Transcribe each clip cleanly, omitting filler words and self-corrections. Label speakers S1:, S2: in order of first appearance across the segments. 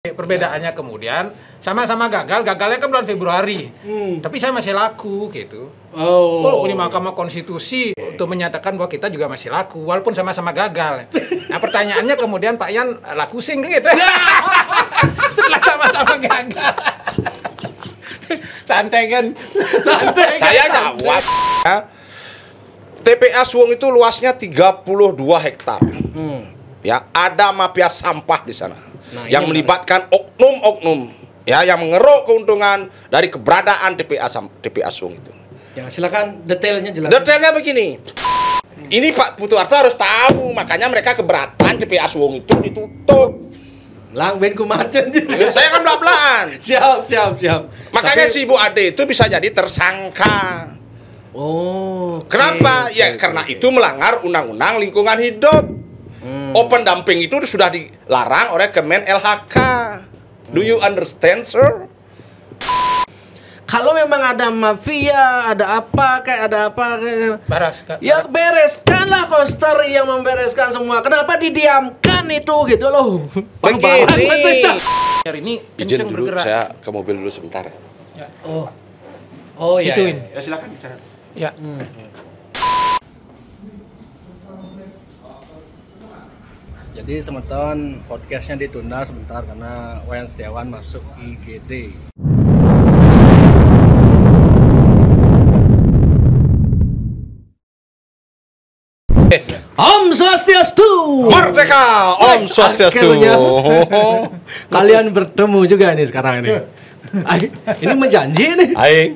S1: Perbedaannya kemudian sama-sama gagalnya kan bulan Februari, tapi saya masih laku gitu. Oh, ini Mahkamah Konstitusi untuk menyatakan bahwa kita juga masih laku walaupun sama-sama gagal. Nah pertanyaannya kemudian Pak Yan laku sing gitu. Setelah sama-sama gagal. Santai kan? Santai.
S2: Saya jawab. TPA Suwung itu luasnya 32 hektar. Ya, ada mafia sampah di sana.
S3: Nah,
S2: yang melibatkan oknum-oknum ya yang mengeruk keuntungan dari keberadaan TPA Suwung itu.
S3: Ya, silakan detailnya jelas.
S2: Detailnya begini. Ini Pak Putu Harto harus tahu, makanya mereka keberatan TPA Suwung itu ditutup.
S3: Lang ben kumacan.
S2: Saya kan belak-belakan.
S3: Siap.
S2: Makanya si Bu Ade itu bisa jadi tersangka.
S3: Oh.
S2: Kenapa? Ya karena itu melanggar undang-undang lingkungan hidup. Open dumping itu sudah dilarang oleh Kemen LHK. Do you understand, sir?
S3: Kalau memang ada mafia, ada apa kayak ya bereskanlah Koster yang membereskan semua. Kenapa didiamkan itu gitu loh?
S2: Begini.
S1: Hari ini
S2: Izin
S1: kenceng
S2: dulu,
S1: bergerak.
S2: saya ke mobil dulu sebentar.
S1: Ya.
S3: Oh iya.
S1: Gituin.
S2: Ya silakan bicara.
S1: Ya.
S3: Jadi teman-teman podcastnya ditunda sebentar karena Wayan Setiawan masuk IGD. Om Swastiastu.
S2: Merdeka, Om Swastiastu.
S3: Akhirnya kalian bertemu juga nih sekarang ini. Ini menjanji nih.
S2: Aing.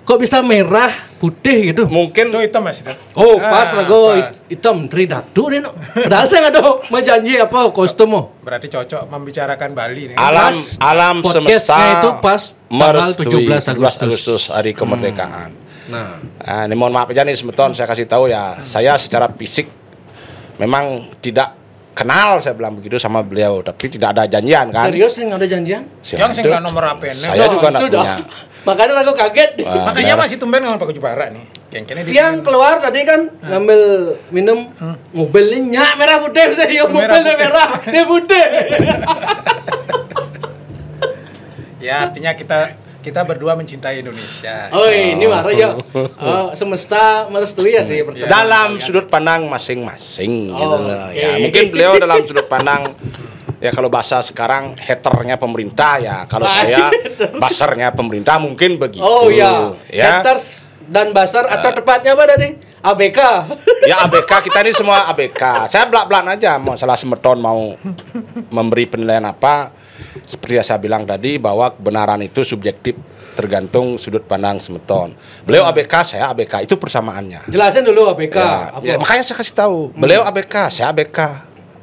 S3: Kok bisa merah, putih gitu?
S2: Mungkin
S1: Itu hitam Mas.
S3: Oh, pas lagu
S1: pas.
S3: hitam tridatu nih. Padahal saya nggak tahu menjanji apa kostum.
S1: Berarti cocok membicarakan Bali nih.
S2: alam
S3: Podcastnya
S2: semesta
S3: itu pas tanggal 17
S2: Agustus hari kemerdekaan.
S3: Nah,
S2: Ini mohon maaf aja nih semeton, saya kasih tahu ya, saya secara fisik memang tidak kenal, saya bilang begitu sama beliau, tapi tidak ada janjian kan.
S3: serius nih nggak ada janjian?
S1: Yang sing lah nomor apa
S2: Saya juga nggak punya.
S3: Makanya aku kaget.
S1: Makanya masih tumben nggak pakai jubara nih.
S3: Tiang keluar tadi kan ngambil minum, mobilnya nyak merah putih, saya mobilnya merah, dia putih.
S1: Ya artinya kita berdua mencintai Indonesia.
S3: Oh ini marah ya. Semesta merestui ya di pertemuan.
S2: Dalam sudut pandang masing-masing gitu loh.
S3: oke.
S2: Ya, mungkin beliau dalam sudut pandang ya kalau bahasa sekarang haternya pemerintah ya, kalau saya basarnya pemerintah mungkin begitu.
S3: Oh iya.
S2: Ya.
S3: Haters dan basar atau tepatnya apa tadi? ABK.
S2: Ya ABK, kita ini semua ABK. Saya belak-belakan aja masalah semeton mau memberi penilaian apa. Seperti yang saya bilang tadi bahwa kebenaran itu subjektif tergantung sudut pandang semeton. Beliau ABK, saya ABK, itu persamaannya.
S3: Jelasin dulu ABK.
S2: Ya, makanya saya kasih tahu. Beliau ABK, saya ABK.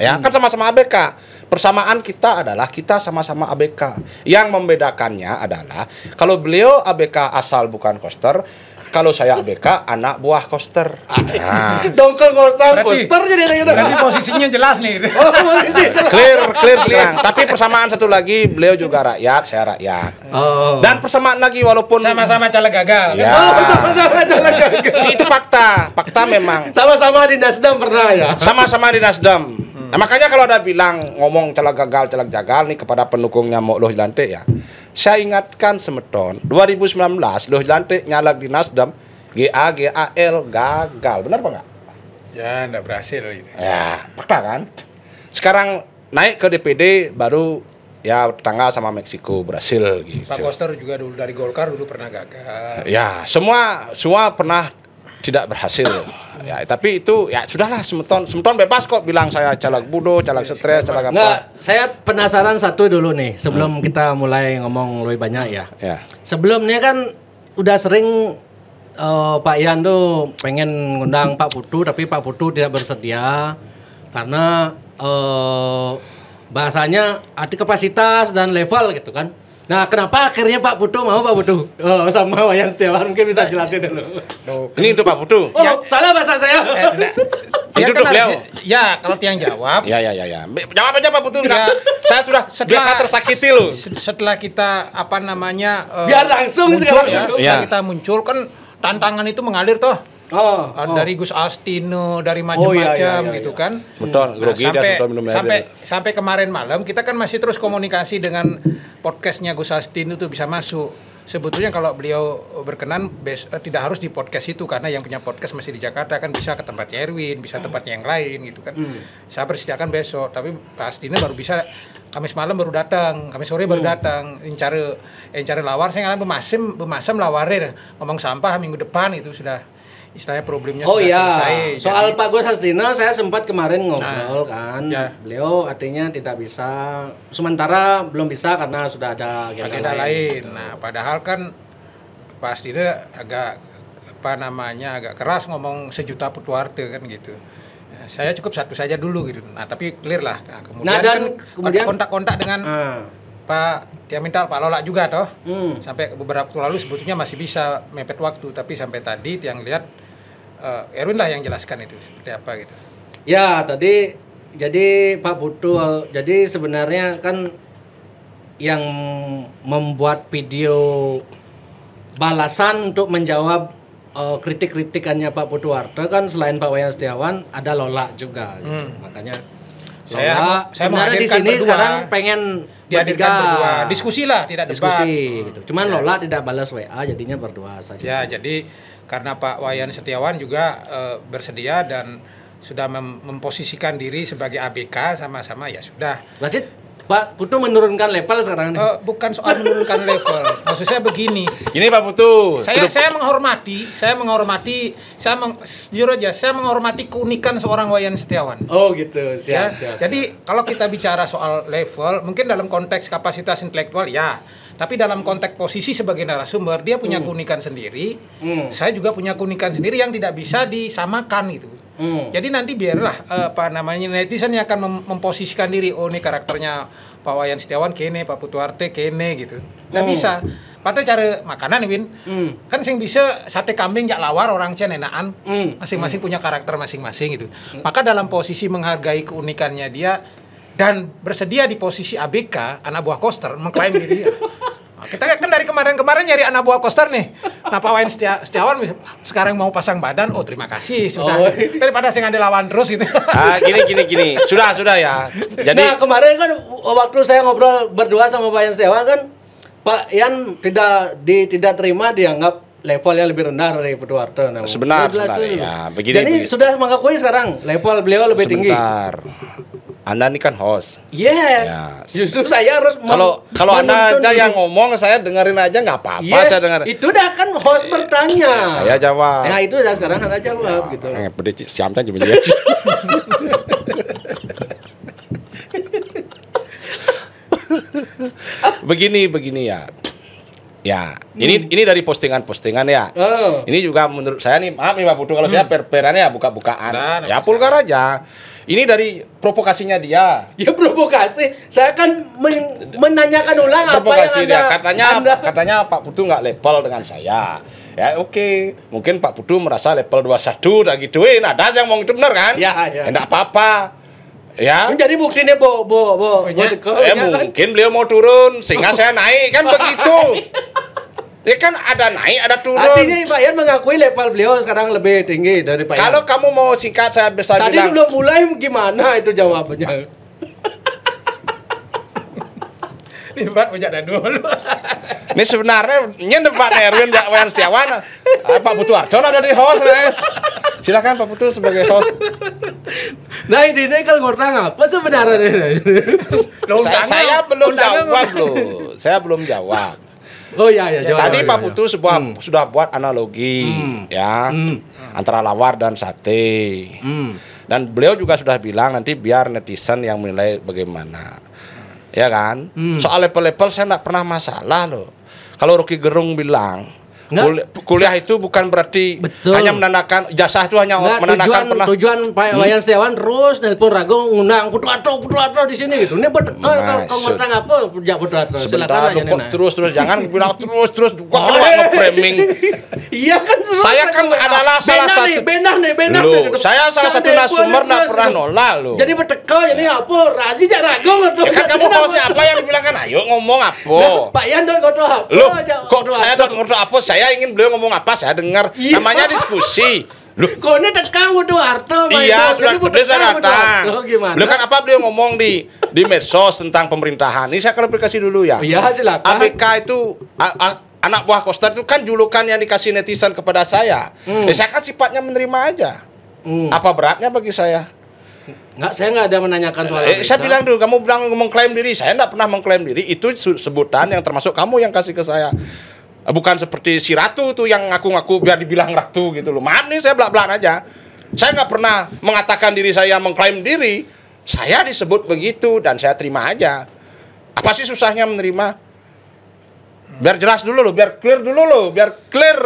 S2: Ya, kan sama-sama ABK. Persamaan kita adalah kita sama-sama ABK. Yang membedakannya adalah kalau beliau ABK asal bukan Koster, kalau saya ABK anak buah Koster. Nah.
S3: Dongkel Koster jadi gitu.
S1: Berarti posisinya jelas nih.
S3: Oh, posisi.
S2: Clear sekarang. Tapi persamaan satu lagi, beliau juga rakyat, saya rakyat.
S3: Oh.
S2: Dan persamaan lagi walaupun
S1: Sama-sama caleg gagal.
S2: Ya.
S3: Sama-sama jalan gagal.
S2: Itu fakta memang.
S3: Sama-sama di Nasdem pernah ya.
S2: Sama-sama di Nasdem. Nah, makanya kalau ada bilang ngomong caleg gagal nih kepada pendukungnya Mo Loh Jlante ya. Saya ingatkan semeton, 2019 Loh Jlante nyalek di Nasdem, GAL gagal. Benar apa enggak?
S1: Ya, enggak berhasil gitu.
S2: Ya, fakta kan? Sekarang naik ke DPD baru ya tetangga sama Meksiko berhasil gitu.
S1: Pak Koster juga dulu dari Golkar dulu pernah gagal.
S2: Ya, semua pernah tidak berhasil. Ya, tapi itu ya sudahlah, semeton bebas kok bilang saya caleg bodoh, caleg stres, caleg apa.
S3: Nggak, saya penasaran satu dulu nih sebelum kita mulai ngomong lebih banyak ya.
S2: Ya.
S3: Sebelumnya kan udah sering Pak Yan tuh pengen ngundang Pak Putu tapi Pak Putu tidak bersedia karena bahasanya ada kapasitas dan level gitu kan. Nah, kenapa akhirnya Pak Putu mau Pak Putu? Sama Wayan Setiawan mungkin bisa jelasin dulu.
S2: Ini untuk Pak Putu.
S3: Oh, salah bahasa saya.
S2: Itu untuk beliau.
S1: Ya, kalau tiang jawab.
S2: Ya. Jawab aja Pak Putu. Ya. Saya sudah biasa tersakiti loh.
S1: Setelah kita apa namanya
S3: Biar langsung
S1: muncul
S3: sekarang.
S1: ya. Setelah kita muncul kan tantangan itu mengalir toh. Dari Gus Astino, dari macam-macam gitu kan.
S2: Betul,
S1: sampai kemarin malam kita kan masih terus komunikasi dengan podcastnya Gus Astino tuh bisa masuk. Sebetulnya kalau beliau berkenan tidak harus di podcast itu, karena yang punya podcast masih di Jakarta kan, bisa ke tempatnya Erwin, bisa tempatnya yang lain gitu kan. Saya persediakan besok, tapi Pak Astino baru bisa Kamis malam baru datang, Kamis sore baru datang. Encare lawar saya ngalamin bemasem laware ngomong sampah minggu depan itu sudah istilahnya problemnya sudah selesai.
S3: Soal Pak Gus Astino saya sempat kemarin ngobrol kan. Beliau artinya tidak bisa, sementara belum bisa karena sudah ada agenda lain.
S1: Nah, padahal kan Pak Astino agak agak keras ngomong sejuta Putuarte kan gitu. Saya cukup satu saja dulu gitu. Nah, tapi clear lah. Nah, kemudian kontak-kontak dengan Pak Tiamintal, Pak Lola juga toh. Sampai beberapa waktu lalu sebetulnya masih bisa mepet waktu, tapi sampai tadi yang lihat Erwin lah yang jelaskan itu seperti apa gitu.
S3: Ya, tadi jadi Pak Putu, jadi sebenarnya kan yang membuat video balasan untuk menjawab kritik-kritikannya Pak Putuarte kan selain Pak Wayan Setiawan ada Lola juga gitu. Makanya
S1: saya
S3: sebenarnya di sini sekarang pengen
S1: dihadirkan berdua, diskusi lah, tidak debat
S3: gitu. Cuman Lola tidak balas WA, jadinya berdua saja.
S1: Ya, jadi karena Pak Wayan Setiawan juga bersedia dan sudah memposisikan diri sebagai ABK sama-sama, ya sudah.
S3: Berarti Pak Putu menurunkan level sekarang nih?
S1: Bukan soal menurunkan level. Maksud saya begini.
S2: Ini Pak Putu.
S1: Saya menghormati, jujur aja, saya menghormati keunikan seorang Wayan Setiawan.
S3: Oh gitu, siap.
S1: Jadi kalau kita bicara soal level, mungkin dalam konteks kapasitas intelektual ya. Tapi dalam konteks posisi sebagai narasumber, dia punya keunikan sendiri. Saya juga punya keunikan sendiri yang tidak bisa disamakan gitu. Jadi nanti biarlah netizen yang akan memposisikan diri, oh ini karakternya Pak Wayan Setiawan kene, Pak Putuarte kene gitu. Nggak bisa. Padahal cara makanan Win, kan sing bisa sate kambing jak lawar orang cenenaan, masing-masing punya karakter masing-masing gitu. Maka dalam posisi menghargai keunikannya dia dan bersedia di posisi ABK, anak buah Koster, mengklaim diri ya. Kita kan dari kemarin nyari anak buah Koster nih. Nah, Pak Wayan Setiawan sekarang mau pasang badan, oh terima kasih sudah. Daripada saya ngade lawan terus gitu.
S2: Gini. Sudah ya. Jadi
S3: kemarin kan waktu saya ngobrol berdua sama Pak Wayan Setiawan kan, Pak Yan tidak terima, dianggap levelnya lebih rendah dari Putuarte.
S2: Sebentar ya.
S3: Jadi sudah mengakui sekarang level beliau lebih tinggi.
S2: Anda ini kan host.
S3: Yes. Ya. Justru saya harus
S2: kalau Anda aja yang ngomong, saya dengerin aja nggak apa-apa.
S3: Yes.
S2: Saya dengar.
S3: Itu dah kan host bertanya.
S2: Saya jawab.
S3: Nah itu dah sekarang Anda jawab gitu.
S2: Siamnya cuma dia. Begini ya. Ya, ini dari postingan-postingan ya. Ini juga menurut saya nih, maaf nih Pak Putu kalau saya per-perannya ya buka-bukaan. Ya pulgar aja. Ini dari provokasinya dia.
S3: Ya provokasi. Saya kan menanyakan ulang apa yang
S2: katanya Pak Putu nggak level dengan saya. Ya oke. Mungkin Pak Putu merasa level 21 udah gituin. Ada yang mau itu benar kan?
S3: Ya.
S2: Enggak apa-apa. Ya.
S3: Jadi buktinya
S2: mungkin beliau mau turun sehingga saya naik kan begitu. Ya kan ada naik, ada turun.
S3: Artinya Pak Yan mengakui level beliau sekarang lebih tinggi dari Pak Yan.
S2: Kalau kamu mau singkat saya bisa
S3: bilang. Tadi sebelum mulai gimana itu jawabannya?
S1: Ini debat punya dulu.
S2: Ini sebenarnya debat Erwin Wayan Setiawan. Pak Putuarte ada di host. Silakan Pak Putu sebagai host.
S3: Nah ini kalau ngorang apa sebenarnya?
S2: Saya belum jawab loh. Saya belum jawab.
S3: Oh ya.
S2: Tadi Pak Putu sudah buat analogi antara lawar dan sate. Dan beliau juga sudah bilang nanti biar netizen yang menilai bagaimana. Ya kan? Soal level-level saya enggak pernah masalah loh. Kalau Rocky Gerung bilang kuliah itu bukan berarti hanya menandakan ijazah itu hanya menandakan
S3: tujuan Pak Wayan Setiawan terus nelpon Rago ngundang Putuarte di sini gitu. Ini kalau ngomong apa Putuarte silakan aja
S2: terus jangan bilang terus nge-framing.
S3: Iya kan
S2: saya kan adalah salah satu
S3: benah nih.
S2: Saya salah satu narasumber enggak pernah nolak loh.
S3: Jadi berteka ini apa? Razi jak Rago
S2: ya kan kamu mau siapa yang dibilang kan ayo ngomong apa?
S3: Pak Yan dong ngoto apa?
S2: Kok saya dong ngoto apa? Saya ingin beliau ngomong apa, saya dengar. Namanya diskusi.
S3: Kok ini tekan Putu Harto?
S2: Iya, sudah datang.
S3: Gimana?
S2: Beliau kan apa beliau ngomong di medsos tentang pemerintahan. Ini saya klarifikasi dulu ya.
S3: Iya, silakan.
S2: ABK itu anak buah Koster itu kan julukan yang dikasih netizen kepada saya. Saya kan sifatnya menerima aja. Apa beratnya bagi saya?
S3: Saya nggak ada menanyakan soal
S2: saya bilang dulu, kamu bilang mengklaim diri. Saya nggak pernah mengklaim diri. Itu sebutan yang termasuk kamu yang kasih ke saya. Bukan seperti si Ratu tuh yang ngaku-ngaku biar dibilang Ratu gitu loh. Maaf nih, saya belak-belakan aja. Saya nggak pernah mengatakan diri saya mengklaim diri. Saya disebut begitu dan saya terima aja. Apa sih susahnya menerima? Biar jelas dulu loh, biar clear dulu loh, biar clear.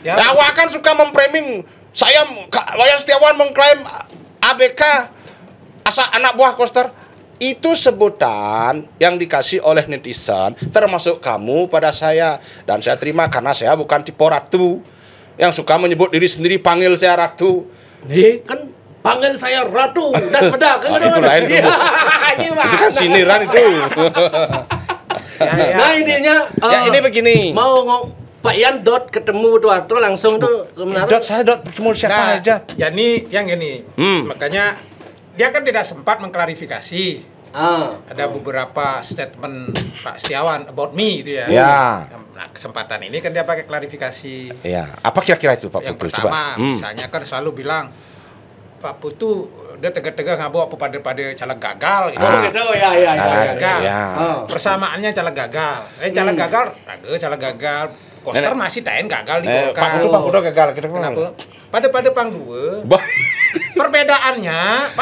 S2: Ya, Awak kan suka memframing saya, Wayan Setiawan mengklaim ABK anak buah Koster. Itu sebutan yang dikasih oleh netizen, termasuk kamu pada saya. Dan saya terima karena saya bukan tipe Ratu yang suka menyebut diri sendiri, panggil saya Ratu.
S3: Kan panggil saya Ratu dan pedak. Kan
S2: itu lain dulu. Itu kan sindiran itu.
S3: Nah intinya
S2: ini begini.
S3: Mau Pak Yan ketemu Putu Harto langsung tuh kemarin.
S2: Saya ketemu siapa aja.
S1: Jadi yang gini, makanya dia kan tidak sempat mengklarifikasi. Ada beberapa statement Pak Setiawan about me gitu ya. Nah, kesempatan ini kan dia pakai klarifikasi.
S2: Iya. Apa kira-kira itu Pak
S1: Yang
S2: Putu?
S1: pertama, misalnya kan selalu bilang Pak Putu dia tegak-tegak ngabuk apa pada caleg gagal gitu.
S3: Gitu ya.
S1: Gagal. Persamaannya caleg gagal. Caleg gagal, caleg gagal. Koster masih taen gagal di Golkar.
S2: Pak Putu gagal.
S1: Kenapa? Pada pang dua. Perbedaannya,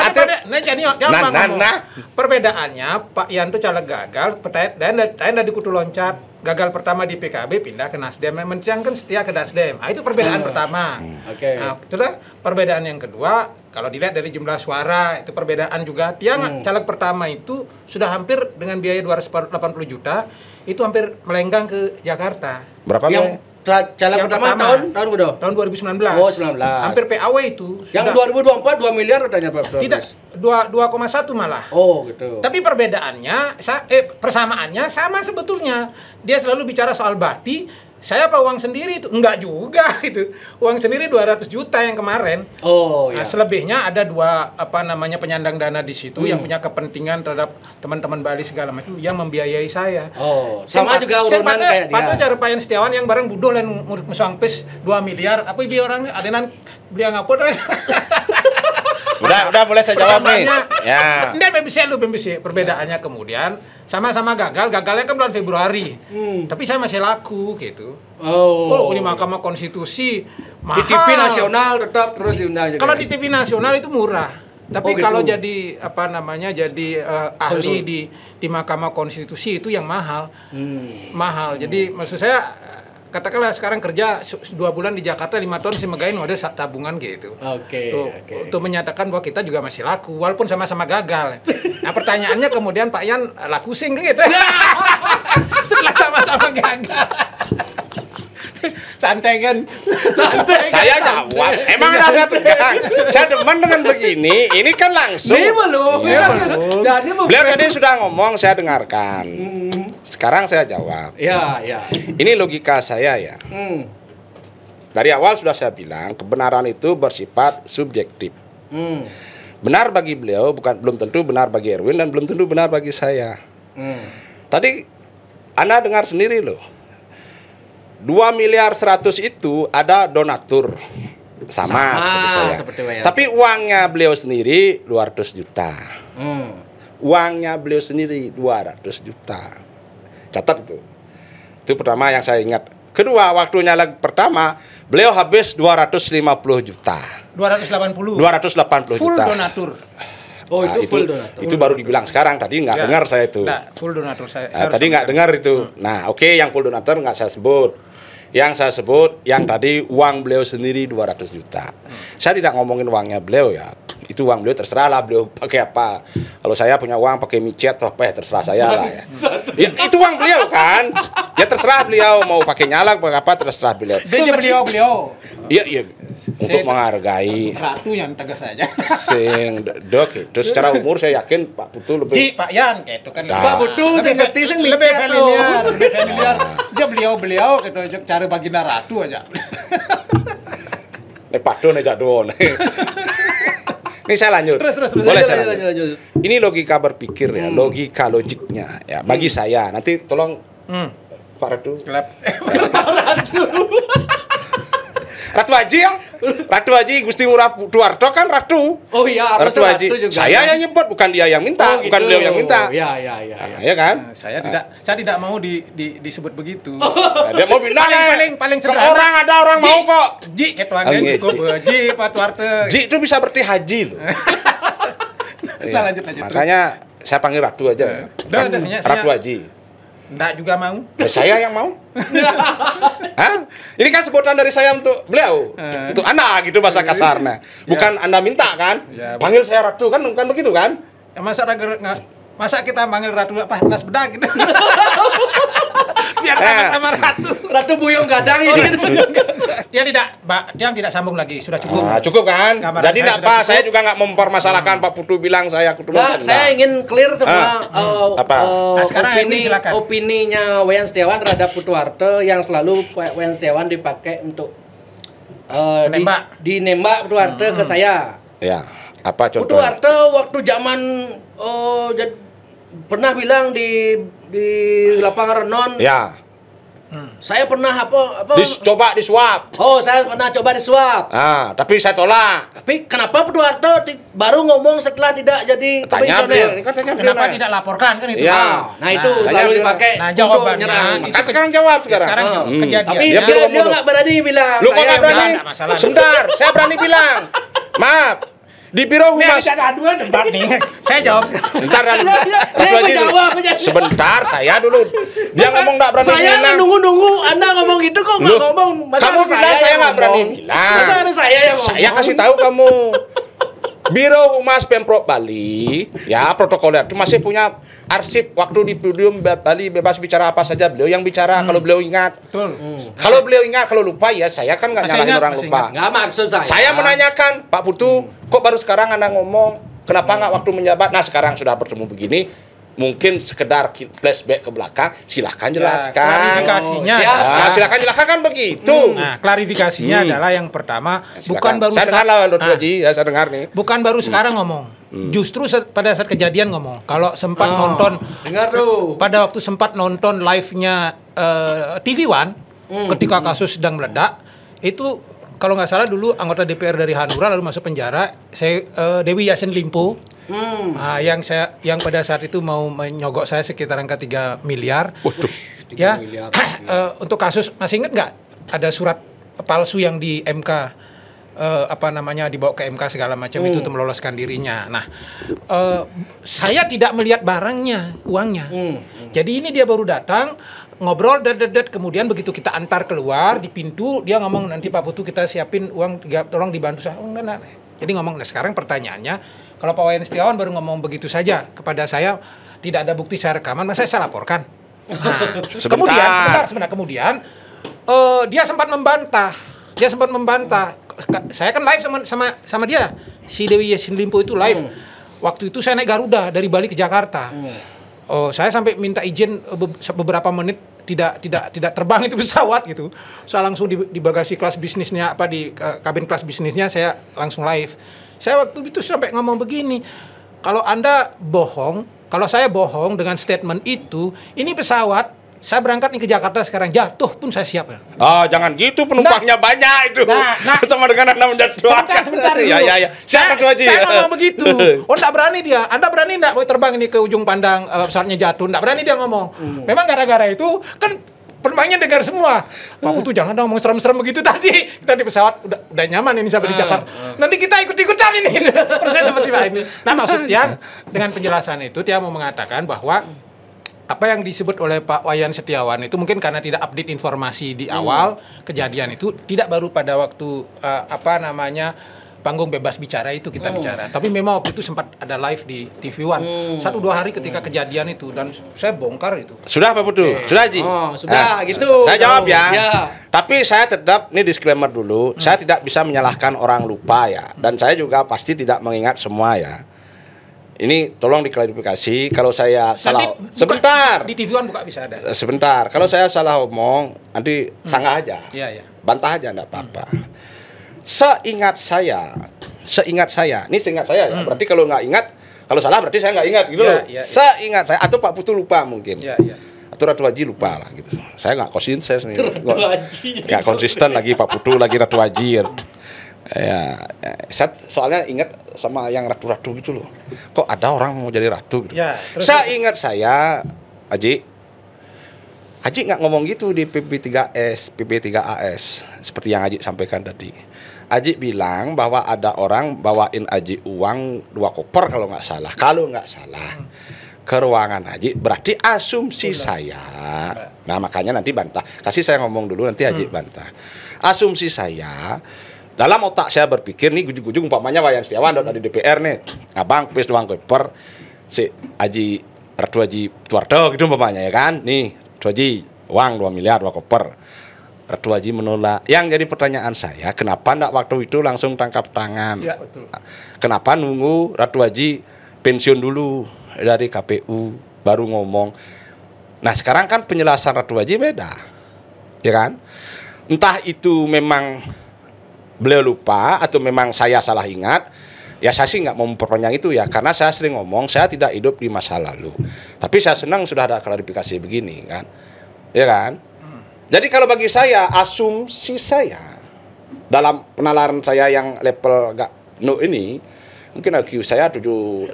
S1: perbedaannya Pak Yan tuh caleg gagal, dan di kutu loncat, gagal pertama di PKB pindah ke Nasdem, mencang kan setia ke Nasdem. Itu perbedaan pertama. Nah, itulah perbedaan yang kedua. Kalau dilihat dari jumlah suara, itu perbedaan juga. Dia caleg pertama itu sudah hampir dengan biaya 280 juta, itu hampir melenggang ke Jakarta.
S2: Berapa
S3: yang caleg pertama tahun berapa?
S1: Tahun 2019.
S3: Oh, 19.
S1: Hampir PAW itu.
S3: Yang 2024 2 miliar katanya Pak.
S1: Tidak, 2,1 malah.
S3: Oh, gitu.
S1: Tapi perbedaannya persamaannya sama sebetulnya. Dia selalu bicara soal bakti. Saya apa uang sendiri itu? Enggak juga itu. Uang sendiri 200 juta yang kemarin.
S3: Oh, iya.
S1: Selebihnya ada dua penyandang dana di situ yang punya kepentingan terhadap teman-teman Bali segala macam yang membiayai saya.
S3: Oh, sama juga urunan kayak dia.
S1: Pada cara Pak Yan Setiawan yang bareng budoh dan musang pes 2 miliar. Apa ibu orangnya adenan beli ngapot.
S2: Udah boleh saya jawab nih. Ya.
S1: Nggak bisa perbedaannya kemudian sama-sama gagalnya kan bulan Februari. Tapi saya masih laku gitu. Di Mahkamah Konstitusi mahal.
S3: Di TV nasional tetap terus diundang juga.
S1: Kalau di TV nasional itu murah. Tapi kalau jadi jadi ahli di Mahkamah Konstitusi itu yang mahal. Mahal. Jadi maksud saya katakanlah sekarang kerja 2 bulan di Jakarta 5 tahun si megain ada tabungan gitu. Untuk menyatakan bahwa kita juga masih laku walaupun sama-sama gagal. Nah pertanyaannya kemudian Pak Yan laku sing gitu. Setelah sama-sama gagal. Santai kan?
S2: Saya jawab. Emang ada saya tegang. Saya demen dengan begini. Ini kan langsung.
S3: Ini belum.
S2: Beliau tadi sudah ngomong, saya dengarkan. Sekarang saya jawab.
S3: Ya.
S2: Ini logika saya ya. Dari awal sudah saya bilang kebenaran itu bersifat subjektif. Benar bagi beliau belum tentu benar bagi Erwin dan belum tentu benar bagi saya. Tadi Anda dengar sendiri loh. 2 miliar 100 itu ada donatur sama seperti saya. Tapi uangnya beliau sendiri 200 juta. Uangnya beliau sendiri 200 juta. Catat itu. Itu pertama yang saya ingat. Kedua, waktu nyalek pertama beliau habis 250 juta. 280
S1: full
S2: juta.
S1: donatur.
S3: Itu full donatur.
S2: Itu baru dibilang sekarang, tadi nggak dengar saya itu.
S1: Full donatur saya.
S2: Tadi nggak dengar itu. Nah, oke, yang full donatur nggak saya sebut. Yang saya sebut yang tadi uang beliau sendiri 200 juta. Saya tidak ngomongin uangnya beliau ya. Itu uang beliau terserah lah beliau pakai apa. Kalau saya punya uang pakai micet atau apa ya terserah saya lah ya. Itu uang beliau kan. Ya terserah beliau mau pakai nyalak pakai apa terserah beliau.
S1: Dia beliau.
S2: Iya. Untuk menghargai
S1: Ratu yang tegas saja.
S2: Sing dok itu secara umur saya yakin Pak Putu lebih
S1: Pak Yan gitu kan.
S3: Pak Putu sing ngerti sing
S1: lebih familiar. Dia beliau gitu cara baginda Ratu aja.
S2: Nek pado nek jadwo. Ini saya lanjut.
S1: Terus.
S2: Boleh saya
S3: lanjut.
S2: Ini logika berpikir ya, logiknya ya. Bagi saya, nanti tolong Pak Ratu. Ratu Haji ya? Ratu Haji Gusti Ngurah Duarto kan Ratu.
S3: Oh iya,
S2: Ratu Haji.
S3: juga.
S2: Saya yang nyebut, bukan dia yang minta, bukan beliau yang minta.
S3: Iya.
S2: Ya kan?
S1: Saya tidak mau disebut begitu.
S2: Dia mau bilang
S1: paling
S2: kalau
S1: sederhana.
S2: ada orang mau kok.
S1: Ji ketuangan cukup Ji Pak Tuarte.
S2: Ji itu bisa berarti haji loh.
S1: Nah, lanjut.
S2: Makanya saya panggil Ratu aja. Ratu Haji.
S1: Enggak juga mau.
S2: Ya, saya yang mau. Hah? Ini kan sebutan dari saya untuk beliau. Untuk Anda gitu bahasa kasarnya. Bukan Anda minta kan?
S1: Ya,
S2: panggil saya Ratu kan bukan begitu kan?
S1: Ya, masa kita manggil Ratu apa? Nas bedak gitu. Biar sama Ratu.
S3: Ratu Buyung Gadang ini.
S1: Dia tidak sambung lagi, sudah cukup.
S2: Nah, cukup kan?
S1: Gambaran
S2: Jadi enggak apa, saya juga enggak mempermasalahkan Pak Putu bilang saya kudu
S3: Nah, saya ingin clear semua
S1: Nah, sekarang silakan.
S3: opininya Wayan Setiawan terhadap Putu Arte yang selalu Wayan Setiawan dipakai untuk nembak Putu Arte ke saya.
S2: Ya, apa
S3: Putu
S2: contohnya?
S3: Arte waktu zaman pernah bilang di lapangan Renon.
S2: Ya.
S3: Saya pernah apa?
S2: Coba disuap.
S3: Oh, saya pernah coba disuap.
S2: Ah, tapi saya tolak.
S3: Tapi kenapa Putu Arte baru ngomong setelah tidak jadi komisioner?
S1: Kenapa tidak laporkan kan itu?
S2: Ya.
S3: Nah, itu selalu dipakai
S1: Nah,
S3: untuk
S1: jawabannya
S3: nyerang.
S2: Kan sekarang jawab sekarang.
S1: Sekarang kejadian.
S3: Tapi
S2: Dia belum
S3: dia nggak berani bilang.
S2: Lu kok
S3: Saya
S2: nggak berani?
S1: enggak masalah.
S2: Sebentar, saya berani bilang. Maaf. Di Biro Humas.
S1: Tidak ada aduan debat nih. Saya jawab sekarang.
S2: Bentar,
S3: Dia menjawab.
S2: sebentar, saya dulu. Dia ngomong nggak berani
S3: Saya
S2: bilang.
S3: nunggu Anda ngomong gitu kok nggak ngomong. Masa
S2: Kamu
S3: harus
S2: bilang saya
S3: yang
S2: nggak berani
S3: ngomong?
S2: bilang.
S3: Masa harus saya yang ngomong?
S2: Saya kasih tahu kamu. Biro Humas Pemprov Bali, ya protokoler, itu masih punya arsip waktu di podium Bali bebas bicara apa saja beliau yang bicara kalau beliau ingat.
S1: Betul.
S2: Kalau beliau ingat, kalau lupa ya saya kan nggak
S1: Masih
S2: nyalahin
S1: ingat,
S2: orang
S1: masih
S2: lupa.
S1: ingat.
S3: Nggak maksud saya.
S2: Saya menanyakan Pak Putu, kok baru sekarang Anda ngomong? Kenapa nggak waktu menjabat? Nah sekarang sudah bertemu begini, mungkin sekedar flashback ke belakang, silahkan jelaskan.
S1: Klarifikasinya.
S2: Nah, silahkan jelaskan kan begitu.
S1: Nah, klarifikasinya adalah yang pertama, bukan
S2: Silakan.
S1: baru
S2: Saya dengar
S1: sekarang.
S2: lah Dr. Haji, ya saya dengar nih.
S1: Bukan baru sekarang ngomong. Justru pada saat kejadian ngomong. Kalau sempat nonton
S3: Dengar tuh.
S1: pada waktu sempat nonton live-nya TV One ketika kasus sedang meledak, itu kalau nggak salah dulu anggota DPR dari Hanura lalu masuk penjara, Dewi Yassin Limpo. Yang pada saat itu mau menyogok saya sekitar angka 3 miliar.
S2: Waduh.
S3: 3
S1: Ya,
S3: miliar.
S1: untuk kasus masih ingat nggak ada surat palsu yang di MK dibawa ke MK segala macam itu untuk meloloskan dirinya. Nah, saya tidak melihat barangnya, uangnya. Jadi ini dia baru datang ngobrol kemudian begitu kita antar keluar di pintu dia ngomong nanti Pak Putu kita siapin uang tolong dibantu saya. Jadi ngomong. Nah, sekarang pertanyaannya kalau Pak Wayan Setiawan baru ngomong begitu saja kepada saya tidak ada bukti saya rekaman, masa saya laporkan? Nah, kemudian dia sempat membantah. Saya kan live sama dia. Si Dewi Yassin Limpo itu live. Waktu itu saya naik Garuda dari Bali ke Jakarta. Saya sampai minta izin beberapa menit tidak terbang itu pesawat gitu. Saya langsung di bagasi kelas bisnisnya di kabin kelas bisnisnya saya langsung live. Saya waktu itu sampai ngomong begini, kalau Anda bohong, kalau saya bohong dengan statement itu, ini pesawat saya berangkat nih ke Jakarta sekarang jatuh pun saya siap ya.
S2: Oh, jangan gitu penumpangnya banyak itu. Sama dengan Anda menjatuhkan.
S1: Sebentar dulu.
S2: Ya. Saya
S1: ngomong begitu. Enggak berani dia. Anda berani enggak terbang ini ke ujung pandang pesawatnya jatuh? Enggak berani dia ngomong. Memang gara-gara itu kan penumpangnya dengar semua. Pak Putu jangan ngomong serem-serem begitu tadi. Kita di pesawat udah nyaman ini sampai di Jakarta. Nanti kita ikut-ikutan ini. Proses seperti ini. Nah, maksudnya dengan penjelasan itu dia mau mengatakan bahwa apa yang disebut oleh Pak Wayan Setiawan itu mungkin karena tidak update informasi di awal kejadian itu, tidak baru pada waktu panggung bebas bicara itu kita bicara. Tapi memang waktu itu sempat ada live di TV One 1-2 hari ketika kejadian itu dan saya bongkar itu.
S2: Sudah Pak Putu? Sudah Haji?
S3: Sudah gitu.
S2: Saya jawab ya.
S3: Ya.
S2: Tapi saya tetap, ini disclaimer dulu, saya tidak bisa menyalahkan orang lupa ya. Dan saya juga pasti tidak mengingat semua ya. Ini tolong diklarifikasi kalau saya salah. Sebentar.
S1: Di TV One buka bisa ada.
S2: Sebentar. Kalau saya salah omong, nanti sanggah aja.
S1: Iya.
S2: Bantah aja enggak apa-apa. seingat saya, ini seingat saya ya. Berarti kalau nggak ingat, kalau salah berarti saya nggak ingat gitu loh. Seingat saya, atau Pak Putu lupa mungkin. Atau Ratu Haji lupa lah gitu. Saya nggak konsisten nih. Nggak konsisten lagi Pak Putu lagi Ratu Haji. Ya, saya soalnya ingat sama yang ratu-ratu gitu loh. Kok ada orang mau jadi ratu gitu. Saya ingat saya, Haji nggak ngomong gitu di PP3AS seperti yang Haji sampaikan tadi. Haji bilang bahwa ada orang bawain Haji uang 2 koper kalau nggak salah. Ke ruangan Haji, berarti asumsi saya. Nah makanya nanti bantah. Kasih saya ngomong dulu, nanti Haji bantah. Asumsi saya, dalam otak saya berpikir nih, ujung-ujung umpamanya Wayan Setiawan dari DPR nih, abang pes doang koper, si Ratu Haji Tuardo gitu umpamanya ya kan, nih Ratu Haji uang 2 miliar 2 koper. Ratu Haji menolak. Yang jadi pertanyaan saya, kenapa enggak waktu itu langsung tangkap tangan? Ya, betul. Kenapa nunggu Ratu Haji pensiun dulu dari KPU baru ngomong? Nah sekarang kan penjelasan Ratu Haji beda, ya kan? Entah itu memang beliau lupa atau memang saya salah ingat, ya saya sih nggak mau memperpanjang itu ya, karena saya sering ngomong saya tidak hidup di masa lalu. Tapi saya senang sudah ada klarifikasi begini kan, ya kan? Jadi kalau bagi saya, asumsi saya dalam penalaran saya yang level gak ini, mungkin IQ saya 79,5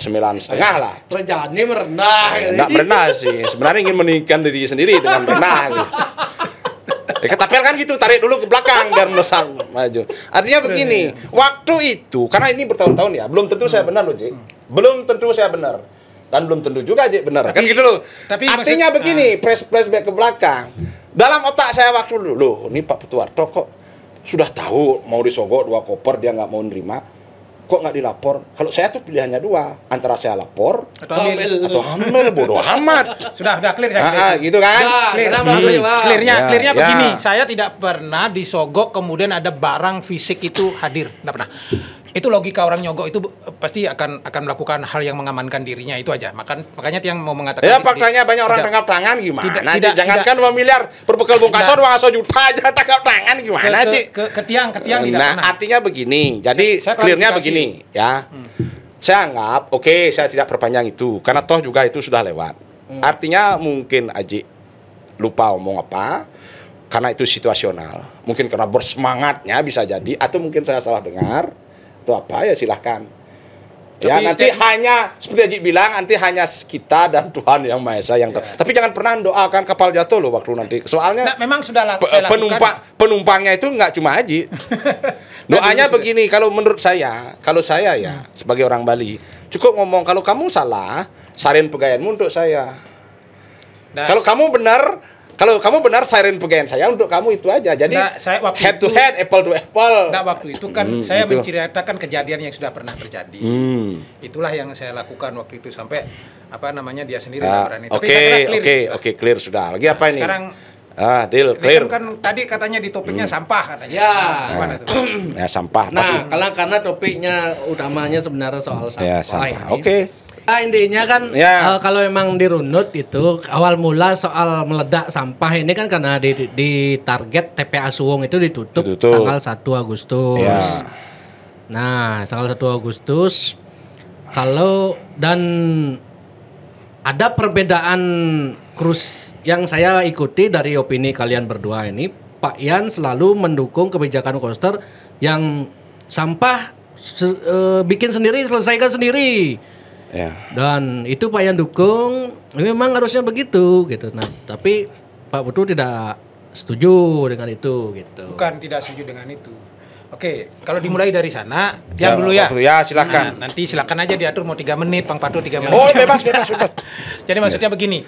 S2: lah.
S3: Rejani merendah.
S2: Nggak merendah sih, sebenarnya ingin meninggikan diri sendiri dengan merendah gitu. Ketapel kan gitu, tarik dulu ke belakang biar melesang maju. Artinya begini, waktu itu, karena ini bertahun-tahun ya, belum tentu saya benar loh, Cik. Belum tentu saya benar. Dan belum tentu juga, Cik, benar. Kan gitu loh. Tapi artinya begini, flashback ke belakang. Dalam otak saya waktu dulu, loh, ini Pak Putu Warto kok sudah tahu mau disogok 2 koper, dia nggak mau nerima. Kok nggak dilapor? Kalau saya tuh pilihannya 2, antara saya lapor atau hamil, bodoh amat.
S1: Sudah clear saya.
S2: Gitu kan?
S1: Clearnya begini, saya tidak pernah disogok kemudian ada barang fisik itu hadir, nggak pernah. Itu logika orang nyogok itu pasti akan melakukan hal yang mengamankan dirinya, itu aja. Makanya yang mau mengatakan
S2: ya faktanya banyak orang tangkap tangan gimana? Jangankan 2 miliar berbekal Bung Kasar 2 juta aja tangkap tangan gimana, Ci?
S1: Ke tiang tidak
S2: pernah. Artinya begini. Jadi clearnya begini ya. Saya anggap saya tidak perpanjang itu karena toh juga itu sudah lewat. Artinya mungkin Aji lupa ngomong apa karena itu situasional. Mungkin karena bersemangatnya bisa jadi, atau mungkin saya salah dengar atau apa, ya silahkan. Ya nanti hanya seperti Haji bilang, nanti hanya kita dan Tuhan yang Maha Esa yang tapi jangan pernah doakan kapal jatuh loh waktu nanti. Soalnya
S1: memang sudah
S2: penumpangnya itu nggak cuma Haji. Doanya begini, kalau menurut saya, ya sebagai orang Bali, cukup ngomong kalau kamu salah, sarin pegawaianmu untuk saya. Kalau kamu benar, siren pegawai saya untuk kamu, itu aja. Jadi head to head, apple to apple.
S1: Nah, waktu itu kan saya menceritakan kejadian yang sudah pernah terjadi. Itulah yang saya lakukan waktu itu sampai dia sendiri berani.
S2: Oke, clear sudah. Lagi apa ini?
S1: Sekarang
S2: deal clear.
S1: Kan tadi katanya di topiknya sampah katanya.
S3: Ya.
S1: Gimana tuh?
S2: Ya sampah.
S3: Nah, karena topiknya utamanya sebenarnya soal sampah.
S2: Ya, sampah. Oke.
S3: Nah, intinya kan kalau emang dirunut itu awal mula soal meledak sampah ini kan karena di target TPA Suwung itu ditutup tanggal 1 Agustus. Ya. Nah, tanggal 1 Agustus dan ada perbedaan yang saya ikuti dari opini kalian berdua ini. Pak Yan selalu mendukung kebijakan Koster yang sampah bikin sendiri, selesaikan sendiri. Ya. Dan itu Pak Yan dukung, memang harusnya begitu gitu. Nah, tapi Pak Putu tidak setuju dengan itu gitu.
S1: Bukan tidak setuju dengan itu. Oke, kalau dimulai dari sana, diam dulu ya.
S2: Ya, silakan.
S1: Nanti silakan aja diatur mau 3 menit, Bang Patu 3 menit.
S2: Oh, bebas sudah.
S1: Jadi maksudnya begini.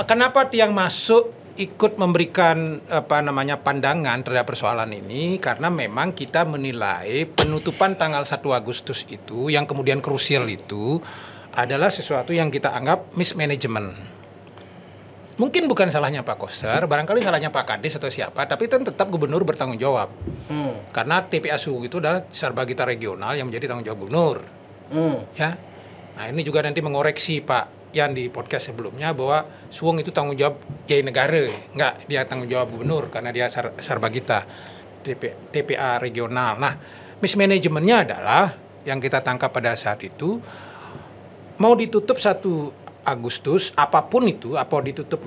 S1: Kenapa tiang masuk ikut memberikan pandangan terhadap persoalan ini, karena memang kita menilai penutupan tanggal 1 Agustus itu yang kemudian krusial itu adalah sesuatu yang kita anggap mismanagement. Mungkin bukan salahnya Pak Koster, barangkali salahnya Pak Kades atau siapa, tapi tetap gubernur bertanggung jawab. Karena TPA Suwung itu adalah Sarbagita regional yang menjadi tanggung jawab gubernur. Ya. Nah, ini juga nanti mengoreksi Pak Yan di podcast sebelumnya bahwa Suwung itu tanggung jawab Jaya Negara, enggak, dia tanggung jawab gubernur karena dia Sarbagita. TPA regional. Nah, mismanajemennya adalah yang kita tangkap pada saat itu mau ditutup 1 Agustus, apapun itu, apa ditutup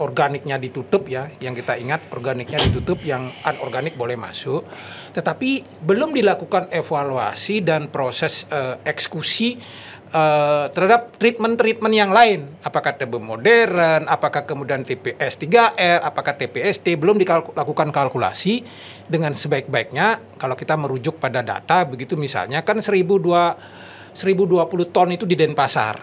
S1: organiknya ditutup ya, yang kita ingat organiknya ditutup, yang anorganik boleh masuk, tetapi belum dilakukan evaluasi dan proses eksekusi terhadap treatment yang lain, apakah TB modern, apakah kemudian TPS 3R, apakah TPST, belum dilakukan kalkulasi dengan sebaik-baiknya. Kalau kita merujuk pada data, begitu misalnya kan 1020 ton itu di Denpasar,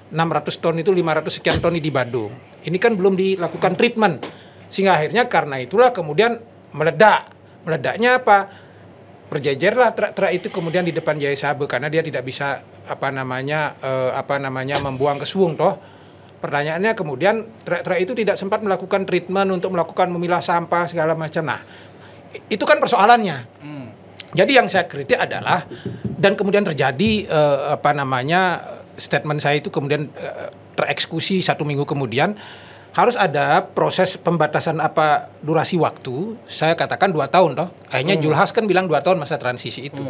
S1: 600 ton itu 500 sekian ton di Badung. Ini kan belum dilakukan treatment, sehingga akhirnya karena itulah kemudian meledak. Meledaknya apa? Berjejerlah truk-truk itu kemudian di depan Jaya Sabe karena dia tidak bisa membuang ke Suwung toh. Pertanyaannya kemudian truk-truk itu tidak sempat melakukan treatment untuk melakukan memilah sampah segala macam. Nah, itu kan persoalannya. Jadi yang saya kritik adalah dan kemudian terjadi statement saya itu kemudian tereksekusi 1 minggu kemudian. Harus ada proses pembatasan durasi waktu. Saya katakan 2 tahun toh. Akhirnya Julhas kan bilang 2 tahun masa transisi itu.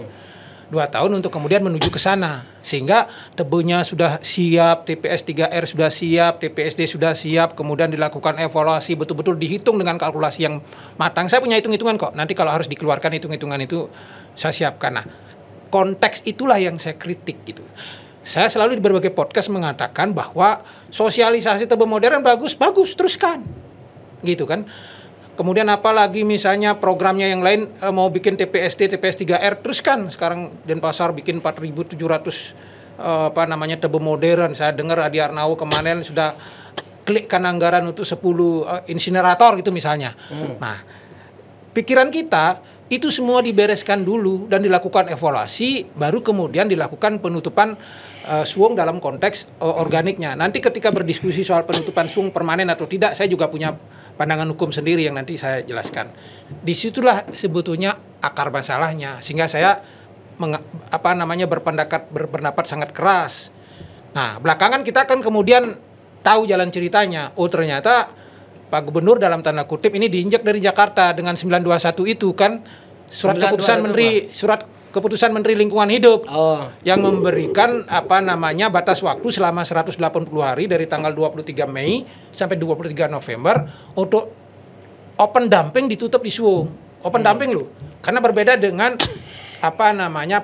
S1: 2 tahun untuk kemudian menuju ke sana. Sehingga tebunya sudah siap, TPS 3R sudah siap, TPSD sudah siap, kemudian dilakukan evaluasi, betul-betul dihitung dengan kalkulasi yang matang. Saya punya hitung-hitungan kok. Nanti kalau harus dikeluarkan hitung-hitungan itu saya siapkan. Nah, konteks itulah yang saya kritik gitu. Saya selalu di berbagai podcast mengatakan bahwa sosialisasi TB modern bagus, teruskan. Gitu kan. Kemudian apalagi misalnya programnya yang lain mau bikin TPSD, TPS 3R, teruskan. Sekarang Denpasar bikin 4.700 TB modern. Saya dengar Adi Arnau kemarin sudah klikkan anggaran untuk 10 insinerator gitu misalnya. Nah, pikiran kita itu semua dibereskan dulu dan dilakukan evaluasi, baru kemudian dilakukan penutupan Suwung dalam konteks organiknya. Nanti ketika berdiskusi soal penutupan Suwung permanen atau tidak, saya juga punya pandangan hukum sendiri yang nanti saya jelaskan. Disitulah sebetulnya akar masalahnya, sehingga saya berpendapat sangat keras. Nah, belakangan kita kan kemudian tahu jalan ceritanya. Oh, ternyata Pak Gubernur dalam tanda kutip ini diinjak dari Jakarta dengan 921 itu kan surat keputusan Menteri Lingkungan Hidup yang memberikan batas waktu selama 180 hari dari tanggal 23 Mei sampai 23 November untuk open dumping ditutup di Suwung. Open dumping loh. Karena berbeda dengan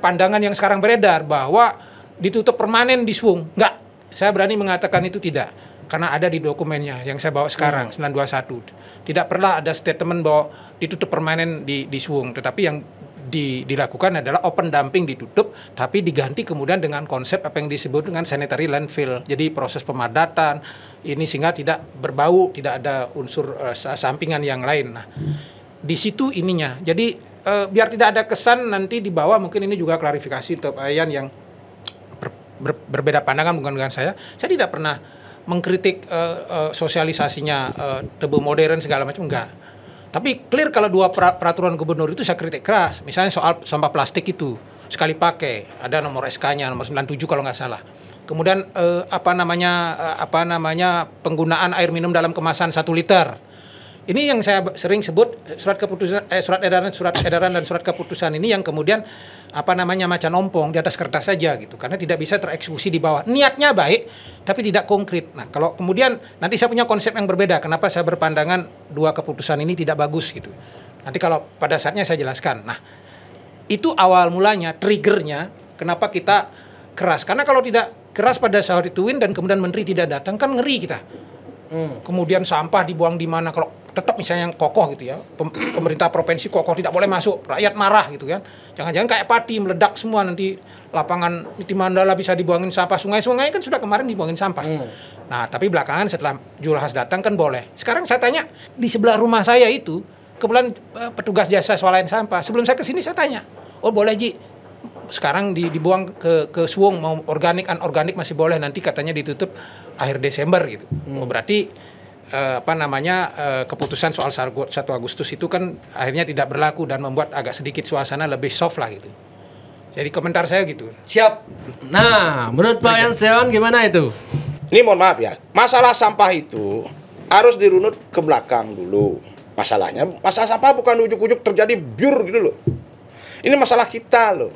S1: pandangan yang sekarang beredar bahwa ditutup permanen di Suwung. Enggak. Saya berani mengatakan itu tidak. Karena ada di dokumennya yang saya bawa sekarang 921. Tidak pernah ada statement bahwa ditutup permanen di Suwung, tetapi yang dilakukan adalah open dumping ditutup, tapi diganti kemudian dengan konsep apa yang disebut dengan sanitary landfill. Jadi proses pemadatan ini sehingga tidak berbau, tidak ada unsur sampingan yang lain. Nah, di situ ininya. Jadi biar tidak ada kesan nanti di bawah, mungkin ini juga klarifikasi untuk Ayan yang berbeda pandangan dengan saya. Saya tidak pernah mengkritik sosialisasinya TB modern segala macam, enggak. Tapi clear kalau 2 peraturan gubernur itu saya kritik keras. Misalnya soal sampah plastik itu sekali pakai, ada nomor SK-nya nomor 97 kalau nggak salah. Kemudian penggunaan air minum dalam kemasan 1 liter. Ini yang saya sering sebut surat edaran dan surat keputusan ini yang kemudian macan ompong di atas kertas saja gitu, karena tidak bisa tereksekusi di bawah. Niatnya baik tapi tidak konkret. Nah, kalau kemudian nanti saya punya konsep yang berbeda, kenapa saya berpandangan 2 keputusan ini tidak bagus gitu. Nanti kalau pada saatnya saya jelaskan. Nah, itu awal mulanya, triggernya kenapa kita keras. Karena kalau tidak keras pada saat itu dan kemudian menteri tidak datang kan ngeri kita. Kemudian sampah dibuang di mana, kalau tetap misalnya yang kokoh gitu ya, pemerintah provinsi kokoh tidak boleh masuk, rakyat marah gitu kan. Jangan-jangan kayak Pati meledak semua, nanti lapangan di Mandala bisa dibuangin sampah, sungai-sungai kan sudah kemarin dibuangin sampah. Nah, tapi belakangan setelah Julhas datang kan boleh. Sekarang saya tanya, di sebelah rumah saya itu kebetulan petugas jasa swalayan sampah. Sebelum saya ke sini saya tanya, oh boleh Ji, sekarang dibuang ke Suwung, mau organik anorganik masih boleh, nanti katanya ditutup akhir Desember gitu. Oh, berarti keputusan soal 1 Agustus itu kan akhirnya tidak berlaku dan membuat agak sedikit suasana lebih soft lah gitu. Jadi komentar saya gitu.
S3: Siap. Nah, menurut Pak Yanseon gimana itu?
S2: Ini mohon maaf ya, masalah sampah itu harus dirunut ke belakang dulu. Masalahnya, masalah sampah bukan ujuk-ujuk terjadi biur gitu loh. Ini masalah kita loh.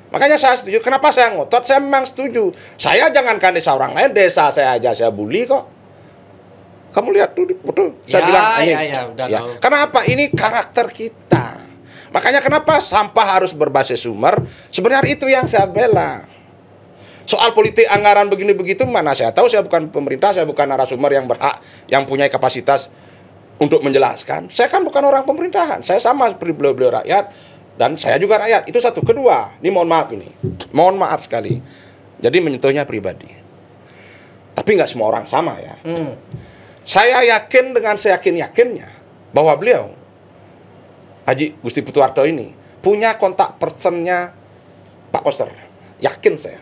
S2: Makanya saya setuju. Kenapa saya ngotot? Saya memang setuju. Saya jangankan desa orang lain, desa saya aja saya bully kok. Kamu lihat tuh, betul. Saya bilang ini. Ya. Karena apa? Ini karakter kita. Makanya kenapa sampah harus berbasis sumber? Sebenarnya itu yang saya bela. Soal politik anggaran begini begitu mana saya tahu, saya bukan pemerintah, saya bukan narasumber yang berhak, yang punya kapasitas untuk menjelaskan. Saya kan bukan orang pemerintahan. Saya sama seperti beliau-beliau rakyat dan saya juga rakyat. Itu satu. Kedua, ini mohon maaf ini. Mohon maaf sekali. Jadi menyentuhnya pribadi. Tapi nggak semua orang sama ya. Saya yakin dengan seyakin-yakinnya bahwa beliau Haji Gusti Putuwarto ini punya kontak personnya Pak Koster. Yakin saya.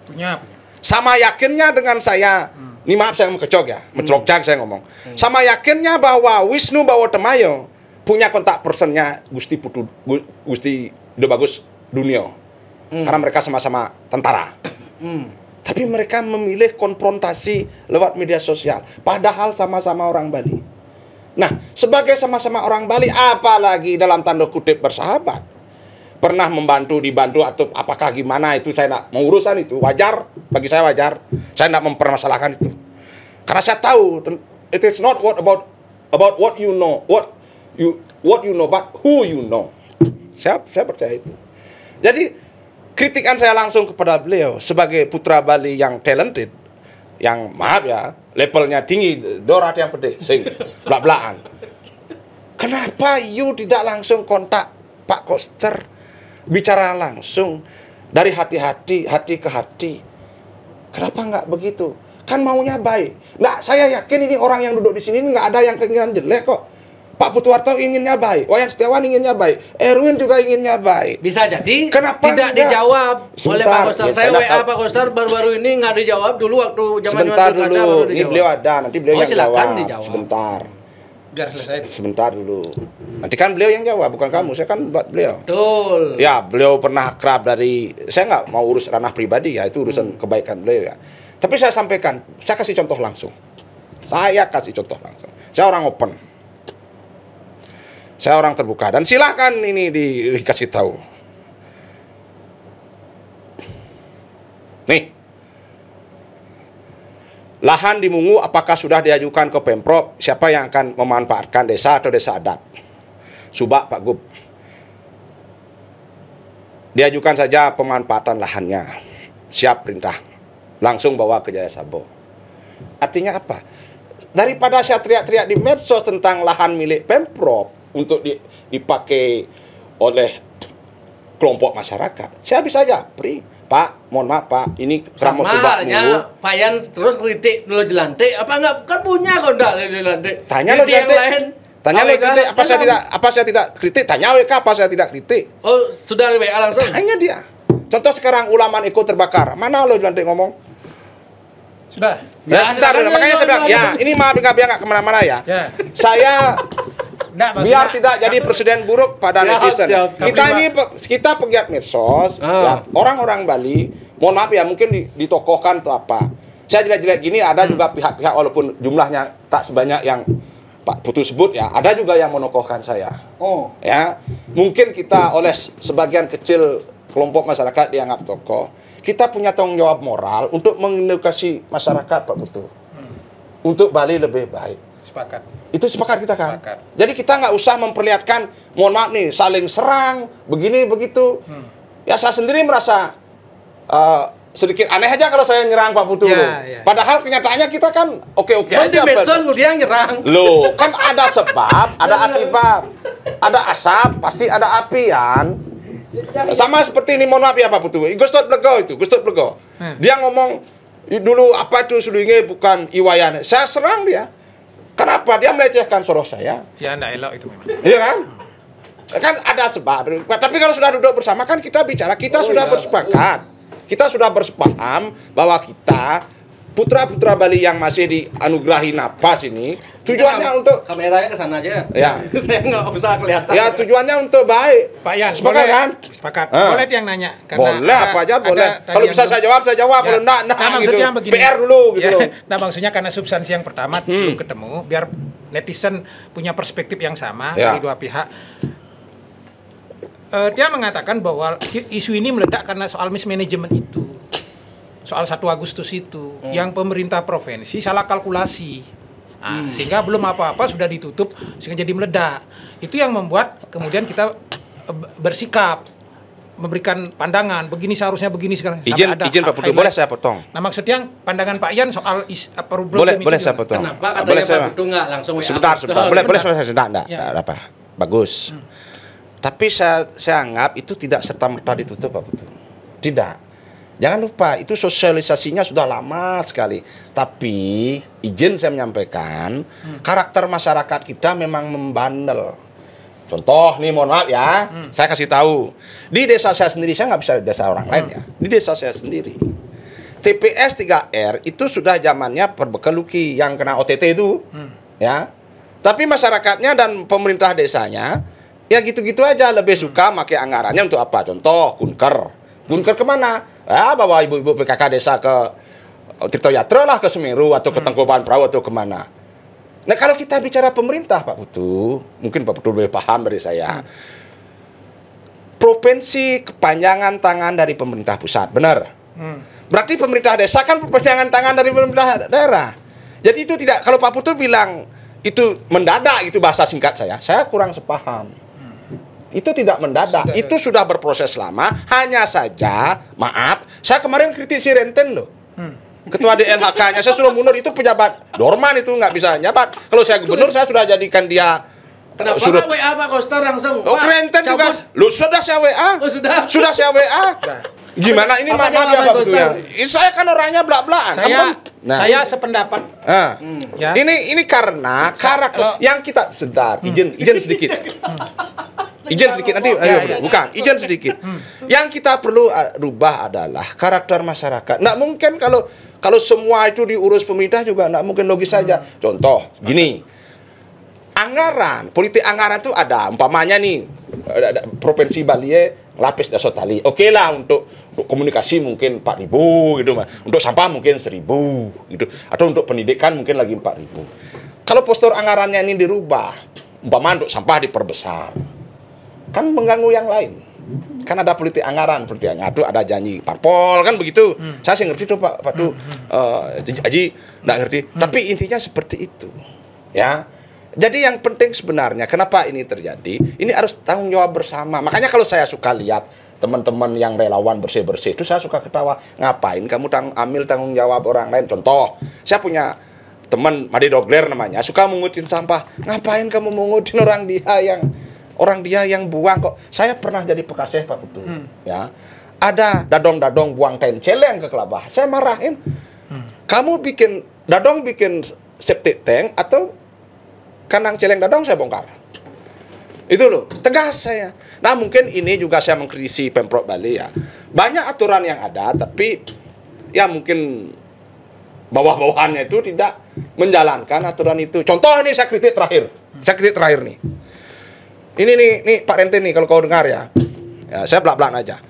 S1: Punya.
S2: Sama yakinnya dengan saya. Ini maaf saya mengecoh ya, mencelokjak saya ngomong. Sama yakinnya bahwa Wisnu Bawotemayo punya kontak personnya Gusti Do Bagus Dunio. Karena mereka sama-sama tentara. Tapi mereka memilih konfrontasi lewat media sosial. Padahal sama-sama orang Bali. Nah, sebagai sama-sama orang Bali, apalagi dalam tanda kutip bersahabat, pernah membantu, dibantu, atau apakah gimana, itu saya tidak mau urusan itu. Wajar, bagi saya wajar. Saya tidak mempermasalahkan itu. Karena saya tahu, it is not about what you know, what you know, but who you know. Saya percaya itu. Jadi, kritikan saya langsung kepada beliau sebagai putra Bali yang talented, yang maaf ya, levelnya tinggi, dorat yang pede, sing belak-belakan. Kenapa you tidak langsung kontak Pak Koster, bicara langsung dari hati-hati, hati ke hati? Kenapa nggak begitu? Kan maunya baik. Nah, saya yakin ini orang yang duduk di sini nggak ada yang keinginan jelek kok. Pak Putuwarto inginnya baik, Wayan Setiawan inginnya baik, Erwin juga inginnya baik.
S3: Bisa jadi
S2: kenapa
S3: tidak dijawab oleh Pak Koster. Saya WA Pak Koster baru-baru ini nggak dijawab, dulu waktu zaman
S2: sebentar dulu, ini beliau ada, nanti beliau yang
S3: silakan
S2: dijawab. Sebentar.
S1: Biar selesai.
S2: Sebentar dulu. Nanti kan beliau yang jawab, bukan kamu. Saya kan buat beliau.
S3: Betul.
S2: Ya, beliau pernah kerap dari, saya nggak mau urus ranah pribadi ya, itu urusan kebaikan beliau ya. Tapi saya sampaikan, saya kasih contoh langsung. Saya kasih contoh langsung. Saya orang open. Saya orang terbuka dan silahkan ini dikasih tahu. Nih, lahan di Mungu apakah sudah diajukan ke Pemprov? Siapa yang akan memanfaatkan desa atau desa adat? Subak Pak Gub. Diajukan saja pemanfaatan lahannya. Siap perintah. Langsung bawa ke Jaya Sabo. Artinya apa? Daripada saya teriak-teriak di medsos tentang lahan milik Pemprov untuk dipakai oleh kelompok masyarakat, saya bisa japri, Pak, mohon maaf Pak, ini Kramo Subak Mungu.
S3: Pak Yan terus kritik lo Jelantik, apa enggak kan punya kok enggak Jelantik?
S2: Tanya lo Jelantik. Tanya lo kritik, apa saya tidak kritik? Tanya WK apa saya tidak kritik?
S3: Oh, sudah WA langsung.
S2: Tanya dia. Contoh sekarang Ulaman Eko terbakar. Mana lo Jelantik ngomong?
S1: Sudah.
S2: Ya, sebentar, makanya saya bilang, ya, ini maaf biar nggak kemana-mana ya. Saya biar tidak jadi presiden buruk pada netizen. Kita pegiat medsos, ya, orang-orang Bali, mohon maaf ya, mungkin ditokohkan atau apa. Saya jelek-jelek gini, ada juga pihak-pihak walaupun jumlahnya tak sebanyak yang Pak Putu sebut ya, ada juga yang menokohkan saya. Ya, mungkin kita oleh sebagian kecil kelompok masyarakat dianggap tokoh. Kita punya tanggung jawab moral untuk mengedukasi masyarakat, Pak Putu. Untuk Bali lebih baik.
S1: Sepakat.
S2: Itu sepakat kita kan?
S1: Sepakat.
S2: Jadi kita nggak usah memperlihatkan, mohon maaf nih, saling serang, begini, begitu. Ya saya sendiri merasa sedikit aneh aja kalau saya nyerang Pak Putu. Ya. Padahal kenyataannya kita kan oke-oke aja.
S3: Di medsos dia nyerang.
S2: Loh, kan ada sebab, ada akibat. Ada asap, pasti ada api, kan? Sama seperti ini, mohon maaf ya Pak Putu. Gustot Plego. Dia ngomong dulu apa itu Sulingge bukan Iwayan. Saya serang dia. Kenapa? Dia melecehkan soros saya.
S1: Ya enggak elok itu memang.
S2: Iya kan? Kan ada sebab. Tapi kalau sudah duduk bersama kan kita bicara, kita sudah bersepakat. Kita sudah bersepaham bahwa kita putra-putra Bali yang masih dianugerahi napas ini tujuannya untuk
S3: kameranya ke sana aja.
S2: Ya.
S3: Saya nggak usah kelihatan.
S2: Ya, tujuannya untuk baik.
S1: Pak Yan,
S2: sepakat kan?
S1: Sepakat. Boleh dia yang nanya.
S2: Boleh apa aja boleh. Kalau bisa saya jawab.
S1: Ya.
S2: Kalau enggak
S1: maksudnya
S2: gitu.
S1: begini.
S2: PR dulu gitu.
S1: Ya. Nah, maksudnya karena substansi yang pertama belum ketemu, biar netizen punya perspektif yang sama dari dua pihak. Dia mengatakan bahwa isu ini meledak karena soal mismanagement itu. Soal 1 Agustus itu yang pemerintah provinsi salah kalkulasi. Sehingga belum apa-apa sudah ditutup sehingga jadi meledak. Itu yang membuat kemudian kita bersikap memberikan pandangan begini seharusnya begini sekarang.
S2: Izin Pak Putu, boleh saya potong?
S1: Nah maksudnya pandangan Pak Ian soal
S2: boleh saya potong.
S3: Kenapa katanya Pak Putu nggak langsung WA?
S2: Sebentar. Boleh saya enggak apa. Bagus. Tapi saya anggap itu tidak serta-merta ditutup Pak Putu. Tidak. Jangan lupa itu sosialisasinya sudah lama sekali. Tapi izin saya menyampaikan karakter masyarakat kita memang membandel. Contoh nih, mohon maaf ya, saya kasih tahu. Di desa saya sendiri, saya nggak bisa di desa orang lain ya. Di desa saya sendiri, TPS 3R itu sudah zamannya Perbekeluki yang kena OTT itu, ya. Tapi masyarakatnya dan pemerintah desanya, ya gitu-gitu aja, lebih suka pakai anggarannya untuk apa? Contoh, kunker kemana? Ya, bawa ibu-ibu PKK desa ke Tirto Yatra lah, ke Semeru atau ke Tangkuban Perahu atau kemana. Nah kalau kita bicara pemerintah Pak Putu, mungkin Pak Putu lebih paham dari saya. Provinsi kepanjangan tangan dari pemerintah pusat, benar? Berarti pemerintah desa kan kepanjangan tangan dari pemerintah daerah. Jadi itu tidak, kalau Pak Putu bilang itu mendadak, itu bahasa singkat saya kurang sepaham. Itu tidak mendadak, itu sudah berproses lama. Hanya saja, maaf, saya kemarin kritisi Renten loh. Ketua DLHK-nya saya suruh mundur, itu pejabat dorman, itu nggak bisa nyabat. Kalau saya gubernur saya sudah jadikan dia.
S3: Kenapa nggak WA Pak Koster langsung?
S2: Oh Renten juga. Lu sudah saya WA.
S3: Oh sudah.
S2: Sudah saya WA. Gimana ini maaf ya Pak Putu ya. Saya kan orangnya belak-belakan.
S1: Saya sependapat.
S2: Ya. Ini karena karakter yang kita izin sedikit. Izin sedikit nanti bukan izin sedikit. Yang kita perlu rubah adalah karakter masyarakat. Nggak mungkin kalau semua itu diurus pemerintah juga nggak mungkin logis saja. Contoh gini, politik anggaran itu ada, umpamanya nih provinsi Bali lapis dasar tali, oke lah untuk komunikasi mungkin 4.000 gitu, untuk sampah mungkin 1.000 gitu, atau untuk pendidikan mungkin lagi 4.000. Kalau postur anggarannya ini dirubah, umpama untuk sampah diperbesar, kan mengganggu yang lain. Kan ada politik anggaran itu ada janji parpol kan begitu. Saya sih ngerti tuh Pak tuh Haji nggak ngerti. Tapi intinya seperti itu, ya. Jadi yang penting sebenarnya kenapa ini terjadi? Ini harus tanggung jawab bersama. Makanya kalau saya suka lihat teman-teman yang relawan bersih-bersih itu saya suka ketawa. Ngapain kamu ambil tanggung jawab orang lain? Contoh, saya punya teman Made Dogler namanya, suka mengutin sampah. Ngapain kamu mengutin orang dia yang buang kok? Saya pernah jadi Pekaseh Pak Putu, ya. Ada dadong-dadong buang kain celeng ke kelabah. Saya marahin. Kamu bikin septic tank atau kandang celeng dadong saya bongkar. Itu loh, tegas saya. Nah, mungkin ini juga saya mengkritisi Pemprov Bali ya. Banyak aturan yang ada tapi ya mungkin bawah-bawahannya itu tidak menjalankan aturan itu. Contoh ini saya kritik terakhir. Nih. Ini nih Pak Renten nih kalau kau dengar ya. Saya belak-belakan aja.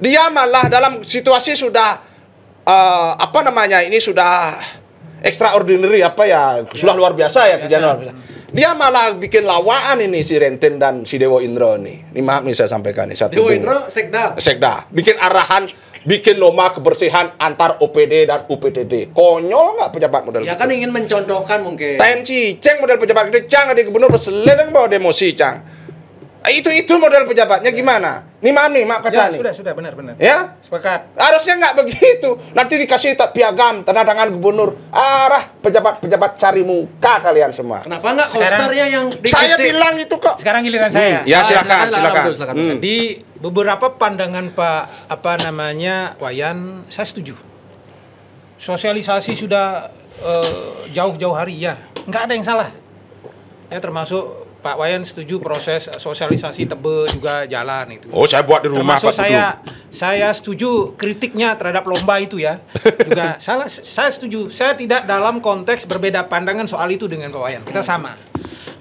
S2: Dia malah dalam situasi sudah ini sudah extraordinary sudah luar biasa ya kejadian luar biasa. Dia malah bikin lawaan ini si Renten dan si Dewo Indro nih. Ini maaf nih saya sampaikan nih.
S3: Dewo Indro Sekda.
S2: Bikin arahan, bikin lomba kebersihan antar OPD dan UPTD. Konyol nggak pejabat model
S3: ya gitu? Kan ingin mencontohkan mungkin.
S2: Tensi, Ceng model pejabat gitu, Cang di gubernur berselendang bawa demosi, Cang. Itu model pejabatnya gimana? Nih maaf kata nih.
S1: Sudah benar.
S2: Ya?
S1: Sepakat.
S2: Harusnya nggak begitu. Nanti dikasih piagam tanda tangan gubernur. Pejabat cari muka kalian semua.
S3: Kenapa nggak Kosternya yang dikritik?
S2: Saya bilang itu kok.
S1: Sekarang giliran saya.
S2: Ya silakan.
S1: Di beberapa pandangan Pak Wayan, saya setuju. Sosialisasi sudah jauh-jauh hari ya. Nggak ada yang salah. Ya termasuk Pak Wayan setuju proses sosialisasi Tebe juga jalan itu.
S2: Oh, saya buat di rumah
S1: Pak. Saya setuju kritiknya terhadap lomba itu ya. Juga saya setuju. Saya tidak dalam konteks berbeda pandangan soal itu dengan Pak Wayan. Kita sama.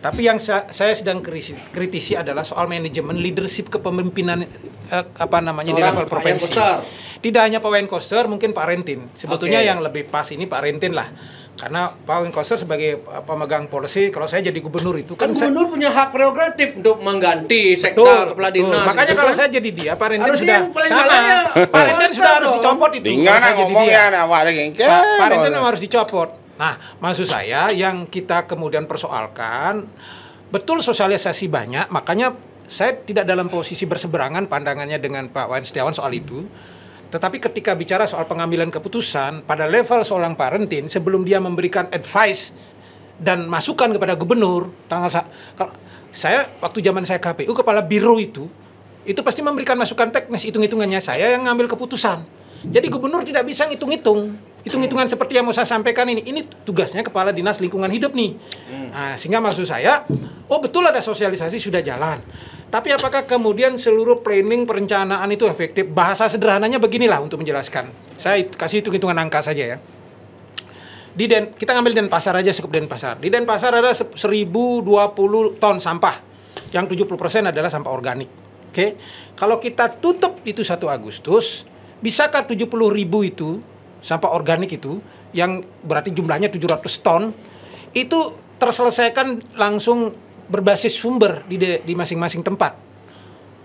S1: Tapi yang saya sedang kritisi adalah soal manajemen leadership kepemimpinan di level provinsi. Tidak hanya Pak Wayan Koster, mungkin Pak Rentin. Sebetulnya yang lebih pas ini Pak Rentin lah. Karena Pak Win Koster sebagai pemegang policy, kalau saya jadi gubernur itu
S3: kan gubernur punya hak prerogatif untuk mengganti sektor kepala dinas.
S1: Makanya kalau saya jadi dia, Pak Renden sudah sama. Pak Renden sudah harus dicopot itu.
S2: Tinggal ngomongnya
S1: Pak Renden harus dicopot. Nah, maksud saya yang kita kemudian persoalkan, betul sosialisasi banyak, makanya saya tidak dalam posisi berseberangan pandangannya dengan Pak Wayan Setiawan soal itu. Tetapi ketika bicara soal pengambilan keputusan pada level seorang Pak Rentin, sebelum dia memberikan advice dan masukan kepada gubernur, kalau saya waktu zaman saya KPU kepala biro itu pasti memberikan masukan teknis, hitung-hitungannya saya yang ngambil keputusan. Jadi gubernur tidak bisa hitung-hitungan seperti yang mau saya sampaikan ini. Ini tugasnya kepala dinas lingkungan hidup nih. Nah, sehingga maksud saya, oh betul ada sosialisasi sudah jalan. Tapi apakah kemudian seluruh planning perencanaan itu efektif? Bahasa sederhananya beginilah untuk menjelaskan. Saya kasih hitung-hitungan angka saja ya. Kita ngambil Denpasar aja, cukup Denpasar. Di Denpasar ada 1020 ton sampah. Yang 70% adalah sampah organik. Oke. Kalau kita tutup itu 1 Agustus, bisakah 70.000 itu sampah organik itu yang berarti jumlahnya 700 ton itu terselesaikan langsung berbasis sumber di masing-masing tempat.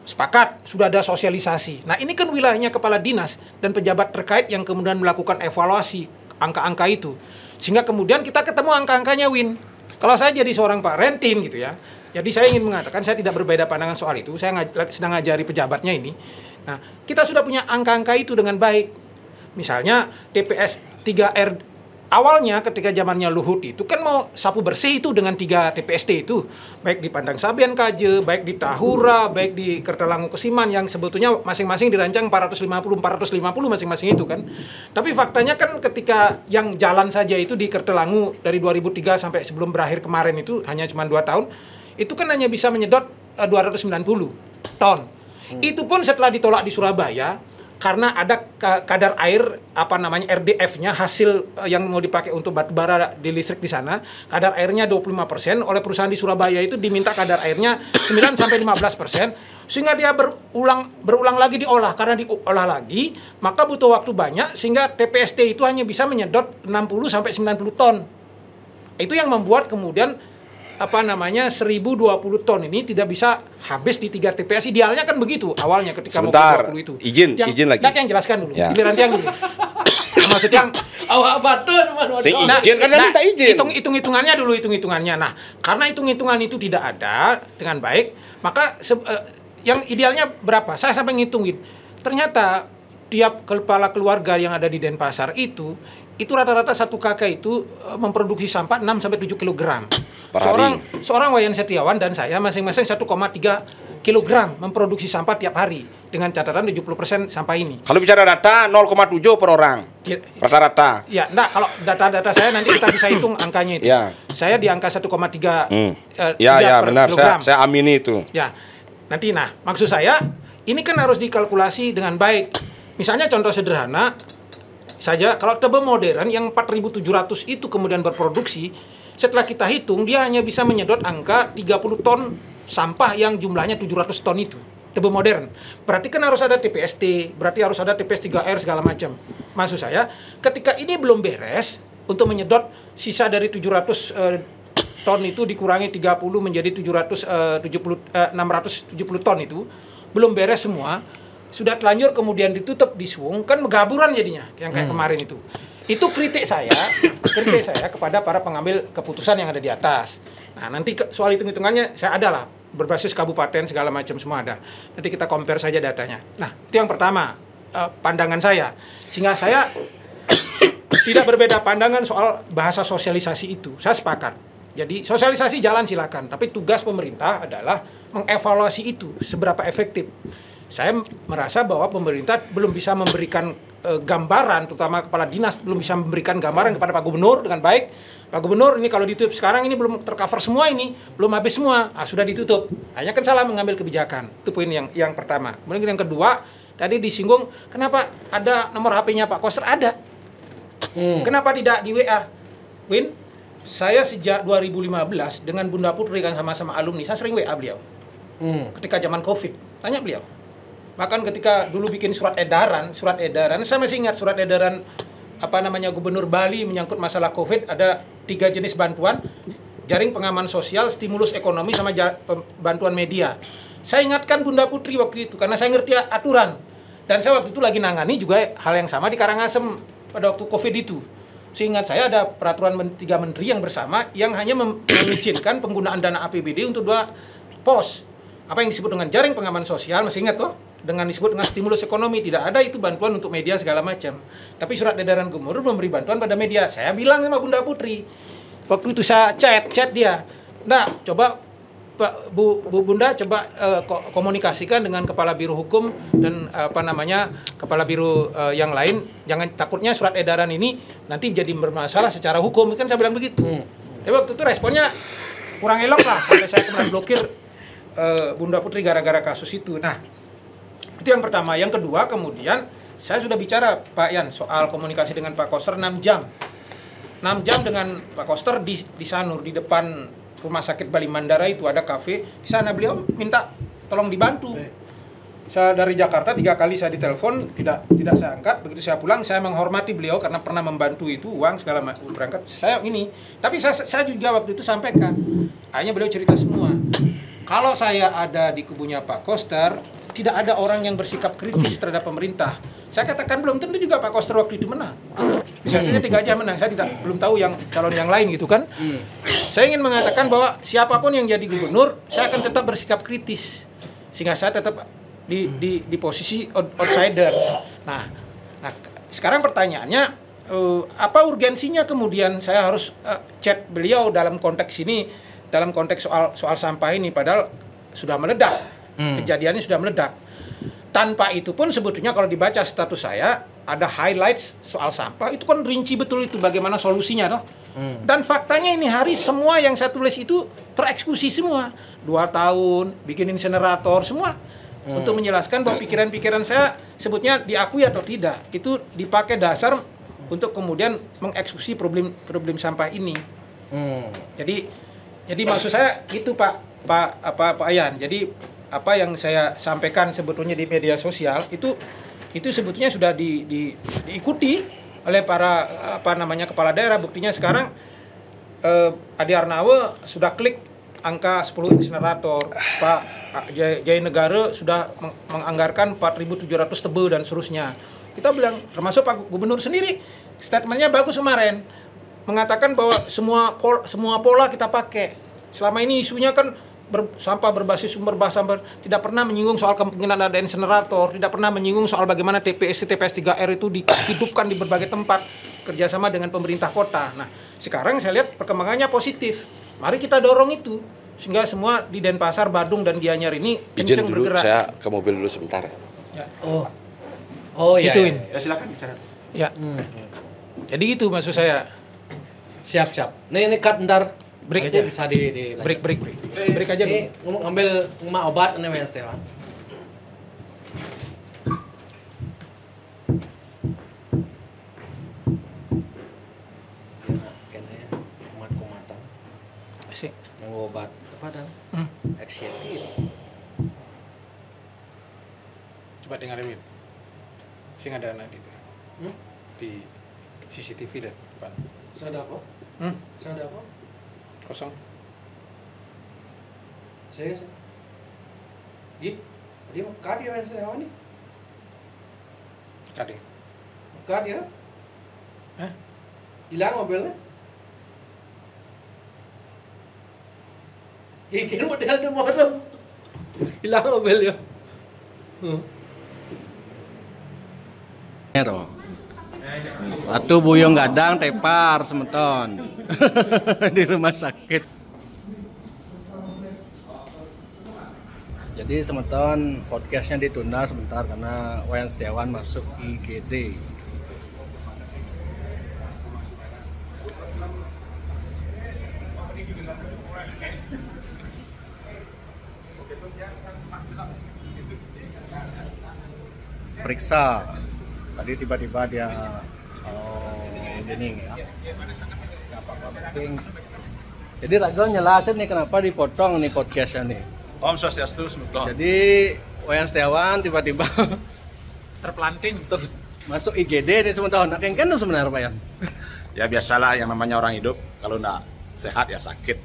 S1: Sepakat, sudah ada sosialisasi. Nah, ini kan wilayahnya kepala dinas dan pejabat terkait yang kemudian melakukan evaluasi angka-angka itu. Sehingga kemudian kita ketemu angka-angkanya, Win. Kalau saya jadi seorang Pak Rentin gitu ya. Jadi saya ingin mengatakan saya tidak berbeda pandangan soal itu. Saya sedang ngajari pejabatnya ini. Nah, kita sudah punya angka-angka itu dengan baik. Misalnya TPS 3R awalnya ketika zamannya Luhut itu kan mau sapu bersih itu dengan 3 TPST itu, baik di Pandang Sabian Kaje, baik di Tahura, baik di Kertalangu Kesiman yang sebetulnya masing-masing dirancang 450 masing-masing itu kan. Tapi faktanya kan ketika yang jalan saja itu di Kertalangu dari 2003 sampai sebelum berakhir kemarin itu hanya cuma 2 tahun, itu kan hanya bisa menyedot 290 ton. Itu pun setelah ditolak di Surabaya karena ada kadar air RDF-nya hasil yang mau dipakai untuk batubara di listrik di sana, kadar airnya 25%, oleh perusahaan di Surabaya itu diminta kadar airnya 9-15%, sehingga dia berulang lagi diolah. Karena diolah lagi, maka butuh waktu banyak sehingga TPST itu hanya bisa menyedot 60-90 ton. Itu yang membuat kemudian 1020 ton ini tidak bisa habis di 3 TPS. Idealnya kan begitu awalnya ketika
S2: sebentar,
S1: mau 20 itu.
S2: Izin lagi.
S1: Yang jelaskan dulu. Ya. Giliran yang dulu. Maksudnya
S3: awak batun
S2: izin kan saya minta izin.
S1: Hitung-hitungannya dulu, hitung-hitungannya. Nah, karena hitung-hitungan itu tidak ada dengan baik, maka yang idealnya berapa? Saya sampai ngitungin. Ternyata tiap kepala keluarga yang ada di Denpasar itu rata-rata satu kakak itu memproduksi sampah 6-7 kg. Seorang Wayan Setiawan dan saya masing-masing 1,3 kg memproduksi sampah tiap hari dengan catatan 70% sampah ini.
S2: Kalau bicara data 0,7 per orang. Rata-rata.
S1: Ya, kalau data-data saya nanti kita bisa hitung angkanya itu.
S2: Ya.
S1: Saya di angka 1,3
S2: ya,
S1: per
S2: benar.
S1: kilogram.
S2: Saya amini itu.
S1: Ya. Nanti maksud saya ini kan harus dikalkulasi dengan baik. Misalnya contoh sederhana saja, kalau tebe modern yang 4.700 itu kemudian berproduksi, setelah kita hitung dia hanya bisa menyedot angka 30 ton sampah yang jumlahnya 700 ton itu. Tebe modern. Berarti kan harus ada TPST, berarti harus ada TPS 3R segala macam. Maksud saya, ketika ini belum beres untuk menyedot sisa dari 700 ton itu dikurangi 30 menjadi 670 ton itu belum beres semua. Sudah telanjur kemudian ditutup di Suwung, kan megaburan jadinya yang kayak kemarin itu. Itu kritik saya kepada para pengambil keputusan yang ada di atas. Nah, nanti soal hitung-hitungannya saya ada lah, berbasis kabupaten segala macam semua ada. Nanti kita compare saja datanya. Nah, itu yang pertama, pandangan saya. Sehingga saya tidak berbeda pandangan soal bahasa sosialisasi itu. Saya sepakat. Jadi sosialisasi jalan silakan, tapi tugas pemerintah adalah mengevaluasi itu seberapa efektif. Saya merasa bahwa pemerintah belum bisa memberikan gambaran, terutama kepala dinas belum bisa memberikan gambaran kepada Pak Gubernur dengan baik. Pak Gubernur, ini kalau ditutup sekarang ini belum tercover semua ini, belum habis semua, sudah ditutup. Hanya kan salah mengambil kebijakan. Itu poin yang pertama. Kemudian yang kedua, tadi disinggung, kenapa ada nomor HP-nya Pak Koster? Ada. Kenapa tidak di WA? Win, saya sejak 2015 dengan Bunda Putri kan sama-sama alumni, saya sering WA beliau. Ketika zaman COVID, tanya beliau. Bahkan ketika dulu bikin surat edaran, saya masih ingat surat edaran Gubernur Bali menyangkut masalah COVID, ada 3 jenis bantuan, jaring pengaman sosial, stimulus ekonomi, sama bantuan media. Saya ingatkan Bunda Putri waktu itu karena saya ngerti aturan, dan saya waktu itu lagi nangani juga hal yang sama di Karangasem pada waktu COVID itu. Seingat saya ada peraturan 3 menteri yang bersama yang hanya mengizinkan penggunaan dana APBD untuk 2 pos. Apa yang disebut dengan jaring pengaman sosial, masih ingat toh? Dengan disebut dengan stimulus ekonomi, tidak ada itu bantuan untuk media segala macam. Tapi surat edaran gubernur memberi bantuan pada media. Saya bilang sama Bunda Putri, waktu itu saya chat dia. Nah, coba Bu Bunda coba komunikasikan dengan Kepala Biro Hukum dan Kepala Biro yang lain, jangan takutnya surat edaran ini nanti jadi bermasalah secara hukum, kan saya bilang begitu. Tapi waktu itu responnya kurang elok lah, sampai saya kemudian blokir Bunda Putri gara-gara kasus itu. Nah, itu yang pertama. Yang kedua, kemudian saya sudah bicara Pak Yan soal komunikasi dengan Pak Koster 6 jam. 6 jam dengan Pak Koster di Sanur, di depan Rumah Sakit Bali Mandara itu ada kafe. Di sana beliau minta tolong dibantu. Saya dari Jakarta 3 kali saya ditelepon, tidak saya angkat. Begitu saya pulang, saya menghormati beliau karena pernah membantu itu, uang segala macam berangkat. Saya ini, tapi saya juga waktu itu sampaikan. Akhirnya beliau cerita semua. Kalau saya ada di kubunya Pak Koster, tidak ada orang yang bersikap kritis terhadap pemerintah. Saya katakan belum tentu juga Pak Koster waktu itu menang. Bisa saja 3 aja menang. Saya belum tahu yang calon yang lain gitu kan. Saya ingin mengatakan bahwa siapapun yang jadi gubernur, saya akan tetap bersikap kritis. Sehingga saya tetap di posisi outsider. Nah, sekarang pertanyaannya, apa urgensinya kemudian saya harus chat beliau dalam konteks ini, dalam konteks soal sampah ini, padahal sudah meledak. Kejadiannya sudah meledak. Tanpa itu pun sebetulnya kalau dibaca status saya, ada highlights soal sampah, itu kan rinci betul itu bagaimana solusinya toh. Dan faktanya ini hari semua yang saya tulis itu tereksekusi semua. 2 tahun, bikin insinerator, semua. Untuk menjelaskan bahwa pikiran-pikiran saya sebutnya diakui atau tidak, itu dipakai dasar untuk kemudian mengeksekusi problem sampah ini. Jadi maksud saya itu Pak Ayan. Jadi apa yang saya sampaikan sebetulnya di media sosial itu sebetulnya sudah diikuti oleh para kepala daerah. Buktinya sekarang Adi Arnawa sudah klik angka 10 insinerator, Pak Jaya Negara sudah menganggarkan 4.700 tebe dan seterusnya. Kita bilang, termasuk Pak Gubernur sendiri, statementnya bagus kemarin, mengatakan bahwa semua pola kita pakai. Selama ini isunya kan sampah berbasis sumber sampah, tidak pernah menyinggung soal kemungkinan ada insinerator, tidak pernah menyinggung soal bagaimana TPS 3R itu dihidupkan di berbagai tempat kerjasama dengan pemerintah kota. Nah, sekarang saya lihat perkembangannya positif. Mari kita dorong itu sehingga semua di Denpasar, Badung dan Gianyar ini kenceng bergerak.
S2: Saya ke mobil dulu sebentar.
S1: Ya.
S3: Gituin.
S2: Ya silakan bicara.
S1: Ya. Jadi itu maksud saya.
S3: Siap. Ini cut ntar.
S1: Break aja.
S3: Bisa
S1: Break aja dulu.
S3: Ini ngambil obat ini Mas Tewan. Kayaknya kumat-kumatan.
S1: Asik.
S3: Yang obat apa dah? Excited.
S1: Coba dengerin. Sing ada anak itu. Di CCTV dan depan.
S3: Saya ada apa? Saya ada apa?
S1: Kosong.
S3: Saya. Di kadi Mas Tewan ini.
S1: Kade.
S3: Kadi ya?
S1: Hah?
S3: Hilang mobilnya? Kira model tu model. Hilang mobil ya. Waktu buyung gadang tepar semeton di rumah sakit. Jadi semeton podcastnya ditunda sebentar karena Wayan Setiawan masuk IGD. Periksa. Tadi tiba-tiba dia gini ya. Jadi Ragil nyelasin nih kenapa dipotong nih podcastnya nih.
S2: Om Swastiastu, semoga.
S3: Jadi Wayan Setiawan tiba-tiba
S1: terpelanting.
S3: Masuk IGD nih sementara nak kengken tuh sebenarnya Pak Yan.
S2: Ya biasalah yang namanya orang hidup, kalau nggak sehat ya sakit.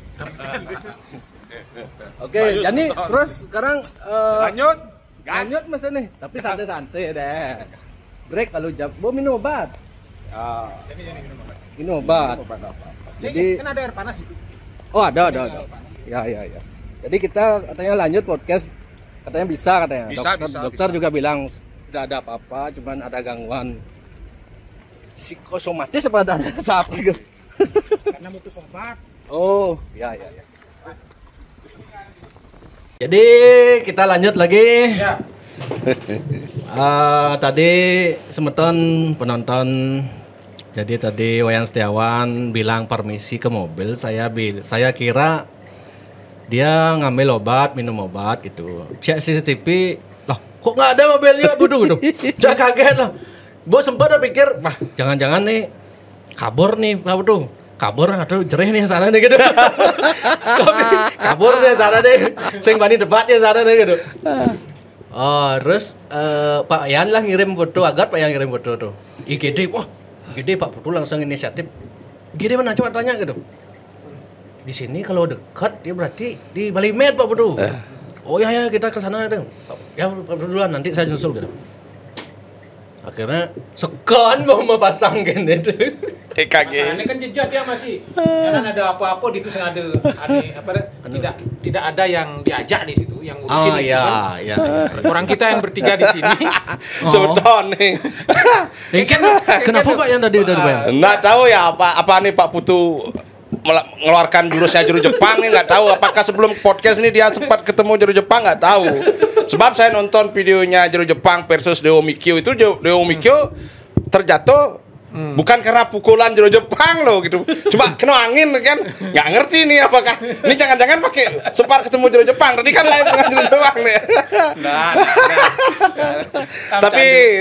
S3: Oke, jadi terus sekarang
S2: Lanjut
S3: Mas nih, tapi santai-santai deh. Break kalau jam, minum obat. Minum obat. Jadi
S1: kan ada air panas itu.
S3: oh ada. Ya. Jadi kita katanya lanjut podcast, katanya bisa katanya. Dokter juga bilang tidak ada apa-apa, cuman ada gangguan psikosomatis apa ada apa gitu.
S1: Karena butuh obat.
S3: Oh, ya. Jadi kita lanjut lagi.
S1: Ya.
S3: Tadi semeton penonton. Jadi tadi Wayan Setiawan bilang permisi ke mobil. Saya kira dia ngambil obat, minum obat gitu. Cek CCTV, lah kok nggak ada mobilnya gitu. Saya kaget lah. Gue sempat pikir, wah jangan-jangan nih kabur nih Pak Budu. Kabur atau jerih nih sana nih gitu. Kabur nih sana deh. Sing bani debatnya sana deh gitu. Oh, terus Pak Yan lah ngirim foto, Pak Yan ngirim foto tuh. IGD, wah IGD Pak Putu langsung inisiatif. IGD mana coba tanya gitu. Di sini kalau dekat dia berarti di Bali Med Pak Putu. Oh ya kita ke sana deh. Ya Pak Putu duluan nanti saya nyusul gitu. Akhirnya sekan mau pasang kan itu.
S2: EKG.
S1: Ini kan jejak dia masih. Jangan ada apa-apa di itu ada tidak ada yang diajak di situ, yang ngurusin itu kan.
S3: Iya.
S1: Orang kita yang bertiga di sini.
S2: Sebeton nih.
S3: Kenapa Pak yang tadi Pak?
S2: Nggak tahu ya apa nih Pak Putu mengeluarkan jurusnya juru Jepang nih, nggak tahu apakah sebelum podcast ini dia sempat ketemu juru Jepang, nggak tahu. Sebab saya nonton videonya juru Jepang versus Deo Mikio, itu Deo Mikio terjatuh bukan karena pukulan juru Jepang loh gitu, cuma kena angin kan, nggak ngerti nih apakah ini jangan-jangan pakai sempat ketemu juru Jepang tadi kan lain dengan juru Jepang nih.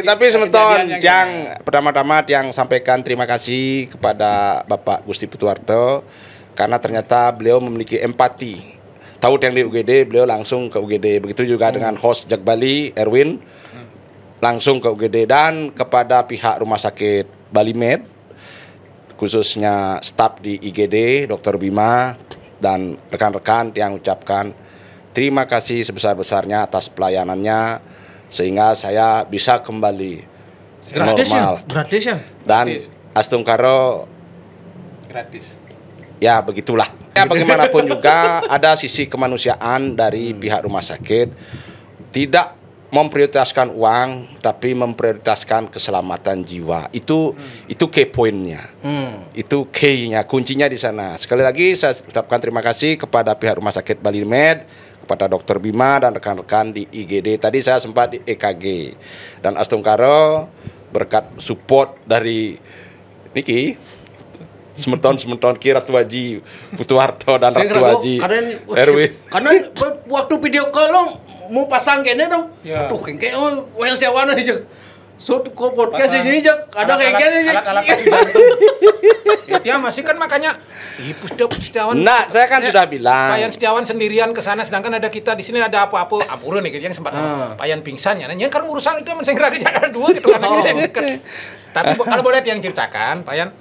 S2: Tapi semeton yang pertama-tama yang sampaikan terima kasih kepada Bapak Gusti Putuwarto karena ternyata beliau memiliki empati. Tahu yang di UGD, beliau langsung ke UGD. Begitu juga dengan host Jak Bali, Erwin, langsung ke UGD. Dan kepada pihak Rumah Sakit Bali Med, khususnya staf di IGD, Dr. Bima, dan rekan-rekan yang ucapkan terima kasih sebesar-besarnya atas pelayanannya, sehingga saya bisa kembali normal.
S3: Gratis ya?
S2: Dan Astungkaro
S1: Gratis.
S2: Ya begitulah. Ya bagaimanapun juga ada sisi kemanusiaan dari pihak rumah sakit, tidak memprioritaskan uang tapi memprioritaskan keselamatan jiwa. Itu key pointnya. Itu key-nya, kuncinya di sana. Sekali lagi saya ucapkan terima kasih kepada pihak Rumah Sakit Bali Med, kepada Dr. Bima dan rekan-rekan di IGD. Tadi saya sempat di EKG. Dan Astungkaro berkat support dari Niki semeton kira Tuaji Putuwarto dan Ratu Haji Erwin.
S3: Karena waktu video call lo mau pasang kene dong. Tuh kengke Wayan Setiawan aja. So podcast di sini Jak ada kengke aja.
S1: Alat jantung. Dia masih kan makanya Setiawan.
S2: Nah, saya kan sudah bilang.
S1: Wayan Setiawan sendirian ke sana sedangkan ada kita di sini ada apa-apa ampura nih yang sempat Wayan pingsan ya. Nanya kan urusan itu mensengra ke ada dua gitu kan. Tapi kalau boleh yang ceritakan Wayan,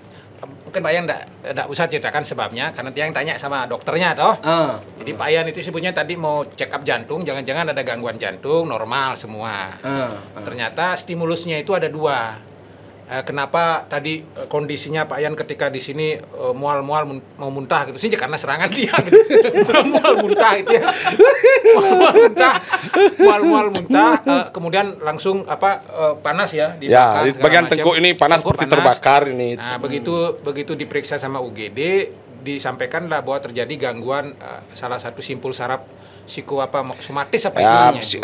S1: mungkin Pak Yan enggak usah ceritakan sebabnya karena dia yang tanya sama dokternya toh. Jadi Pak Yan itu sebutnya tadi mau check up jantung, jangan-jangan ada gangguan jantung, normal semua. Ternyata stimulusnya itu ada dua. Kenapa tadi kondisinya Pak Yan ketika di sini mual-mual mau muntah gitu sih karena serangan dia gitu. Mual muntah itu ya. Mual muntah kemudian langsung panas ya di
S2: bagian tengkuk ini panas seperti terbakar ini.
S1: Nah, begitu diperiksa sama UGD disampaikanlah bahwa terjadi gangguan salah satu simpul saraf somatis apa istilahnya itu.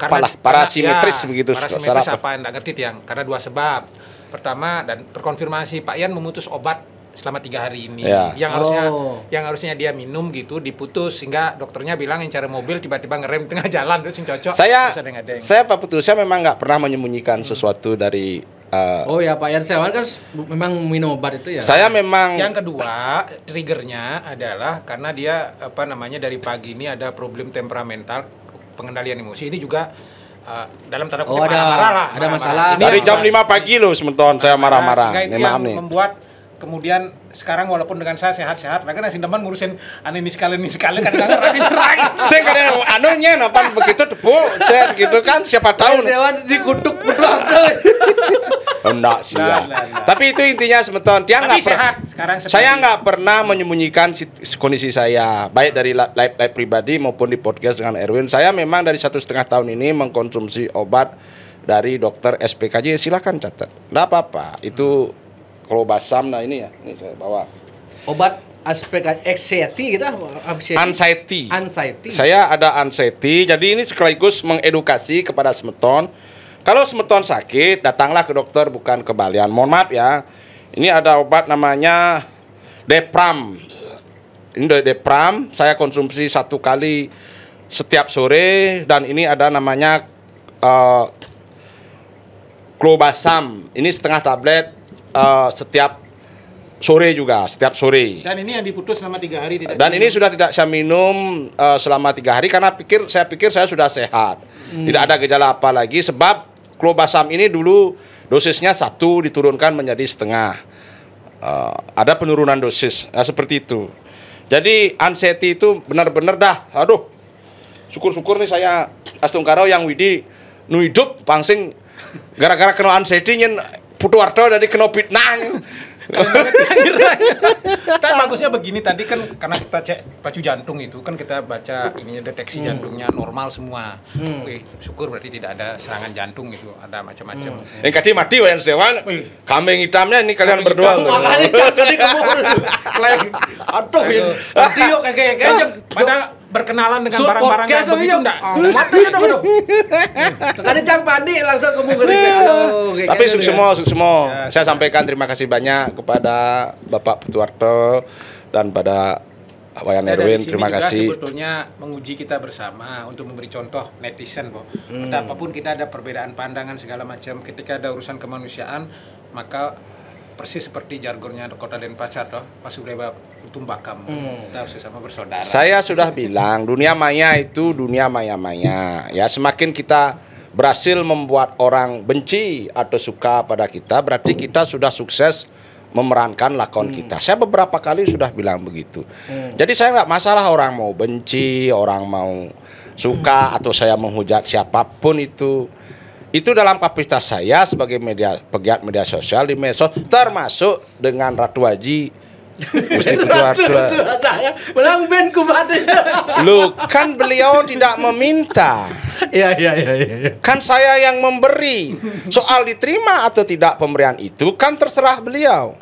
S2: Apalah parasimetris begitu.
S1: Parasimetris apa enggak ngerti Tiang karena dua sebab. Pertama dan terkonfirmasi Pak Yan memutus obat selama 3 hari ini yang harusnya dia minum gitu diputus sehingga dokternya bilang yang cara mobil tiba-tiba ngerem tengah jalan terus yang cocok.
S2: Saya Pak Putu, saya memang nggak pernah menyembunyikan sesuatu dari
S3: oh ya Pak Yan Setiawan kan memang minum obat itu ya.
S2: Saya memang.
S1: Yang kedua triggernya adalah karena dia dari pagi ini ada problem temperamental, pengendalian emosi. Ini juga dalam tanda
S3: Oh,
S1: kutip
S3: ada
S1: marah-marah lah.
S3: ada masalah.
S2: Dari jam 5 pagi loh semeton saya marah-marah.
S1: Sehingga itu
S2: Ini maaf
S1: yang
S2: nih.
S1: membuat kemudian sekarang walaupun dengan saya sehat-sehat, mereka nasi demen ngurusin ini sekali kadang-kadang nyerang.
S2: Saya kadang anunya napan begitu tepuk saya gitu kan siapa tahu.
S3: Dewan dikutuk betul.
S2: Enggak sih ya.
S1: Nah.
S2: Tapi itu intinya semeton. Dia
S1: Tapi
S2: nggak
S1: sehat sekarang
S2: saya nggak pernah menyembunyikan kondisi saya baik dari live pribadi maupun di podcast dengan Erwin. Saya memang dari 1,5 tahun ini mengkonsumsi obat dari dokter SPKJ. Silakan catat. Nggak apa-apa. Itu Clobazam, nah ini ya, ini saya bawa.
S3: Obat anxiety gitu
S2: Anxiety.
S3: Anxiety.
S2: Saya ada anxiety, jadi ini sekaligus mengedukasi kepada semeton. Kalau semeton sakit, datanglah ke dokter bukan ke balian. Mohon maaf ya. Ini ada obat namanya Depram. Ini Depram, saya konsumsi 1 kali setiap sore dan ini ada namanya Clobazam. Ini setengah tablet setiap sore juga, setiap sore.
S1: Dan ini yang diputus selama 3 hari tidak.
S2: Dan ini sudah tidak saya minum selama 3 hari karena saya pikir saya sudah sehat. Tidak ada gejala apa lagi sebab Clobazam ini dulu dosisnya 1 diturunkan menjadi setengah. Ada penurunan dosis, seperti itu. Jadi anxiety itu benar-benar dah, aduh. Syukur-syukur nih saya Astungkaro yang Widi nu hidup pangsing gara-gara kena anxiety nyen Putu Warto dari kena fitnah.
S1: Tapi bagusnya begini tadi kan karena kita cek pacu jantung itu kan kita baca ininya deteksi jantungnya normal semua. Wih, syukur berarti tidak ada serangan jantung itu, ada macam-macam.
S2: Yang kadi mati wayan Dewan. Kambing hitamnya ini kalian berdua.
S3: Makanya jangan dikebur. Aduh, tadi yuk kayak
S1: Padahal berkenalan dengan barang-barang yang begitu enggak.
S3: Matanya dong. Ada Cang Pandi langsung kebur. Aduh.
S2: Tapi suksemo. Saya sampaikan terima kasih banyak kepada Bapak Putu Warto dan pada Wayan Erwin, terima kasih.
S1: Sebetulnya menguji kita bersama untuk memberi contoh netizen, Bo. Apapun kita ada perbedaan pandangan segala macam, ketika ada urusan kemanusiaan, maka persis seperti jargonnya Kota Denpasar toh, Mas Udeba Tumbakam. Kita sesama bersaudara.
S2: Saya sudah bilang, dunia maya itu dunia maya-maya. Ya, semakin kita berhasil membuat orang benci atau suka pada kita, berarti kita sudah sukses memerankan lakon kita. Saya beberapa kali sudah bilang begitu. Jadi saya nggak masalah orang mau benci, orang mau suka atau saya menghujat siapapun itu. Itu dalam kapasitas saya sebagai pegiat media sosial di medsos, termasuk dengan Ratu Haji Gusti Putu Warto.
S3: Belang ben kumate.
S2: Loh, kan beliau tidak meminta.
S3: Iya.
S2: Kan saya yang memberi. Soal diterima atau tidak pemberian itu kan terserah beliau.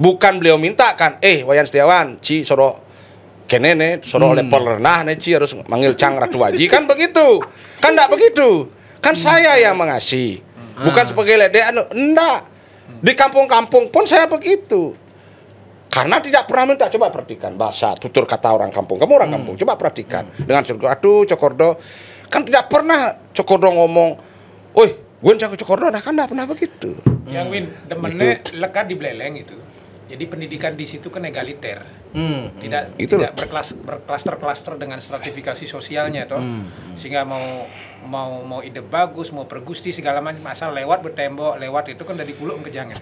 S2: Bukan beliau minta kan. Wayan Setiawan, Ci soro kenene soro oleh pernah nih Ci harus manggil Cang Ratu Haji kan begitu. Kan enggak begitu. Kan saya yang mengasih. Bukan sebagai ledean. Enggak. Di kampung-kampung pun saya begitu. Karena tidak pernah minta. Coba perhatikan bahasa tutur kata orang kampung. Kamu orang kampung, coba perhatikan. Dengan aduh Cokordo. Kan tidak pernah Cokordo ngomong, "Oi, gue cang Cokordo." Nah, kan tidak pernah begitu.
S1: Yang Win demennya lekat di Beleleng itu. Jadi pendidikan di situ kan egaliter. Tidak berklaster-klaster dengan stratifikasi sosialnya toh. Sehingga mau ide bagus, mau pergusti segala macam asal lewat bertembok, lewat itu kan dari kuluk ke jangan.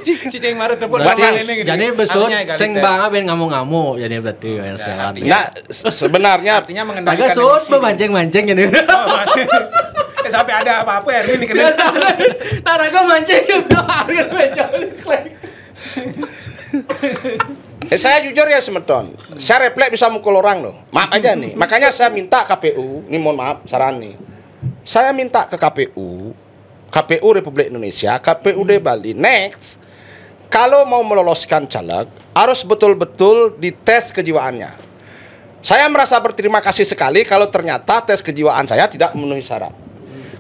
S1: Cicing marut debut
S3: ini. Jadi besut sing bangga ben ngamuk-ngamuk jadi berarti yang sehat.
S2: Nah, sebenarnya
S1: artinya mengendalikan
S3: agak sud memancing-mancing jadi.
S1: Sampai ada apa-apa ya ini kena.
S3: Naraga mancing
S2: saya jujur ya semeton. Saya refleks bisa mukul orang loh. Maaf aja nih. Makanya saya minta KPU, ini mohon maaf saran nih. Saya minta ke KPU Republik Indonesia, KPUD Bali next kalau mau meloloskan caleg harus betul-betul dites kejiwaannya. Saya merasa berterima kasih sekali kalau ternyata tes kejiwaan saya tidak memenuhi syarat.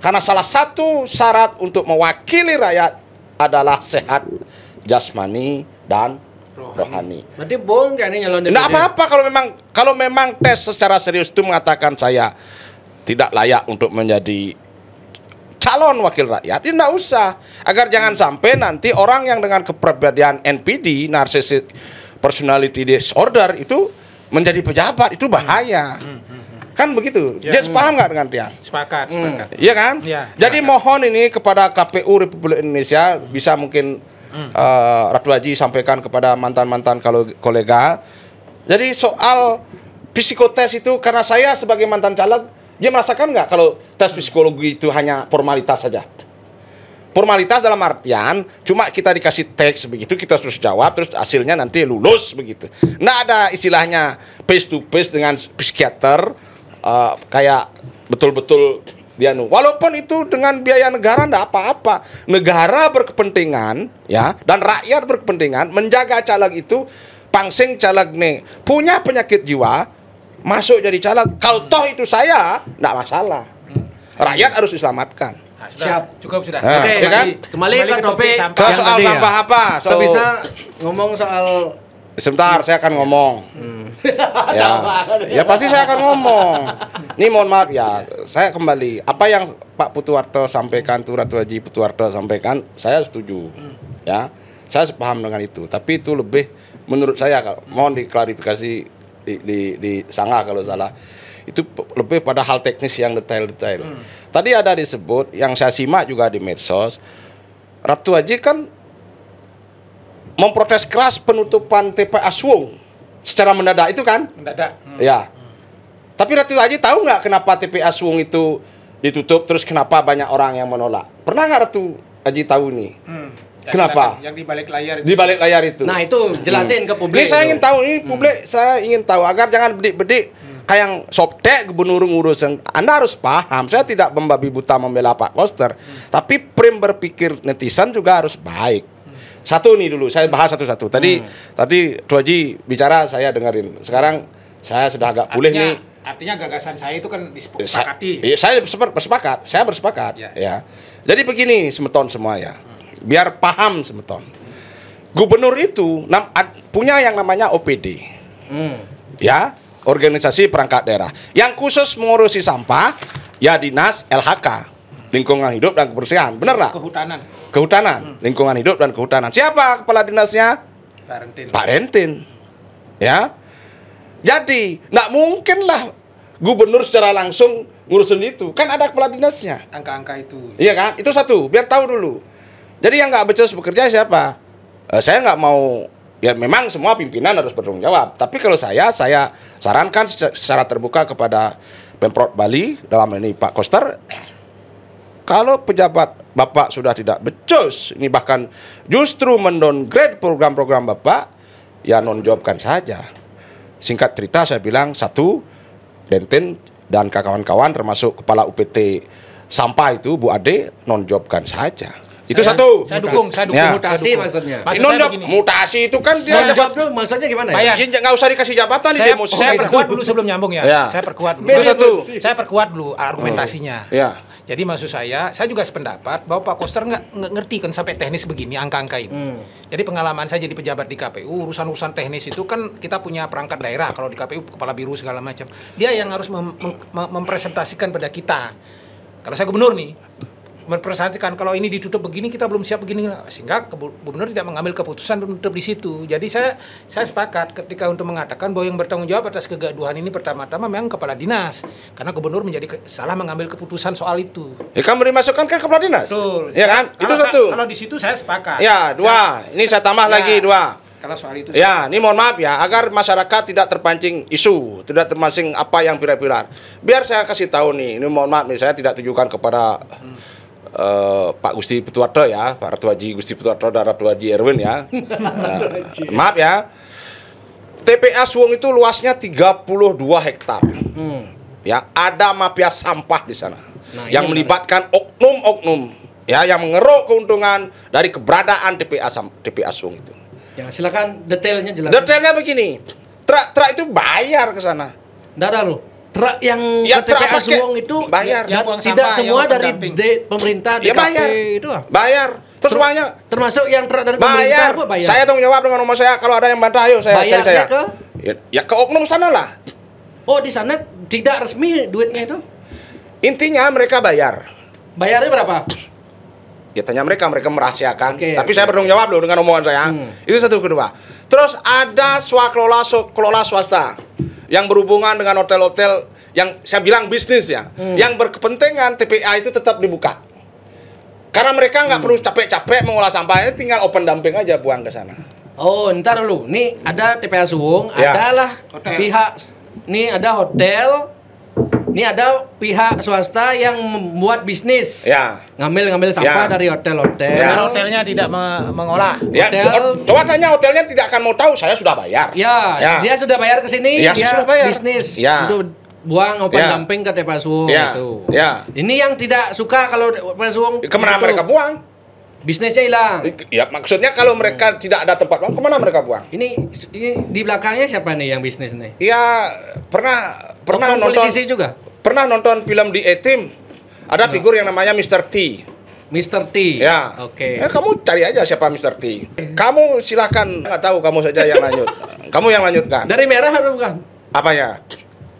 S2: Karena salah satu syarat untuk mewakili rakyat adalah sehat jasmani dan rohani.
S3: Berarti bohong kan ini nyalon DPD.
S2: Nggak apa-apa kalau memang tes secara serius itu mengatakan saya tidak layak untuk menjadi calon wakil rakyat, ya nggak usah. Agar jangan sampai nanti orang yang dengan kepribadian NPD, narcissistic personality disorder itu menjadi pejabat, itu bahaya. Kan begitu.
S1: Ya.
S2: Dia sepaham nggak dengan Tiang?
S1: Sepakat.
S2: Iya kan?
S1: Ya,
S2: Jadi
S1: ya.
S2: mohon ini kepada KPU Republik Indonesia bisa mungkin Ratu Haji sampaikan kepada mantan-mantan kolega. Jadi soal psikotes itu karena saya sebagai mantan caleg, dia merasakan nggak kalau tes psikologi itu hanya formalitas saja? Formalitas dalam artian cuma kita dikasih teks begitu, kita terus jawab, terus hasilnya nanti lulus begitu. Nggak ada istilahnya face to face dengan psikiater kayak betul-betul dia walaupun itu dengan biaya negara nggak apa-apa. Negara berkepentingan ya dan rakyat berkepentingan menjaga caleg itu. Pangsing caleg nih punya penyakit jiwa masuk jadi caleg. Kalau toh itu saya nggak masalah. Rakyat harus diselamatkan.
S1: Nah,
S3: Siap.
S1: Cukup sudah.
S2: Oke,
S3: ya kan? Kembali ke topik
S2: Ke
S3: yang
S2: soal
S3: tadi ya.
S2: sampah apa?
S3: So, bisa ngomong soal
S2: Sebentar, saya akan ngomong. Ya pasti saya akan ngomong. Ini mohon maaf ya, saya kembali. Apa yang Pak Putuwarto sampaikan, Ratu Haji Putuwarto sampaikan, saya setuju. Ya, saya sepaham dengan itu. Tapi itu lebih, menurut saya, mohon diklarifikasi, disangka kalau salah. Itu lebih pada hal teknis yang detail-detail. Tadi ada disebut, yang saya simak juga di medsos, Ratu Haji kan memprotes keras penutupan TPA Suwung secara mendadak itu kan?
S1: Mendadak.
S2: Ya. Tapi Ratu Haji tahu nggak kenapa TPA Suwung itu ditutup, terus kenapa banyak orang yang menolak? Pernah nggak Ratu Haji tahu nih?
S1: Ya,
S2: Kenapa?
S1: Yang di balik layar itu.
S2: Di balik layar itu.
S3: Nah, itu jelasin ke publik.
S2: Ini saya
S3: itu.
S2: ingin tahu, ini publik saya ingin tahu agar jangan bedik-bedik kayak yang sobtek gubernur ngurusin. Anda harus paham, saya tidak membabi buta membela Pak Koster, tapi frame berpikir netizen juga harus baik. Satu nih dulu, saya bahas satu-satu. Tadi Ratu Haji bicara, saya dengerin. Sekarang saya sudah agak pulih nih.
S1: Artinya gagasan saya itu kan disepakati.
S2: Saya bersepakat, saya bersepakat.
S1: Ya.
S2: Ya. Jadi begini, semeton semua ya. Biar paham semeton. Gubernur itu punya yang namanya OPD. Ya, organisasi perangkat daerah. Yang khusus mengurusi sampah, ya dinas LHK. Lingkungan hidup dan kebersihan, benar nggak? Kehutanan, lingkungan hidup dan kehutanan. Siapa kepala dinasnya? Pak Rentin. Ya. Jadi, nggak mungkin lah gubernur secara langsung ngurusin itu. Kan ada kepala dinasnya.
S1: Angka-angka itu.
S2: Iya kan? Itu satu, biar tahu dulu. Jadi yang nggak becus bekerja siapa? Saya nggak mau, ya memang semua pimpinan harus bertanggung jawab. Tapi kalau saya sarankan secara terbuka kepada Pemprov Bali, dalam ini Pak Koster, kalau pejabat Bapak sudah tidak becus, ini bahkan justru mendowngrade program-program Bapak, ya non-jobkan saja. Singkat cerita saya bilang, satu, Dentin dan kawan-kawan termasuk Kepala UPT Sampah itu, Bu Ade, non-jobkan saja. Itu satu.
S1: Saya dukung.
S2: Ya.
S3: Mutasi maksudnya.
S2: Mutasi itu kan dia
S3: Non-job itu maksudnya gimana ya?
S1: Bayar.
S2: nggak usah dikasih jabatan di demosi.
S1: Saya perkuat dulu sebelum nyambung ya.
S2: Ya.
S1: Saya perkuat dulu.
S2: Itu satu.
S1: Saya perkuat dulu argumentasinya.
S2: Ya.
S1: Jadi maksud saya juga sependapat bahwa Pak Koster nggak ngerti kan sampai teknis begini angka-angka ini. Jadi pengalaman saya jadi pejabat di KPU, urusan-urusan teknis itu kan kita punya perangkat daerah, kalau di KPU kepala biru segala macam. Dia yang harus mempresentasikan pada kita. Kalau saya gubernur nih, mempresentasikan kalau ini ditutup begini kita belum siap begini, sehingga gubernur tidak mengambil keputusan untuk di situ. Jadi saya sepakat ketika untuk mengatakan bahwa yang bertanggung jawab atas kegaduhan ini pertama-tama memang kepala dinas, karena gubernur menjadi salah mengambil keputusan soal itu.
S2: Ya kan dimasukkan kan kepala dinas.
S1: Betul.
S2: Ya kan? Itu satu.
S1: Kalau di situ saya sepakat.
S2: Ya, dua. Ini saya tambah lagi dua.
S1: Kalau soal itu.
S2: Ya, ini mohon maaf ya, agar masyarakat tidak terpancing isu, tidak terpancing apa yang viral-viral. Biar saya kasih tahu nih, ini mohon maaf nih, saya tidak tujukan kepada Pak Gusti Putuwarto ya, Pak Ratu Haji Gusti Putuwarto dan Ratu Haji Erwin ya. Maaf ya. TPA Suwung itu luasnya 32 hektar. Ya, ada mafia sampah di sana.
S3: Nah,
S2: yang melibatkan oknum-oknum ya yang mengeruk keuntungan dari keberadaan TPA Suwung itu.
S3: Ya, silakan detailnya jelas.
S2: Detailnya begini. Truk itu bayar ke sana.
S3: Enggak ada loh. Truk yang
S2: Ya,
S3: ke TPA
S2: truk
S3: Suwung itu
S2: bayar.
S3: ya,
S1: Buang
S3: tidak
S1: sampah,
S3: semua
S1: yang
S3: dari
S1: pendamping.
S3: pemerintah
S2: Ya
S3: DKP
S2: bayar.
S3: itu ah.
S2: Bayar. Terus semuanya
S3: Termasuk yang truk dari pemerintah
S2: bayar.
S3: apa bayar?
S2: Saya tanggung jawab dengan rumah saya. Kalau ada yang bantah, ayo saya cari
S3: Bayarnya
S2: saya.
S3: ke?
S2: Ya ke oknum sana lah.
S3: Oh, di sana tidak resmi duitnya itu.
S2: Intinya mereka bayar.
S3: Bayarnya berapa?
S2: Ya tanya mereka merahasiakan.
S3: Oke,
S2: Tapi
S3: oke.
S2: saya bertanggung jawab loh dengan omongan saya. Itu satu. Kedua. Terus ada kelola swasta yang berhubungan dengan hotel-hotel yang saya bilang bisnis ya, yang berkepentingan TPA itu tetap dibuka. Karena mereka nggak perlu capek-capek mengolah sampahnya, tinggal open dumping aja buang ke sana.
S3: Oh, ntar dulu. Nih ada TPA Suwung,
S2: Ya.
S3: adalah
S1: Hotel.
S3: pihak, nih ada hotel, nih ada pihak swasta yang membuat bisnis.
S2: Ya.
S3: Ngambil sampah
S2: Ya.
S3: dari hotel-hotel.
S2: Ya.
S1: Karena hotelnya tidak mengolah.
S2: Ya,
S3: Hotel.
S2: coba tanya hotelnya tidak akan mau tahu, saya sudah bayar.
S3: Ya,
S2: Ya.
S3: dia sudah bayar ke sini,
S2: Ya,
S3: dia
S2: sudah bayar.
S3: bisnis
S2: Ya.
S3: untuk buang open
S2: Ya.
S3: dumping ke TPA Suwung
S2: Ya.
S3: gitu.
S2: Ya.
S3: Ini yang tidak suka kalau TPA Suwung
S2: Kemana
S3: gitu.
S2: mereka buang?
S3: Bisnisnya hilang.
S2: Ya, maksudnya kalau mereka tidak ada tempat buang, kemana mereka buang?
S3: Ini di belakangnya siapa nih yang bisnis nih?
S2: Ya, pernah
S3: Oknum
S2: nonton
S3: politisi juga.
S2: pernah nonton film di A-Team. Ada figur yang namanya Mr. T.
S3: Mr. T.
S2: Ya.
S3: Oke.
S2: Ya, kamu cari aja siapa Mr. T. Kamu silakan, nggak tahu, kamu saja yang lanjut. Kamu yang lanjutkan.
S3: Dari merah atau bukan?
S2: Apanya?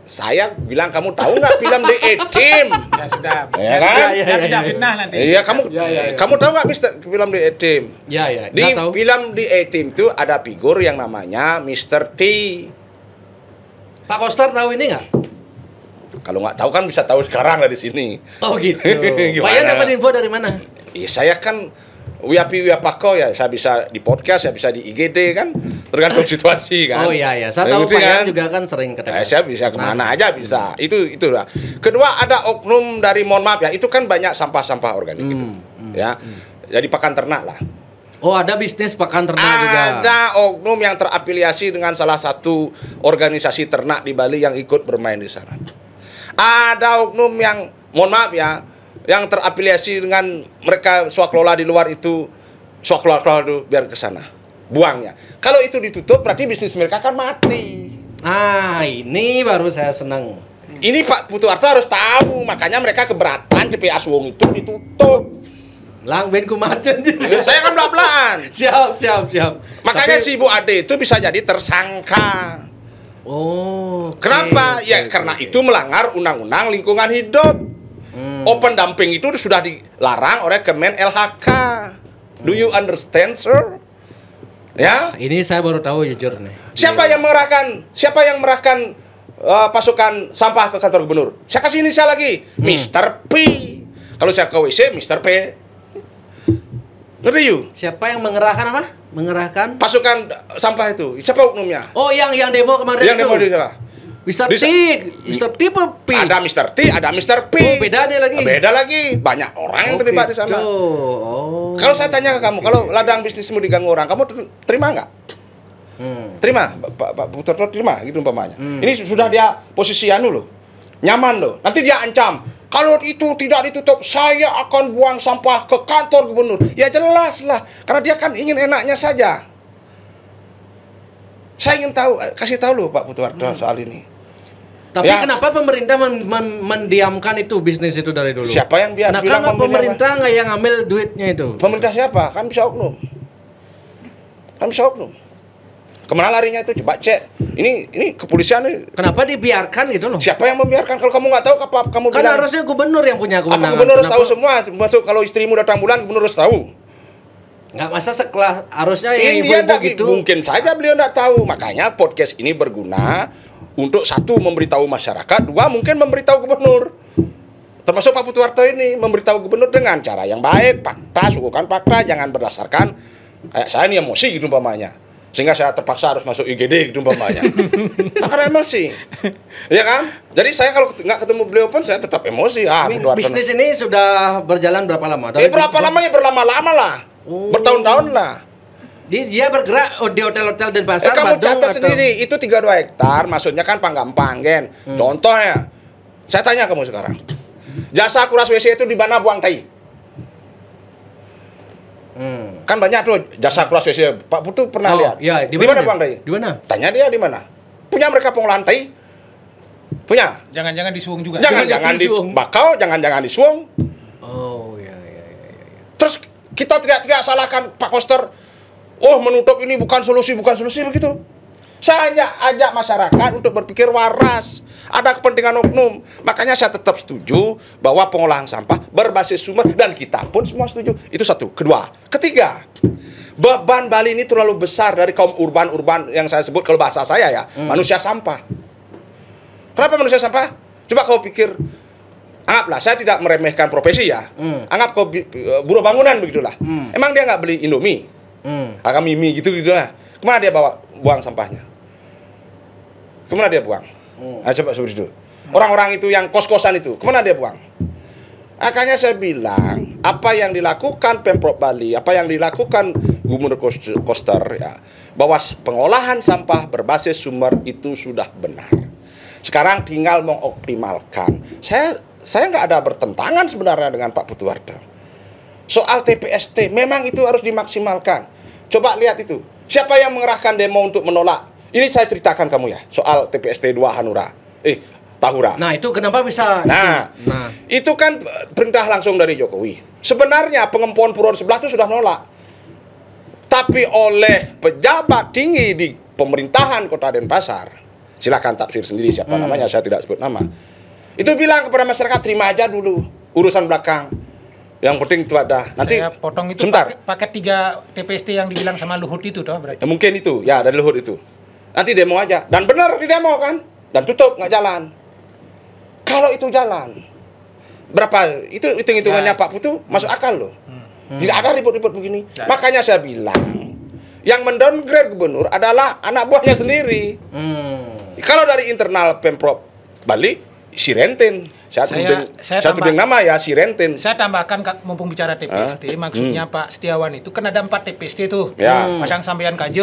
S2: Saya bilang kamu tahu nggak film The A-Team?
S1: Ya sudah.
S2: Ya kan?
S1: Ya, tidak fitnah nanti.
S2: Iya, kamu
S3: Ya.
S2: kamu tahu nggak film The A-Team?
S3: Ya, ya.
S2: Di
S3: Nggak tahu.
S2: film The A-Team itu ada figur yang namanya Mr. T.
S3: Pak Koster tahu ini nggak?
S2: Kalau nggak tahu kan bisa tahu sekarang lah di sini.
S3: Oh gitu.
S2: Gimana?
S3: Pak Yan dapat info dari mana?
S2: Iya, saya kan Wiapako ya, saya bisa di podcast, saya bisa di IGD kan, tergantung situasi kan.
S3: Oh iya ya, saya
S2: Nah,
S3: tahu
S2: gitu
S3: Pak Yan
S2: kan.
S3: juga kan sering ke TPA.
S2: Saya bisa kemana aja bisa. Itu lah. Kedua, ada oknum dari, mohon maaf ya, itu kan banyak sampah-sampah organik itu. Ya. Jadi pakan ternak lah.
S3: Oh ada bisnis pakan ternak juga.
S2: Ada oknum yang terafiliasi dengan salah satu organisasi ternak di Bali yang ikut bermain di sana. Ada oknum yang, mohon maaf ya, yang terafiliasi dengan mereka swakelola di luar itu, swakelola itu biar ke sana buangnya. Kalau itu ditutup berarti bisnis mereka kan mati.
S3: Ah ini baru saya senang.
S2: Ini Pak Putu Harto harus tahu, makanya mereka keberatan TPA Suwung itu ditutup.
S3: Lang ben kumacan.
S2: Saya kan belak-belakan.
S3: Siap.
S2: Makanya
S3: Tapi-
S2: si Bu Ade itu bisa jadi tersangka.
S3: Oh. oke,
S2: Kenapa?
S3: oke,
S2: Ya
S3: oke,
S2: karena
S3: oke.
S2: itu melanggar undang-undang lingkungan hidup. Open dumping itu sudah dilarang oleh Kemen LHK. Do you understand, sir? Ya.
S3: Ini saya baru tahu jujur nih.
S2: Siapa yang mengerahkan pasukan sampah ke kantor gubernur? Saya kasih inisial lagi, Mr. P. Kalau saya ke WC, Mr. P. Ngerti you?
S3: Siapa yang mengerahkan apa? Mengerahkan?
S2: Pasukan sampah itu. Siapa oknumnya?
S3: Oh yang demo kemarin
S2: Yang
S3: itu.
S2: demo di siapa?
S3: Mr.
S2: Di-
S3: T, Mr. T apa P?
S2: Ada Mr. T, ada Mr. P.
S3: Oh, beda dia lagi.
S2: Beda lagi. Banyak orang yang terlibat di sana.
S3: Oh.
S2: Kalau saya tanya ke kamu, kalau ladang bisnismu diganggu orang, kamu terima nggak? Terima, Pak Putu Harto terima gitu umpamanya. Ini sudah dia posisi anu loh, nyaman loh. Nanti dia ancam, kalau itu tidak ditutup, saya akan buang sampah ke kantor gubernur. Ya jelas lah, karena dia kan ingin enaknya saja. Saya ingin tahu, kasih tahu loh Pak Putu Harto soal ini.
S3: Tapi
S2: Ya.
S3: kenapa pemerintah mendiamkan itu bisnis itu dari dulu?
S2: Siapa yang bilang
S3: Kenapa
S2: membeli
S3: pemerintah nggak yang ngambil duitnya itu?
S2: Pemerintah siapa? Kan bisa oknum. Kemana larinya itu? Coba cek. Ini kepolisian nih.
S3: Kenapa dibiarkan gitu loh?
S2: Siapa yang membiarkan? Kalau kamu nggak tahu, apa kamu
S3: Kan
S2: bilang?
S3: harusnya gubernur yang punya
S2: Apa
S3: kewenangan.
S2: gubernur harus
S3: Kenapa-
S2: tahu semua? Masuk kalau istrimu datang bulan, gubernur harus tahu.
S3: Nggak masa sekelas harusnya yang
S2: Ini dia
S3: ibu-ibu
S2: nggak-
S3: gitu.
S2: mungkin saja beliau nggak tahu. Makanya podcast ini berguna untuk satu memberitahu masyarakat, dua mungkin memberitahu gubernur. Termasuk Pak Putu Harto ini memberitahu gubernur dengan cara yang baik, fakta, suguhkan fakta, jangan berdasarkan kayak saya ini emosi gitu umpamanya. Sehingga saya terpaksa harus masuk IGD gitu umpamanya. Karena emosi. Ya kan? Jadi saya kalau nggak ketemu beliau pun saya tetap emosi. Putu Harto.
S3: Bisnis ini sudah berjalan berapa lama?
S2: Berapa lamanya? Berlama-lama lah. Bertahun-tahun lah.
S3: Dia bergerak di hotel-hotel dan pasar.
S2: Kamu
S3: Badung
S2: catat
S3: atau-
S2: sendiri, itu 32 hektar, maksudnya kan panggen. Contohnya, saya tanya kamu sekarang, jasa kuras WC itu di mana buang tai? Kan banyak tuh jasa kuras WC. Pak Putu pernah lihat?
S3: Ya,
S2: di mana buang tai?
S3: Di mana?
S2: Tanya dia di mana? Punya mereka pengolahan tai? Punya?
S1: Jangan-jangan di Suwung juga.
S2: Jangan-jangan di
S3: Suwung.
S2: Bakau, jangan-jangan di Suwung.
S3: Oh ya.
S2: Terus kita teriak-teriak salahkan Pak Koster. Oh, menutup ini bukan solusi begitu. Saya hanya ajak masyarakat untuk berpikir waras. Ada kepentingan oknum. Makanya saya tetap setuju bahwa pengolahan sampah berbasis sumber dan kita pun semua setuju. Itu satu. Kedua, ketiga, beban Bali ini terlalu besar dari kaum urban yang saya sebut kalau bahasa saya ya, manusia sampah. Kenapa manusia sampah? Coba kau pikir, anggaplah saya tidak meremehkan profesi ya. Anggap kau buruh bangunan begitulah. Emang dia nggak beli Indomie, agak mimi gitu lah. Kemana dia buang sampahnya? Kemana dia buang? Nah, coba seperti itu. Orang-orang itu yang kos-kosan itu, kemana dia buang? Makanya saya bilang, apa yang dilakukan Pemprov Bali, apa yang dilakukan Gubernur Koster ya, bahwa pengolahan sampah berbasis sumber itu sudah benar. Sekarang tinggal mengoptimalkan. Saya nggak ada bertentangan sebenarnya dengan Pak Putu Ardha. Soal TPST memang itu harus dimaksimalkan. Coba lihat itu. Siapa yang mengerahkan demo untuk menolak? Ini saya ceritakan kamu ya, soal TPST 2 Tahura.
S3: Nah, itu kenapa bisa?
S2: Itu kan perintah langsung dari Jokowi. Sebenarnya pengempuan Purwodadi sebelah itu sudah nolak. Tapi oleh pejabat tinggi di pemerintahan Kota Denpasar, silakan tafsir sendiri siapa namanya, saya tidak sebut nama. Itu bilang kepada masyarakat, terima aja dulu urusan belakang. Yang penting itu ada. Nanti
S1: saya potong itu paket 3 TPST yang dibilang sama Luhut itu toh berarti.
S2: Mungkin itu, ya dari Luhut itu. Nanti demo aja. Dan benar di demo kan? Dan tutup, nggak jalan. Kalau itu jalan, berapa? Itu hitung-hitungannya Pak Putu masuk akal loh. Tidak ada ribut-ribut begini. Makanya saya bilang, yang mendowngrade gubernur adalah anak buahnya sendiri. Kalau dari internal Pemprov Bali, si Rentin. Saya tuding nama ya, si Rentin.
S1: Saya tambahkan, mumpung bicara TPST, maksudnya Pak Setiawan itu kan ada 4 TPST tuh. Padang Sampean Kaje,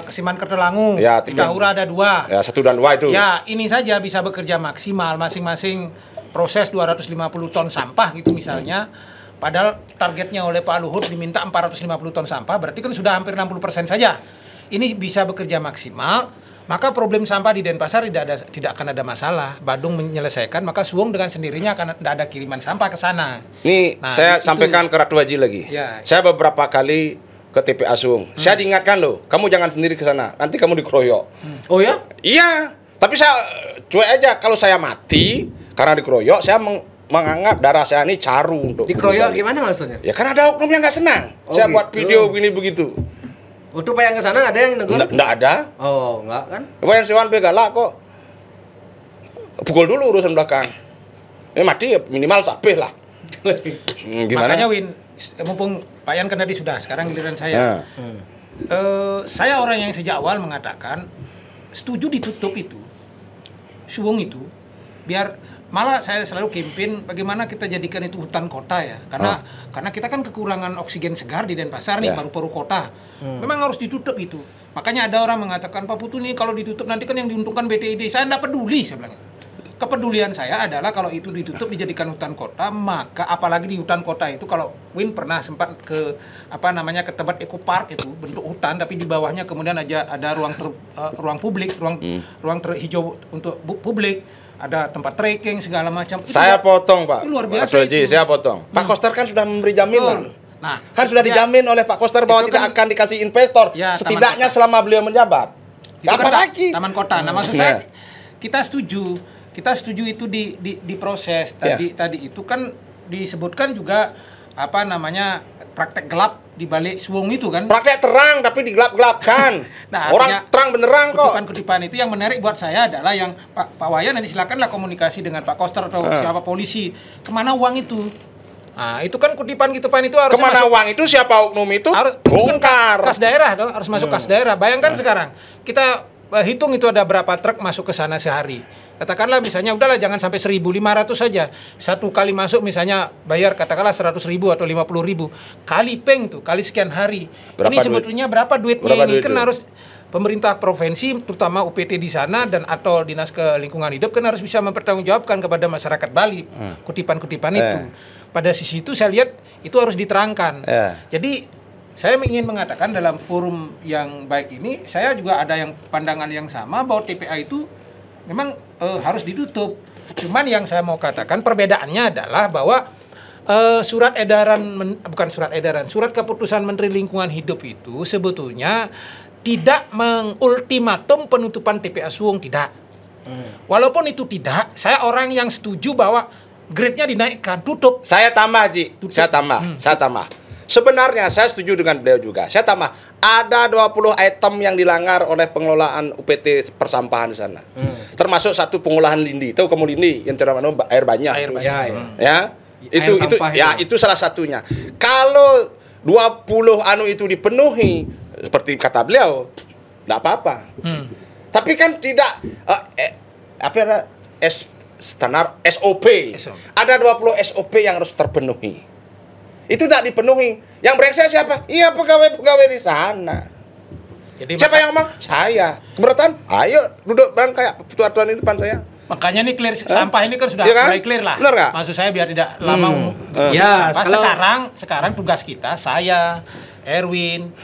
S1: Kesiman Kertelangu, Tahura ada 2.
S2: Ya, 1 dan 2 itu.
S1: Ya, ini saja bisa bekerja maksimal, masing-masing proses 250 ton sampah gitu misalnya. Padahal targetnya oleh Pak Luhut diminta 450 ton sampah, berarti kan sudah hampir 60% saja. Ini bisa bekerja maksimal. Maka problem sampah di Denpasar tidak akan ada masalah. Badung menyelesaikan, maka Suwung dengan sendirinya akan tidak ada kiriman sampah ke sana.
S2: Nih, saya sampaikan ke Ratu Haji lagi. Ya. Saya beberapa kali ke TPA Suwung. Saya diingatkan loh, kamu jangan sendiri ke sana, nanti kamu dikeroyok.
S3: Oh ya?
S2: Iya, tapi saya cuek aja. Kalau saya mati karena dikeroyok, saya menganggap darah saya ini caru untuk
S3: dikeroyok. Gimana maksudnya?
S2: Ya kan ada oknum yang nggak senang. Saya buat video begini begitu.
S3: Untuk Pak yang ke sana ada yang negur?
S2: Nggak ada.
S3: Oh, enggak kan?
S2: Pak yang Sewan galak kok. Pukul dulu urusan belakang. Mati ya minimal sapeh lah.
S1: Gimana? Makanya Win, mumpung Pak Yan kan tadi sudah, sekarang giliran saya. Saya orang yang sejak awal mengatakan setuju ditutup itu, Suwung itu, biar malah saya selalu campaign bagaimana kita jadikan itu hutan kota ya, karena kita kan kekurangan oksigen segar di Denpasar nih, paru-paru kota. Memang harus ditutup itu. Makanya ada orang mengatakan Pak Putu nih kalau ditutup nanti kan yang diuntungkan BTID. Saya enggak peduli, saya bilang. Kepedulian saya adalah kalau itu ditutup dijadikan hutan kota, maka apalagi di hutan kota itu, kalau Win pernah sempat ke ke tempat Eco Park itu bentuk hutan tapi di bawahnya kemudian ada ruang publik, ruang terhijau untuk publik, ada tempat trekking segala macam.
S2: Saya potong Pak.
S1: Luar biasa
S2: itu. Saya potong. Pak Koster kan sudah memberi jaminan.
S1: Nah,
S2: kan sudah dijamin oleh Pak Koster bahwa tidak akan dikasih investor, setidaknya selama beliau menjabat. Apa lagi?
S1: Taman kota. Nah, maksud saya kita setuju itu diproses. Tadi itu kan disebutkan juga praktek gelap di balik Suwung itu kan.
S2: Praktek terang tapi digelap-gelapkan.
S1: Nah,
S2: orang terang beneran kok.
S1: Kutipan-kutipan itu yang menarik buat saya adalah yang Pak Wayan, nanti silakanlah komunikasi dengan Pak Koster atau siapa polisi. Kemana uang itu? Nah, itu kan kutipan-kutipan itu harus
S2: kemana uang itu, siapa oknum itu harus bongkar.
S1: Kas daerah dong, harus masuk kas daerah. Bayangkan sekarang kita hitung itu ada berapa truk masuk ke sana sehari. Katakanlah misalnya udahlah jangan sampai 1.500 saja. Satu kali masuk misalnya bayar katakanlah 100.000 atau 50.000. Kali tuh, kali sekian hari. Ini sebetulnya berapa duitnya ini? Kan harus pemerintah provinsi, terutama UPT di sana dan atau Dinas Lingkungan Hidup kan harus bisa mempertanggungjawabkan kepada masyarakat Bali kutipan-kutipan itu. Pada sisi itu saya lihat itu harus diterangkan. Jadi saya ingin mengatakan dalam forum yang baik ini, saya juga ada yang pandangan yang sama bahwa TPA itu memang harus ditutup. Cuman yang saya mau katakan perbedaannya adalah bahwa surat keputusan Menteri Lingkungan Hidup itu sebetulnya tidak mengultimatum penutupan TPA Suwung, tidak. Walaupun itu tidak, saya orang yang setuju bahwa grade-nya dinaikkan, tutup.
S2: Saya tambah, Ji. Saya tambah. Sebenarnya saya setuju dengan beliau juga. Saya tambah, ada 20 item yang dilanggar oleh pengelolaan UPT persampahan di sana. Termasuk satu pengolahan lindi. Tahu kamu lindi yang cara mana air banyak.
S1: Air
S2: itu.
S1: banyak.
S2: Ya. Itu itu salah satunya. Kalau 20 itu dipenuhi seperti kata beliau, enggak apa-apa. Tapi kan tidak standar SOP. Ada 20 SOP yang harus terpenuhi. Itu tidak dipenuhi. Yang brengsek siapa? Iya, pegawai di sana.
S1: Jadi
S2: siapa yang ngomong? Saya. Keberatan? Ayo duduk bareng kayak tuan di depan saya.
S1: Makanya ini clear sampah ini kan sudah
S2: kan?
S1: mulai clear lah.
S2: Benar nggak?
S1: Maksud saya biar tidak lama
S3: Ya,
S1: sekarang tugas kita, saya, Erwin,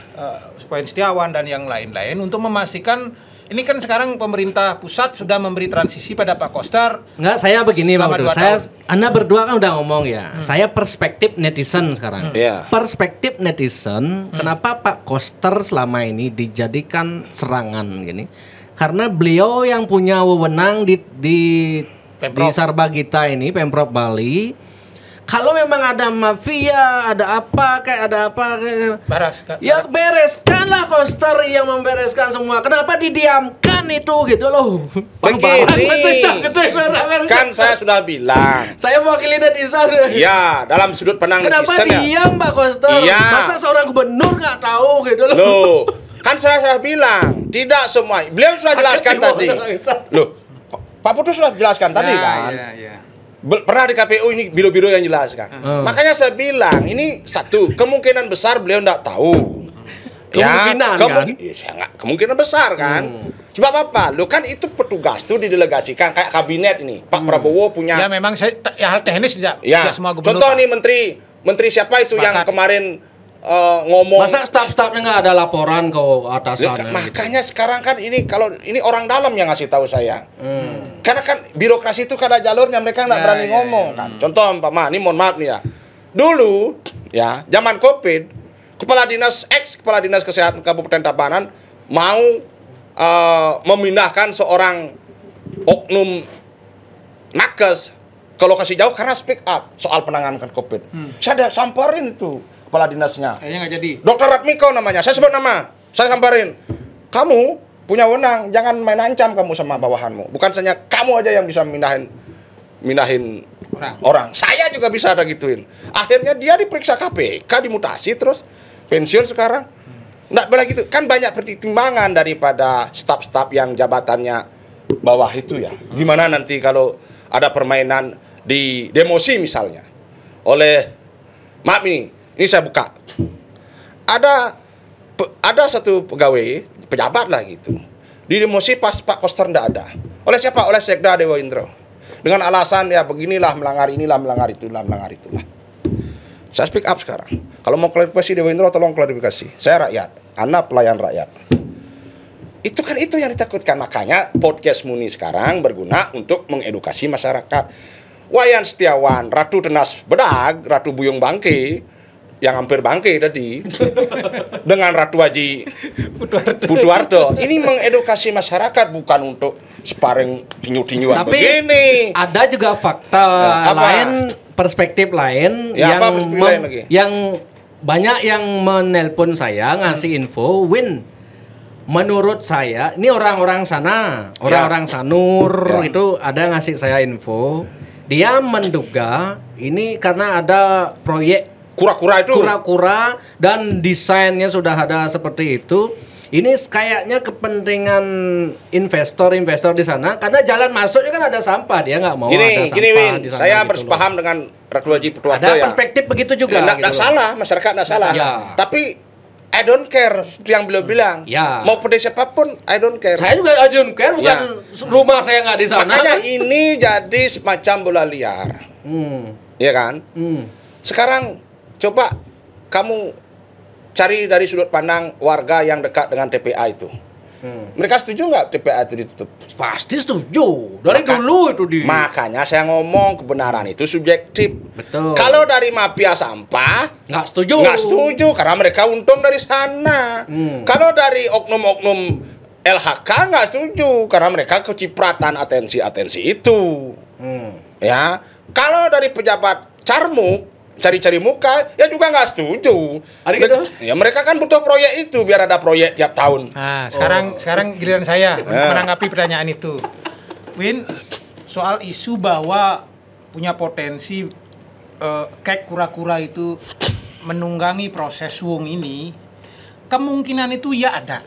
S1: Poin Setiawan dan yang lain-lain untuk memastikan. Ini kan sekarang pemerintah pusat sudah memberi transisi pada Pak Koster.
S3: Enggak, saya begini Pak Putu.
S1: Saya
S3: Anda berdua kan udah ngomong ya. Saya perspektif netizen sekarang. Perspektif netizen, kenapa Pak Koster selama ini dijadikan serangan gini? Karena beliau yang punya wewenang di Sarbagita ini, Pemprov Bali. Kalau memang ada mafia, ada apa kayak ya bereskanlah Koster yang membereskan semua. Kenapa didiamkan itu gitu loh?
S2: Begini, kan saya sudah bilang.
S3: Saya mewakili netizen.
S2: Ya, dalam sudut pandang
S3: kenapa
S2: netizen.
S3: Kenapa diam Pak Koster?
S2: Iya.
S3: Masa seorang gubernur nggak tahu gitu loh?
S2: Loh, kan saya bilang tidak semua. Beliau sudah jelaskan tadi. Loh, Pak Putu sudah jelaskan tadi kan. Pernah di KPU ini biro-biro yang jelaskan. Makanya saya bilang ini satu kemungkinan besar beliau tidak tahu.
S3: Kemungkinan
S2: kemungkinan besar kan. Sebab apa? Lo kan itu petugas tuh didelegasikan kayak kabinet ini. Pak Prabowo punya.
S1: Ya memang hal teknis tidak semua gubernur.
S2: Contoh nih menteri siapa itu yang kemarin ngomong.
S3: Masa staf-stafnya nggak ada laporan ke atasannya?
S2: Makanya gitu. Sekarang kan ini kalau ini orang dalam yang ngasih tahu saya. Karena kan birokrasi itu kan ada jalurnya, mereka nggak berani ngomong kan. Contoh Pak ini mohon maaf nih ya. Dulu ya zaman Covid, kepala dinas kesehatan Kabupaten Tabanan mau memindahkan seorang oknum nakes ke lokasi jauh karena speak up soal penanganan Covid. Saya samperin itu kepala dinasnya.
S1: Kayaknya nggak jadi.
S2: Dr. Ratmiko namanya, saya sebut nama. Saya samperin. Kamu punya wewenang, jangan main ancam kamu sama bawahanmu. Bukan saja kamu aja yang bisa mindahin orang. Saya juga bisa ada gituin. Akhirnya dia diperiksa KPK, dimutasi terus pensiun sekarang. Nggak boleh gitu. Kan banyak pertimbangan daripada staf-staf yang jabatannya bawah itu ya. Gimana nanti kalau ada permainan di demosi misalnya oleh maaf ini saya buka. Ada satu pegawai, pejabat lah gitu. Di demosi pas Pak Koster enggak ada. Oleh siapa? Oleh Sekda Dewa Indro. Dengan alasan ya beginilah, melanggar itulah. Saya speak up sekarang. Kalau mau klarifikasi Dewa Indro, tolong klarifikasi. Saya rakyat, Anda pelayan rakyat. Itu yang ditakutkan. Makanya podcast Muni sekarang berguna untuk mengedukasi masyarakat. Wayan Setiawan, Ratu Tenas Bedag, Ratu Buyung Bangke, yang hampir bangke tadi dengan Ratu Haji Putuardo ini mengedukasi masyarakat, bukan untuk sparring tinju-tinjuan begini.
S3: Ada juga fakta lain, perspektif lain yang banyak yang menelpon saya ngasih info. Menurut saya ini orang-orang sana, orang-orang Sanur itu ada ngasih saya info. Dia menduga ini karena ada proyek kura-kura dan desainnya sudah ada seperti itu. Ini kayaknya kepentingan investor di sana karena jalan masuknya kan ada sampah, dia nggak mau ada sampah di sana.
S2: Saya bersepaham dengan Ratu Haji Putuardo.
S3: Ada perspektif begitu juga.
S2: Nggak salah, masyarakat nggak salah. Tapi I don't care yang beliau bilang. Mau pada siapapun I don't care.
S3: Saya juga I don't care, bukan rumah saya nggak di sana.
S2: Makanya ini jadi semacam bola liar. Iya kan? Sekarang coba kamu cari dari sudut pandang warga yang dekat dengan TPA itu. Mereka setuju nggak TPA itu ditutup?
S3: Pasti setuju. Dari dulu itu
S2: Makanya saya ngomong kebenaran itu subjektif.
S3: Betul.
S2: Kalau dari mafia sampah
S3: nggak setuju
S2: karena mereka untung dari sana. Kalau dari oknum-oknum LHK nggak setuju karena mereka kecipratan atensi itu. Ya. Kalau dari pejabat Carmuk cari-cari muka, ya juga nggak setuju. Ya mereka kan butuh proyek itu biar ada proyek tiap tahun.
S1: Nah, sekarang giliran saya menanggapi pertanyaan itu. Win, soal isu bahwa punya potensi kek kura-kura itu menunggangi proses suung ini, kemungkinan itu ya ada.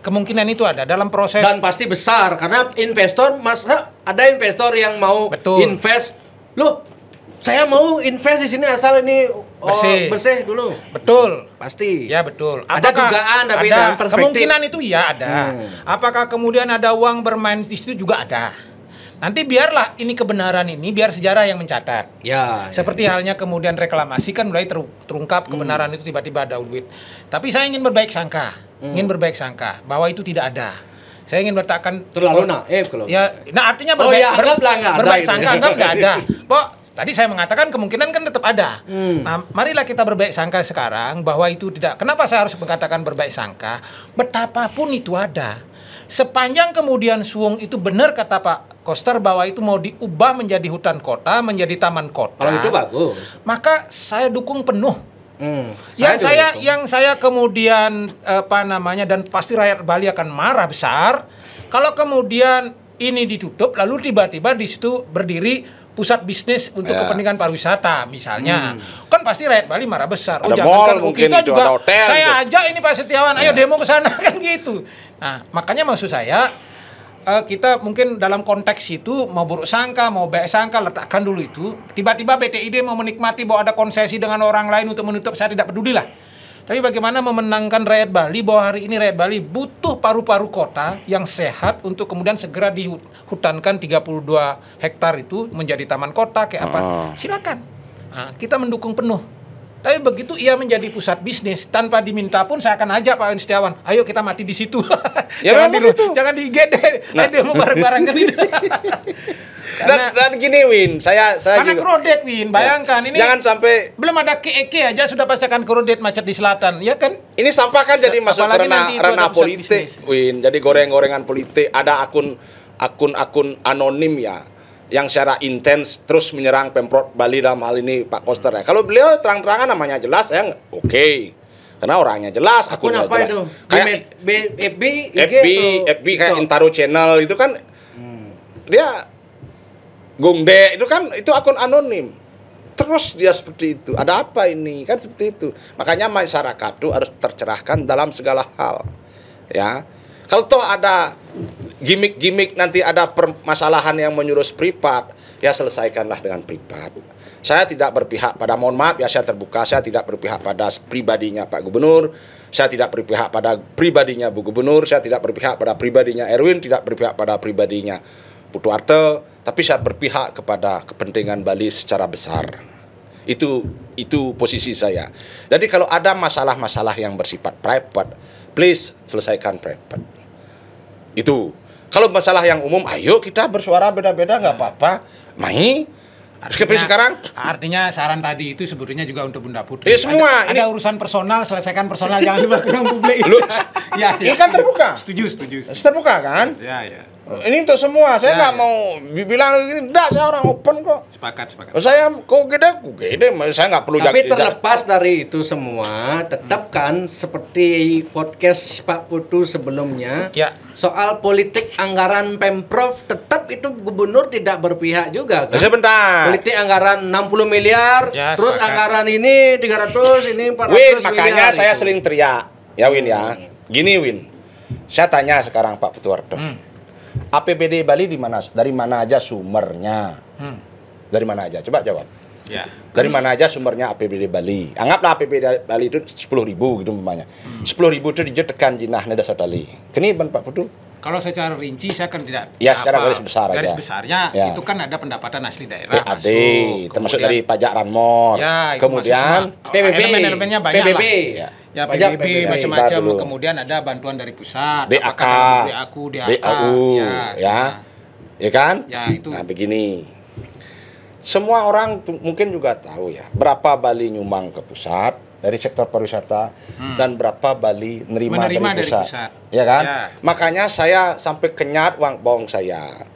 S1: Kemungkinan itu ada dalam proses,
S3: dan pasti besar karena investor, masa ada investor yang mau invest, loh saya mau invest di sini asal ini bersih dulu.
S1: Betul.
S3: Pasti.
S1: Ya betul.
S3: Ada dugaan tapi dalam perspektif.
S1: Kemungkinan itu ya ada. Apakah kemudian ada uang bermain di situ juga ada. Nanti biarlah ini kebenaran ini biar sejarah yang mencatat.
S3: Ya.
S1: Seperti halnya kemudian reklamasi kan mulai terungkap kebenaran itu tiba-tiba ada duit. Tapi saya ingin berbaik sangka. Ingin berbaik sangka bahwa itu tidak ada. Saya ingin bertakan
S3: terlalu naif kalau.
S1: Ya, nah artinya berbaik sangka anggap nggak ada. Tadi saya mengatakan kemungkinan kan tetap ada. Nah, marilah kita berbaik sangka sekarang bahwa itu tidak. Kenapa saya harus mengatakan berbaik sangka? Betapapun itu ada. Sepanjang kemudian Suwung itu benar kata Pak Koster bahwa itu mau diubah menjadi hutan kota, menjadi taman kota.
S3: Kalau itu bagus.
S1: Maka saya dukung penuh. Yang saya kemudian dan pasti rakyat Bali akan marah besar kalau kemudian ini ditutup lalu tiba-tiba di situ berdiri pusat bisnis untuk kepentingan pariwisata misalnya. Kan pasti rakyat Bali marah besar.
S2: Ada jangankan kita juga
S1: saya ajak ini Pak Setiawan, ayo demo ke sana kan gitu. Nah, makanya maksud saya kita mungkin dalam konteks itu mau buruk sangka, mau baik sangka, letakkan dulu itu. Tiba-tiba BTID mau menikmati bahwa ada konsesi dengan orang lain untuk menutup, saya tidak peduli lah. Tapi bagaimana memenangkan rakyat Bali bahwa hari ini rakyat Bali butuh paru-paru kota yang sehat untuk kemudian segera dihutankan 32 hektar itu menjadi taman kota kayak apa. Silakan. Nah, kita mendukung penuh. Tapi begitu ia menjadi pusat bisnis tanpa diminta pun saya akan ajak Pak Setiawan, ayo kita mati di situ. Jangan di IGD. Demo bareng-bareng kan itu.
S2: Dan gini Win, saya
S1: karena Krodet Win, bayangkan ini
S2: jangan sampai
S1: belum ada KEK aja sudah pasti akan Krodet macet di selatan, ya kan?
S2: Ini sampah kan jadi masuk ranah politik, Win. Jadi goreng-gorengan politik, ada akun anonim ya yang secara intens terus menyerang Pemprov Bali dalam hal ini Pak Koster ya. Kalau beliau terang-terangan namanya jelas, saya oke. Karena orangnya jelas, akunnya
S3: apa
S2: jelas.
S3: Itu?
S2: Kayak FB kayak Intaro Channel itu kan dia Gongde itu kan itu akun anonim. Terus dia seperti itu. Ada apa ini? Kan seperti itu. Makanya masyarakat itu harus tercerahkan dalam segala hal. Ya. Kalau toh ada gimmick nanti ada permasalahan yang menyurus privat, ya selesaikanlah dengan privat. Saya tidak berpihak pada, mohon maaf ya saya terbuka, saya tidak berpihak pada pribadinya Pak Gubernur, saya tidak berpihak pada pribadinya Bu Gubernur, saya tidak berpihak pada pribadinya Erwin, tidak berpihak pada pribadinya Putu Arte, tapi saya berpihak kepada kepentingan Bali secara besar. Itu posisi saya. Jadi kalau ada masalah-masalah yang bersifat private, please selesaikan private. Itu. Kalau masalah yang umum, ayo kita bersuara beda-beda nggak apa-apa.
S1: Artinya saran tadi itu sebetulnya juga untuk Bunda Putri.
S2: Semua
S1: ada urusan personal, selesaikan personal, jangan dibawa ke ruang publik.
S2: Ini kan terbuka.
S1: Setuju.
S2: Terbuka kan?
S1: Ya.
S2: Ini untuk semua. Saya nggak mau bilang gini. Enggak, saya orang open kok.
S1: Sepakat.
S2: Saya gede. Saya nggak perlu.
S3: Tapi terlepas dari itu semua, tetap kan seperti podcast Pak Putu sebelumnya.
S1: Ya.
S3: Soal politik anggaran Pemprov, tetap itu gubernur tidak berpihak juga kan?
S2: Sebentar.
S3: Politik anggaran 60 miliar,
S1: ya,
S3: terus
S1: sepakat.
S3: Anggaran ini 300, ini 400
S2: Win,
S3: miliar.
S2: makanya saya sering teriak. Ya Win ya. Gini Win. Saya tanya sekarang Pak Putuwarto. APBD Bali dari mana aja sumbernya? Dari mana aja? Coba jawab.
S1: Ya.
S2: Dari mana aja sumbernya APBD Bali? Anggaplah APBD Bali itu 10.000 gitu umpamanya. 10.000 itu dijetekan jinah neda satali. Keniban Pak Putu?
S1: Kalau secara rinci saya kan tidak.
S2: Ya, secara garis besar aja.
S1: Garis besarnya
S2: ya.
S1: itu kan ada pendapatan asli daerah
S2: PAD, termasuk dari pajak Ranmor.
S1: Ya,
S2: kemudian
S3: PBB,
S1: elemen-elemennya banyak
S3: PBB.
S1: lah. Ya, PBB macam-macam. Kemudian ada bantuan dari pusat.
S2: DAK, DAU, ya kan?
S1: Ya, itu.
S2: Nah, begini. Semua orang mungkin juga tahu ya, berapa Bali nyumbang ke pusat dari sektor pariwisata dan berapa Bali menerima dari pusat. Ya kan? Ya. Makanya saya sampai kenyat uang bawang saya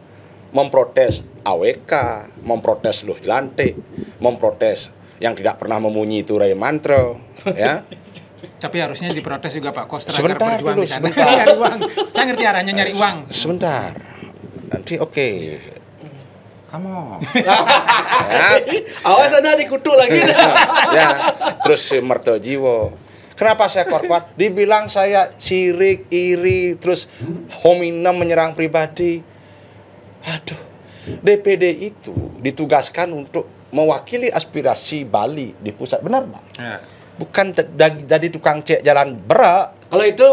S2: memprotes AWK, memprotes Luh Jelantik, memprotes yang tidak pernah memunyi itu Ray Mantro, ya.
S1: Tapi harusnya diprotes juga Pak Koster agar
S2: Sebentar
S1: berjuang
S2: dulu,
S1: di sana.
S2: sebentar.
S1: Nyari uang. Saya ngerti arahnya nyari uang.
S2: Sebentar. Nanti oke. Kamu. Ya.
S3: Awas Anda dikutuk lagi.
S2: Ya, terus si Mertojiwo. Kenapa saya kuat? Dibilang saya sirik, iri, terus hominem menyerang pribadi. Aduh, DPD itu ditugaskan untuk mewakili aspirasi Bali di pusat, benar Pak?
S1: Ya.
S2: Bukan jadi tukang cek jalan berak.
S3: Kalau itu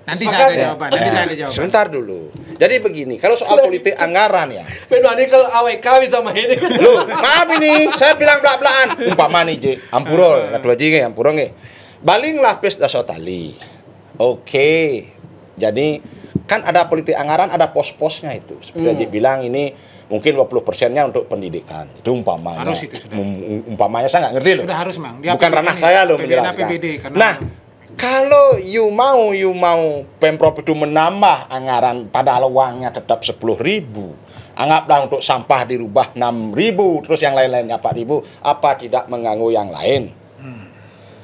S1: Nanti
S3: sepakat
S1: saya ada
S3: ya?
S1: jawaban. Nanti saya ada jawaban.
S2: Sebentar dulu. Jadi begini, kalau soal politik anggaran ya.
S3: Benar nih kalau AWK bisa main.
S2: Loh, maaf ini, saya bilang belak-belakan. Umpama nih, J, ampuro, ketua J, ampuro nge. Balinglah pes dasotali. Oke. Jadi kan ada politik anggaran, ada pos-posnya itu. Seperti J bilang ini mungkin 20%-nya untuk pendidikan. Itu umpamanya.
S1: Harus itu sudah.
S2: Umpamanya saya nggak ngerti loh.
S1: Sudah harus, Mang.
S2: Bukan ranah saya loh menjelaskan.
S1: APBD, karena
S2: Nah, kalau you mau Pemprov itu menambah anggaran padahal uangnya tetap 10.000. Anggaplah untuk sampah dirubah 6.000, terus yang lain-lainnya 4.000, apa tidak mengganggu yang lain?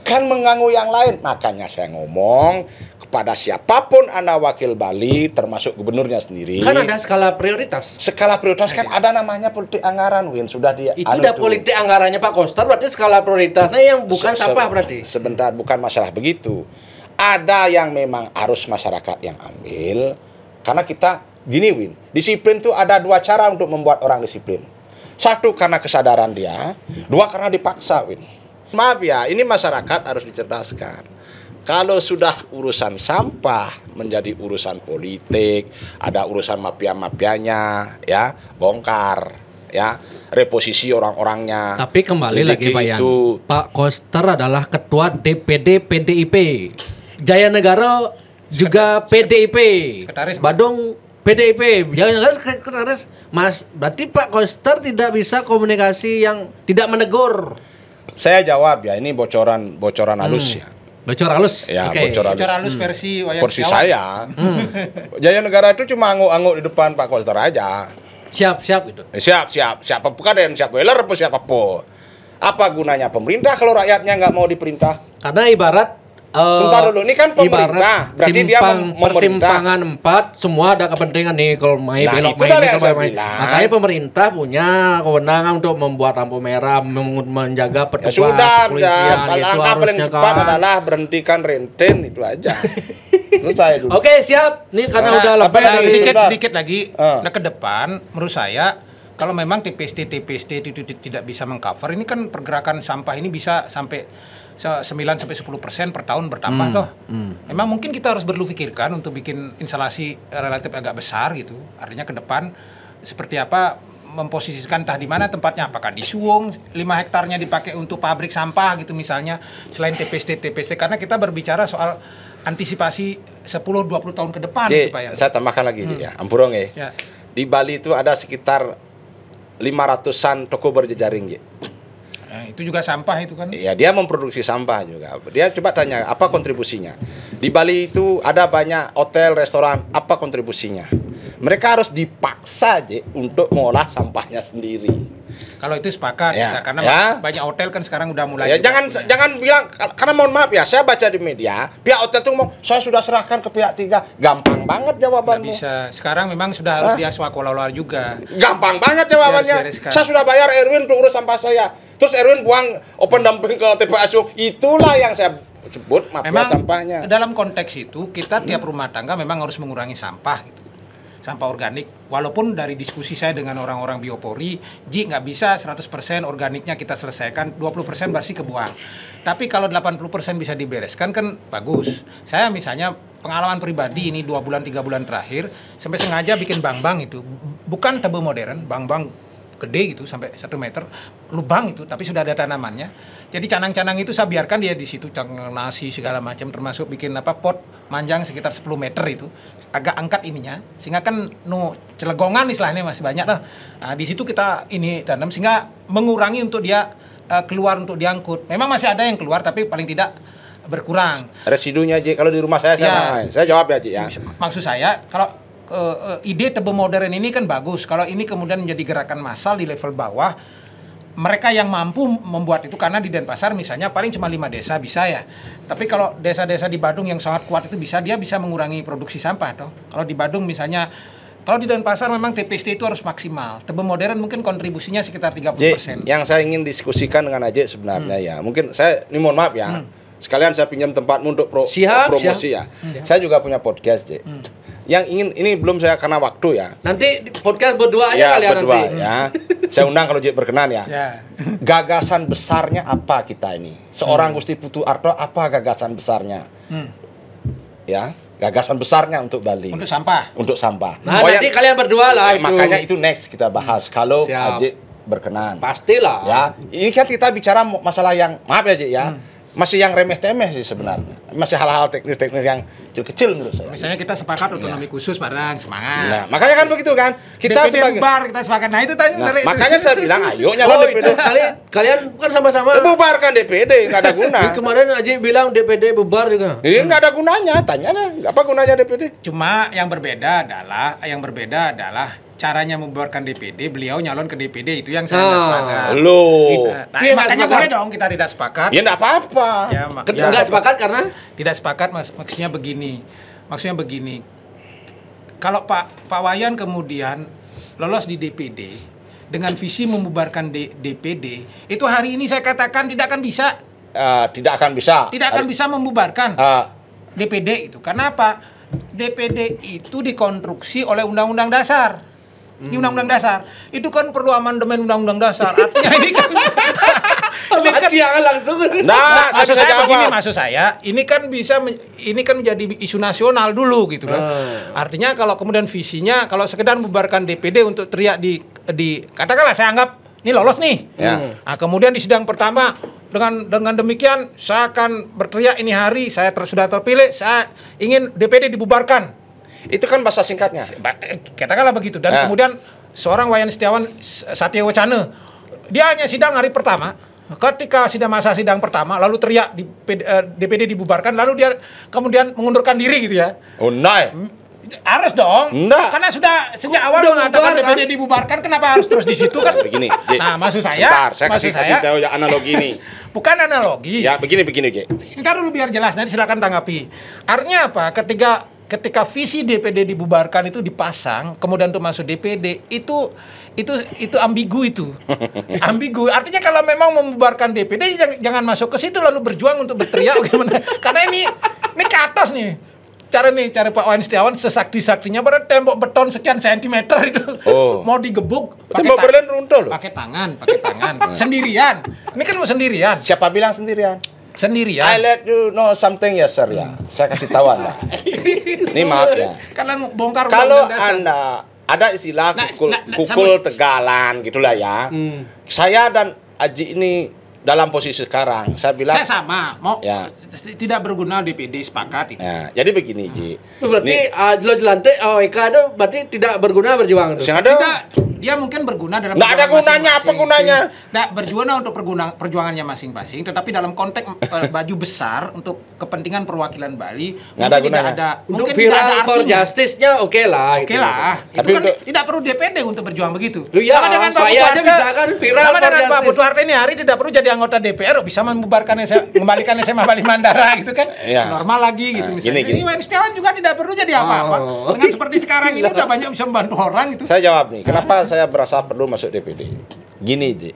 S2: Kan mengganggu yang lain. Makanya saya ngomong kepada siapapun Anda wakil Bali, termasuk gubernurnya sendiri.
S3: Kan ada skala prioritas.
S2: Skala prioritas kan ada namanya politik anggaran, Win. Sudah dia
S3: Itu udah politik anggarannya Pak Koster, berarti skala prioritasnya yang bukan sampah berarti.
S2: Sebentar, bukan masalah begitu. Ada yang memang harus masyarakat yang ambil. Karena kita, gini Win, disiplin itu ada dua cara untuk membuat orang disiplin. Satu karena kesadaran dia, dua karena dipaksa Win. Maaf ya, ini masyarakat harus dicerdaskan. Kalau sudah urusan sampah menjadi urusan politik, ada urusan mafia-mafianya, ya, bongkar, ya, reposisi orang-orangnya.
S3: Tapi kembali lagi Pak Yan, Pak Koster adalah ketua DPD PDIP. Jayanegara juga PDIP.
S1: Sekretaris,
S3: Badung PDIP. Jayanegara sekretaris. Mas, berarti Pak Koster tidak bisa komunikasi yang tidak menegur.
S2: Saya jawab ya, ini bocoran halus ya.
S3: Bocor halus.
S2: Ya,
S3: Oke.
S2: bocor
S1: Bocor halus versi Wayan
S2: Porsi
S1: Setiawan.
S2: saya. Jayanegara itu cuma angguk-angguk di depan Pak Koster aja.
S3: Siap gitu.
S2: Siapa bukan siap weler apa siapapun. Apa gunanya pemerintah kalau rakyatnya nggak mau diperintah?
S3: Karena ibarat
S2: Sebentar dulu, ini kan pemerintah,
S3: ibarat
S2: berarti dia
S3: persimpangan 4, semua ada kepentingan nih kalau main
S2: Nah,
S3: belok
S2: itu
S3: main
S2: dari
S3: ini,
S2: yang
S3: kalau
S2: saya
S3: main.
S2: bilang.
S3: Makanya pemerintah punya kewenangan untuk membuat lampu merah, menjaga
S2: Ya
S3: petugas
S2: sudah,
S3: kepolisian itu
S2: langkah paling
S3: harusnya
S2: cepat
S3: kan.
S2: adalah berhentikan renten itu aja. Selesai dulu.
S3: Oke, siap. Nih karena
S2: Nah,
S3: udah
S2: apa
S3: lebih
S2: lagi?
S3: dari
S1: sedikit lagi.
S2: Ah.
S1: Nah, ke depan menurut saya kalau memang TPST itu tidak bisa mengcover, ini kan pergerakan sampah ini bisa sampai 9-10% per tahun bertambah toh. Memang mungkin kita harus berpikirkan untuk bikin instalasi relatif agak besar gitu. Artinya ke depan seperti apa memposisikan entah di mana tempatnya, apakah di Suwung 5 hektarnya dipakai untuk pabrik sampah gitu misalnya, selain TPST karena kita berbicara soal antisipasi 10-20 tahun ke depan gitu, Pak Yan.
S2: Saya tambahkan lagi ya, ampurong ya.
S1: Ya.
S2: Di Bali itu ada sekitar 500-an toko berjejaring ya.
S1: Nah, itu juga sampah itu kan.
S2: Ya, dia memproduksi sampah juga. Dia coba tanya apa kontribusinya. Di Bali itu ada banyak hotel, restoran, apa kontribusinya? Mereka harus dipaksa aja untuk mengolah sampahnya sendiri.
S1: Kalau itu sepakat
S2: Ya,
S1: ya, karena
S2: ya.
S1: banyak hotel kan sekarang udah mulai.
S2: Ya,
S1: juga punya.
S2: jangan bilang, karena mohon maaf ya, saya baca di media, pihak hotel tuh ngomong, saya sudah serahkan ke pihak 3. Gampang banget
S1: Nggak
S2: jawabanmu.
S1: bisa. Sekarang memang sudah harus diaswakelola juga.
S2: Gampang banget jawabannya.
S1: Beres-bereskan.
S2: Saya sudah bayar Erwin untuk urus sampah saya. Terus Erwin buang open dumping ke TPSU. Itulah yang saya sebut mafia
S1: Memang
S2: sampahnya.
S1: dalam konteks itu kita tiap rumah tangga memang harus mengurangi sampah gitu. Sampah organik. Walaupun dari diskusi saya dengan orang-orang biopori, nggak bisa 100% organiknya kita selesaikan, 20% bersih kebuang. Tapi kalau 80% bisa dibereskan kan bagus. Saya misalnya pengalaman pribadi ini 2 bulan 3 bulan terakhir sampai sengaja bikin bang-bang itu. Bukan tebe modern, bang-bang gede gitu sampai 1 meter lubang itu, tapi sudah ada tanamannya. Jadi canang-canang itu saya biarkan dia di situ, nasi segala macam, termasuk bikin pot manjang sekitar 10 meter itu, agak angkat ininya sehingga kan celegongan istilahnya masih banyak lah. Nah, di situ kita ini tanam sehingga mengurangi untuk dia keluar untuk diangkut. Memang masih ada yang keluar tapi paling tidak berkurang.
S2: Residunya aja kalau di rumah saya jawab ya, Ji ya.
S1: Maksud saya kalau ide tebe modern ini kan bagus. Kalau ini kemudian menjadi gerakan massal di level bawah, mereka yang mampu membuat itu, karena di Denpasar misalnya paling cuma 5 desa bisa ya. Tapi kalau desa-desa di Badung yang sangat kuat itu dia bisa mengurangi produksi sampah toh. Kalau di Badung misalnya, kalau di Denpasar memang TPST itu harus maksimal. Tebing modern mungkin kontribusinya sekitar 30%.
S2: Yang saya ingin diskusikan dengan Ajik sebenarnya ya, mungkin saya ini mohon maaf ya. Sekalian saya pinjam tempatmu untuk promosi ya. Saya juga punya podcast, Jik. Yang ingin ini belum saya karena waktu ya.
S3: Nanti podcast berdua aja
S2: ya,
S3: kalian
S2: berdua,
S3: nanti.
S2: Ya. Saya undang kalau Jik berkenan ya. Gagasan besarnya apa kita ini? Seorang Gusti Putu Arto apa gagasan besarnya? Ya, gagasan besarnya untuk Bali.
S1: Untuk sampah.
S2: Untuk sampah.
S3: Nah, nanti kalian berdua lah itu.
S2: Makanya itu next kita bahas kalau Ajik berkenan.
S3: Pastilah.
S2: Ya, ini kan kita bicara masalah yang maaf ya, Jik ya. Masih yang remeh-temeh sih sebenarnya. Masih hal-hal teknis-teknis yang kecil-kecil menurut saya.
S1: Misalnya kita sepakat otonomi khusus bareng, semangat.
S2: Nah, makanya kan begitu kan. Kita
S1: DPD
S2: sebagai
S1: bubar, kita sepakat. Nah, itu tanya dari
S2: makanya saya bilang ayo nyalon
S3: Oh,
S2: DPD.
S3: itu kalian kan sama-sama.
S2: Bubarkan DPD, nggak ada guna.
S3: Kemarin Aji bilang DPD bubar juga.
S2: Ini nggak ada gunanya, tanya deh. Apa gunanya DPD?
S1: Cuma yang berbeda adalah caranya membubarkan DPD, beliau nyalon ke DPD, itu yang saya tidak sepakat.
S2: Loh.
S1: Nah,
S3: Itu yang nggak
S1: makanya
S3: sepakat.
S1: boleh dong kita tidak sepakat.
S2: Ya nggak apa-apa.
S1: Ya,
S3: Enggak sepakat karena
S1: tidak sepakat maksudnya begini. Kalau Pak Wayan kemudian lolos di DPD dengan visi membubarkan DPD, itu hari ini saya katakan tidak akan bisa.
S2: Tidak akan bisa.
S1: Tidak akan bisa membubarkan DPD itu. Karena apa? DPD itu dikonstruksi oleh Undang-Undang Dasar. Di Undang-Undang Dasar itu kan perlu amandemen Undang-Undang Dasar. Artinya ini kan
S3: langsung.
S2: Nah,
S1: maksud
S2: saya
S1: saya
S2: jawab.
S1: begini, maksud saya ini kan menjadi isu nasional dulu gitu loh. Artinya kalau kemudian visinya kalau sekedar membubarkan DPD untuk teriak di katakanlah saya anggap ini lolos nih.
S2: Ya.
S1: Nah, kemudian di sidang pertama dengan demikian saya akan berteriak ini hari saya sudah terpilih, saya ingin DPD dibubarkan.
S2: Itu kan bahasa singkatnya.
S1: Katakanlah begitu. Dan kemudian seorang Wayan Setiawan Satya Wacana, dia hanya sidang hari pertama. Ketika masa sidang pertama, lalu teriak DPD dibubarkan, lalu dia kemudian mengundurkan diri gitu ya.
S2: Oh, naik.
S1: Harus dong.
S2: Enggak.
S1: Karena sudah sejak awal mengatakan DPD dibubarkan, kenapa harus terus di situ kan?
S2: Begini.
S1: Nah, maksud saya,
S2: Sebentar, saya kasih tahu ya analogi ini.
S1: Bukan analogi.
S2: Ya, begini, Jik.
S1: Ntar dulu biar jelas, nanti silakan tanggapi. Artinya apa? Ketika visi DPD dibubarkan itu dipasang, kemudian untuk masuk DPD itu ambigu itu. Ambigu. Artinya kalau memang membubarkan DPD jangan masuk ke situ lalu berjuang untuk berteriak gimana? Karena ini ke atas nih. Cara Pak Wayan Setiawan sesakti-saktinya pada tembok beton sekian sentimeter itu. Mau digebuk
S2: tembok Berlin runtuh loh.
S1: Pakai tangan. Sendirian. Ini kan mau sendirian.
S2: Siapa bilang sendirian?
S1: Sendirian.
S2: I let you know something ya, sir ya. Saya kasih tahu Anda. Ini maaf ya.
S1: Karena bongkar
S2: Kalau
S1: Undang-Undang Dasar.
S2: Anda ada istilah kukul tegalan gitulah ya. Saya dan Aji ini dalam posisi sekarang, saya bilang
S1: saya sama, tidak berguna DPD sepakat itu.
S2: Ya, jadi begini, Ji.
S3: Berarti jelas-jelas Eka itu berarti tidak berguna berjuang itu.
S1: Dia mungkin berguna dalam
S2: nggak ada gunanya, apa gunanya?
S1: Nah, berguna untuk perjuangannya masing-masing, tetapi dalam konteks baju besar untuk kepentingan perwakilan Bali
S2: nggak ada gunanya.
S3: Untuk viral for justice-nya oke lah.
S1: Oke lah. Itu kan tidak perlu DPD untuk berjuang begitu.
S3: Iya, saya aja misalkan viral for
S1: justice. Pak Putu Arto ini hari tidak perlu jadi anggota DPR, bisa mengembalikan SMA Bali Mandara gitu kan. Normal lagi gitu misalnya. Ini Wayan Setiawan juga tidak perlu jadi apa-apa. Dengan seperti sekarang ini udah banyak bisa membantu orang gitu.
S2: Saya jawab nih, kenapa saya berasa perlu masuk DPD? Gini, Ji.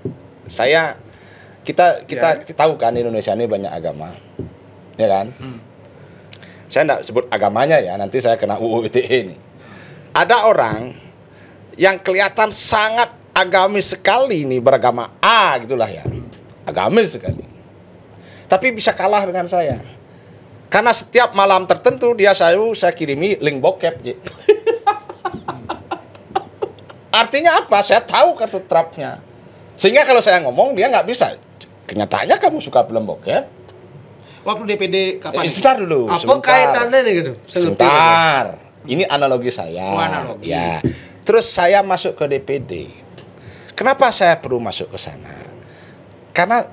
S2: Kita tahu kan Indonesia ini banyak agama. Ya kan? Saya enggak sebut agamanya ya, nanti saya kena UU ITE ini. Ada orang yang kelihatan sangat agamis sekali nih, beragama A gitulah ya. Agamis sekali. Tapi bisa kalah dengan saya. Karena setiap malam tertentu saya kirimi link bokep. Artinya apa? Saya tahu kartu trapnya. Sehingga kalau saya ngomong dia nggak bisa. Kenyataannya kamu suka film bokep.
S1: Waktu DPD kapan?
S2: Sebentar dulu.
S3: Apa kaitannya nih gitu?
S2: Sebentar. Ini analogi saya.
S1: Analogi.
S2: Ya. Terus saya masuk ke DPD. Kenapa saya perlu masuk ke sana? Karena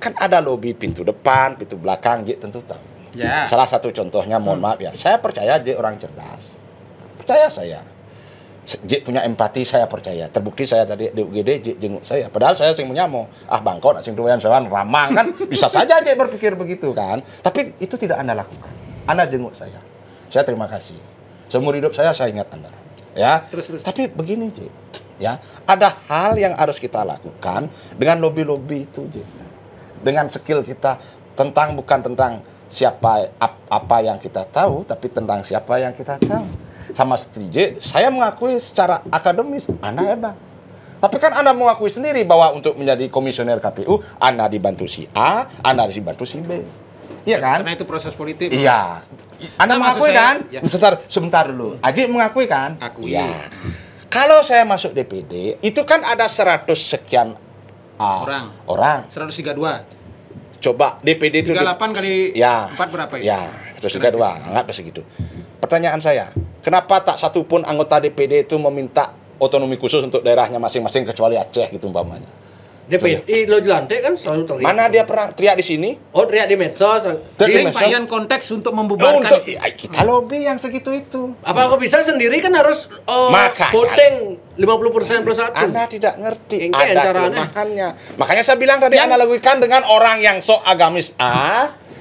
S2: kan ada lobby pintu depan, pintu belakang, Ji tentu tahu.
S1: Ya.
S2: Salah satu contohnya, mohon maaf ya, saya percaya dia orang cerdas. Percaya saya. J punya empati, saya percaya. Terbukti saya tadi di UGD J jenguk saya. Padahal saya sing menyamo. Bangkot sing doyan sewan ramang kan. Bisa saja J berpikir begitu kan. Tapi itu tidak Anda lakukan. Anda jenguk saya. Saya terima kasih. Seumur hidup saya ingat Anda. Ya.
S1: Terus.
S2: Tapi begini J. Ya, ada hal yang harus kita lakukan dengan lobby-lobby itu J. Dengan skill kita bukan tentang siapa apa yang kita tahu, tapi tentang siapa yang kita tahu. Sama seperti saya mengakui secara akademis Anda hebat. Tapi kan Anda mengakui sendiri bahwa untuk menjadi komisioner KPU Anda dibantu si A, Anda dibantu si B. Iya kan?
S1: Karena itu proses politik.
S2: Iya. Anda mengakui kan?
S1: Ya.
S2: Sebentar dulu. Aji mengakui kan?
S1: Akui.
S2: Ya. Kalau saya masuk DPD, itu kan ada 100 sekian orang.
S1: 132.
S2: Coba DPD itu
S1: 38 kali
S2: ya.
S1: 4 berapa ya?
S2: Ya, 132. Anggap segitu. Pertanyaan saya, kenapa tak satu pun anggota DPD itu meminta otonomi khusus untuk daerahnya masing-masing kecuali Aceh gitu umpamanya?
S3: DPD lo dilantik kan selalu teriak.
S2: Mana dia pernah teriak di sini?
S3: Oh, teriak di medsos.
S2: Di
S1: Pilihan konteks untuk membubarkan
S2: untuk kita lobby yang segitu itu.
S3: Apa aku bisa sendiri kan harus voting 50% plus 1.
S2: Anda tidak ngerti
S3: Engke
S2: ada
S3: caranya.
S2: kelemahannya. Makanya saya bilang tadi analogikan dengan orang yang sok agamis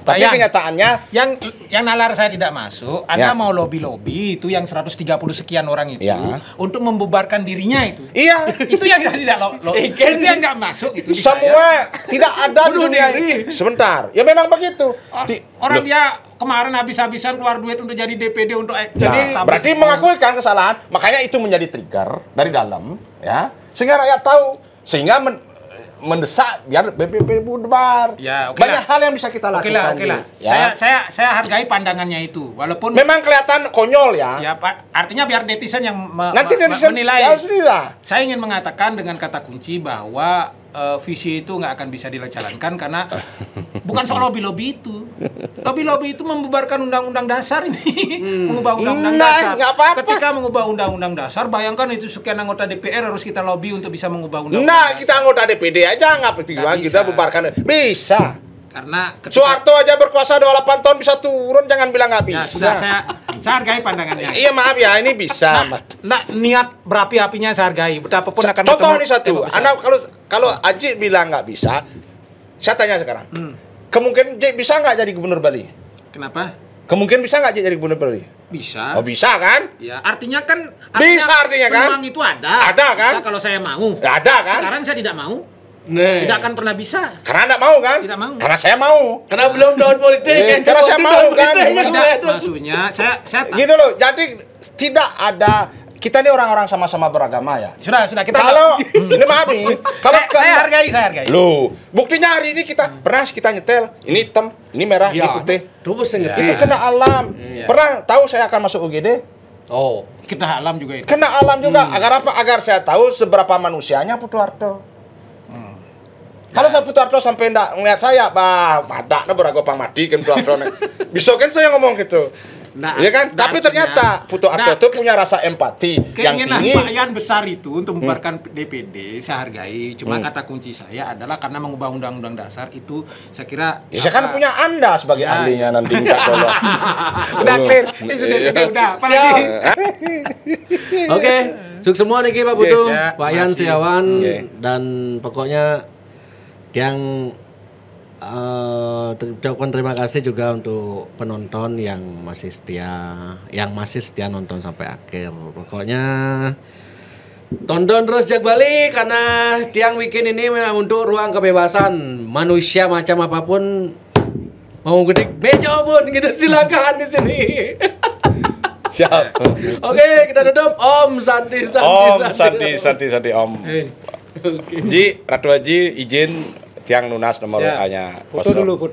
S2: tapi kenyataannya
S1: yang nalar saya tidak masuk, Anda
S2: Ya.
S1: mau lobby itu yang 130 sekian orang itu
S2: Ya.
S1: untuk membubarkan dirinya itu.
S2: iya.
S1: Itu yang saya tidak itu yang nggak masuk itu di saya.
S2: Semua tidak ada di
S3: Bunuh
S2: dunia
S3: diri.
S2: Sebentar. Ya memang begitu.
S1: Orang dia kemarin habis-habisan keluar duit untuk jadi DPD untuk
S2: Jadi berarti mengakui kan kesalahan, makanya itu menjadi trigger dari dalam, ya, sehingga rakyat tahu, sehingga mendesak biar BPP bubar.
S1: Ya, oke
S2: banyak
S1: lah.
S2: hal yang bisa kita lakukan.
S1: Oke lah.
S2: Ya.
S1: Saya hargai pandangannya itu, walaupun
S2: Memang kelihatan konyol ya.
S1: ya Pak, artinya biar netizen yang
S2: Nanti netizen
S1: menilai.
S2: harus dilihat.
S1: Saya ingin mengatakan dengan kata kunci bahwa visi itu nggak akan bisa dijalankan karena bukan soal lobby-lobby itu. Lobby-lobby itu membubarkan undang-undang dasar ini. Mengubah undang-undang dasar.
S2: Nggak apa-apa.
S1: Ketika mengubah undang-undang dasar, bayangkan itu sekian anggota DPR harus kita lobby untuk bisa mengubah undang-undang
S2: Nah,
S1: dasar.
S2: kita anggota DPD aja nggak penting
S1: Nggak
S2: kita
S1: bisa.
S2: bubarkan. Bisa.
S1: Karena ketika,
S2: Soeharto aja berkuasa 28 tahun bisa turun, jangan bilang nggak
S1: ya,
S2: bisa.
S1: sudah saya hargai pandangannya.
S2: Iya maaf ya, ini bisa.
S1: Nah, niat berapi-apinya saya hargai. Betapapun akan
S2: Contoh
S1: bertemu
S2: nih satu,
S1: tembok besar.
S2: Anda kalau Aji bilang nggak bisa, saya tanya sekarang, kemungkinan J bisa nggak jadi gubernur Bali?
S1: Kenapa?
S2: Kemungkinan bisa nggak J jadi gubernur Bali?
S1: Bisa.
S2: Oh bisa kan?
S1: Ya, artinya kan
S2: Bisa artinya kan?
S1: peluang itu ada.
S2: Ada kan?
S1: Bisa kalau saya mau.
S2: Ada kan?
S1: Sekarang saya tidak mau.
S3: Nah.
S1: Tidak akan pernah bisa.
S2: Karena Anda mau kan?
S1: Tidak mau.
S2: Karena saya mau.
S3: Karena belum tahun politik kan.
S2: Karena saya
S3: Waktu
S2: mau,
S3: tahun
S2: kan?
S3: politik aja
S1: Tidak,
S3: mulai ada.
S1: maksudnya saya tak.
S2: Gitu loh. Jadi tidak ada. Kita ini orang-orang sama-sama beragama ya.
S1: Sudah kita
S2: Kalau ini maaf nih, kalau
S1: saya hargai.
S2: Loh, buktinya hari ini kita nyetel, ini hitam, ini merah, ini
S3: Ya.
S2: putih.
S3: Terus saya
S2: Itu
S3: ngerti.
S2: kena alam. Pernah tahu saya akan masuk UGD?
S3: Oh.
S1: Kita alam juga itu.
S2: Kena alam juga. Agar apa? Agar saya tahu seberapa manusianya Putu Harto. Kalau saya Putu Harto sampai ndak ngeliat saya, ada beragopang mati kan Putu Harto. Bisa kan saya ngomong gitu.
S1: Nah,
S2: Iya kan? Tapi ternyata Putu Harto itu punya rasa empati yang
S1: Keinginan
S2: tinggi.
S1: Pak Yan besar itu untuk membubarkan DPD saya hargai. Cuma kata kunci saya adalah karena mengubah undang-undang dasar itu saya kira
S2: Ya, saya kan punya Anda sebagai
S1: Ya,
S2: ahlinya nanti minta tolong.
S1: udah clear. Ini sudah udah. Apalagi
S3: Oke, sukses semua nih Pak Putu,
S1: Ya,
S3: Pak Yan
S1: makasih.
S3: Setiawan
S2: Oke.
S3: dan pokoknya yang ucapkan terima kasih juga untuk penonton yang masih setia nonton sampai akhir. Pokoknya tonton terus Jak Bali karena tiang weekend ini memang untuk ruang kebebasan manusia macam apapun mau gede meja pun gitu silakan di sini.
S2: Siap.
S3: Oke, kita tutup. Om Santi.
S2: Om Santi Om. Ji, Ratu Haji izin tiang lunas nomor
S1: Siap.
S2: WA-nya.
S1: Foto dulu, foto.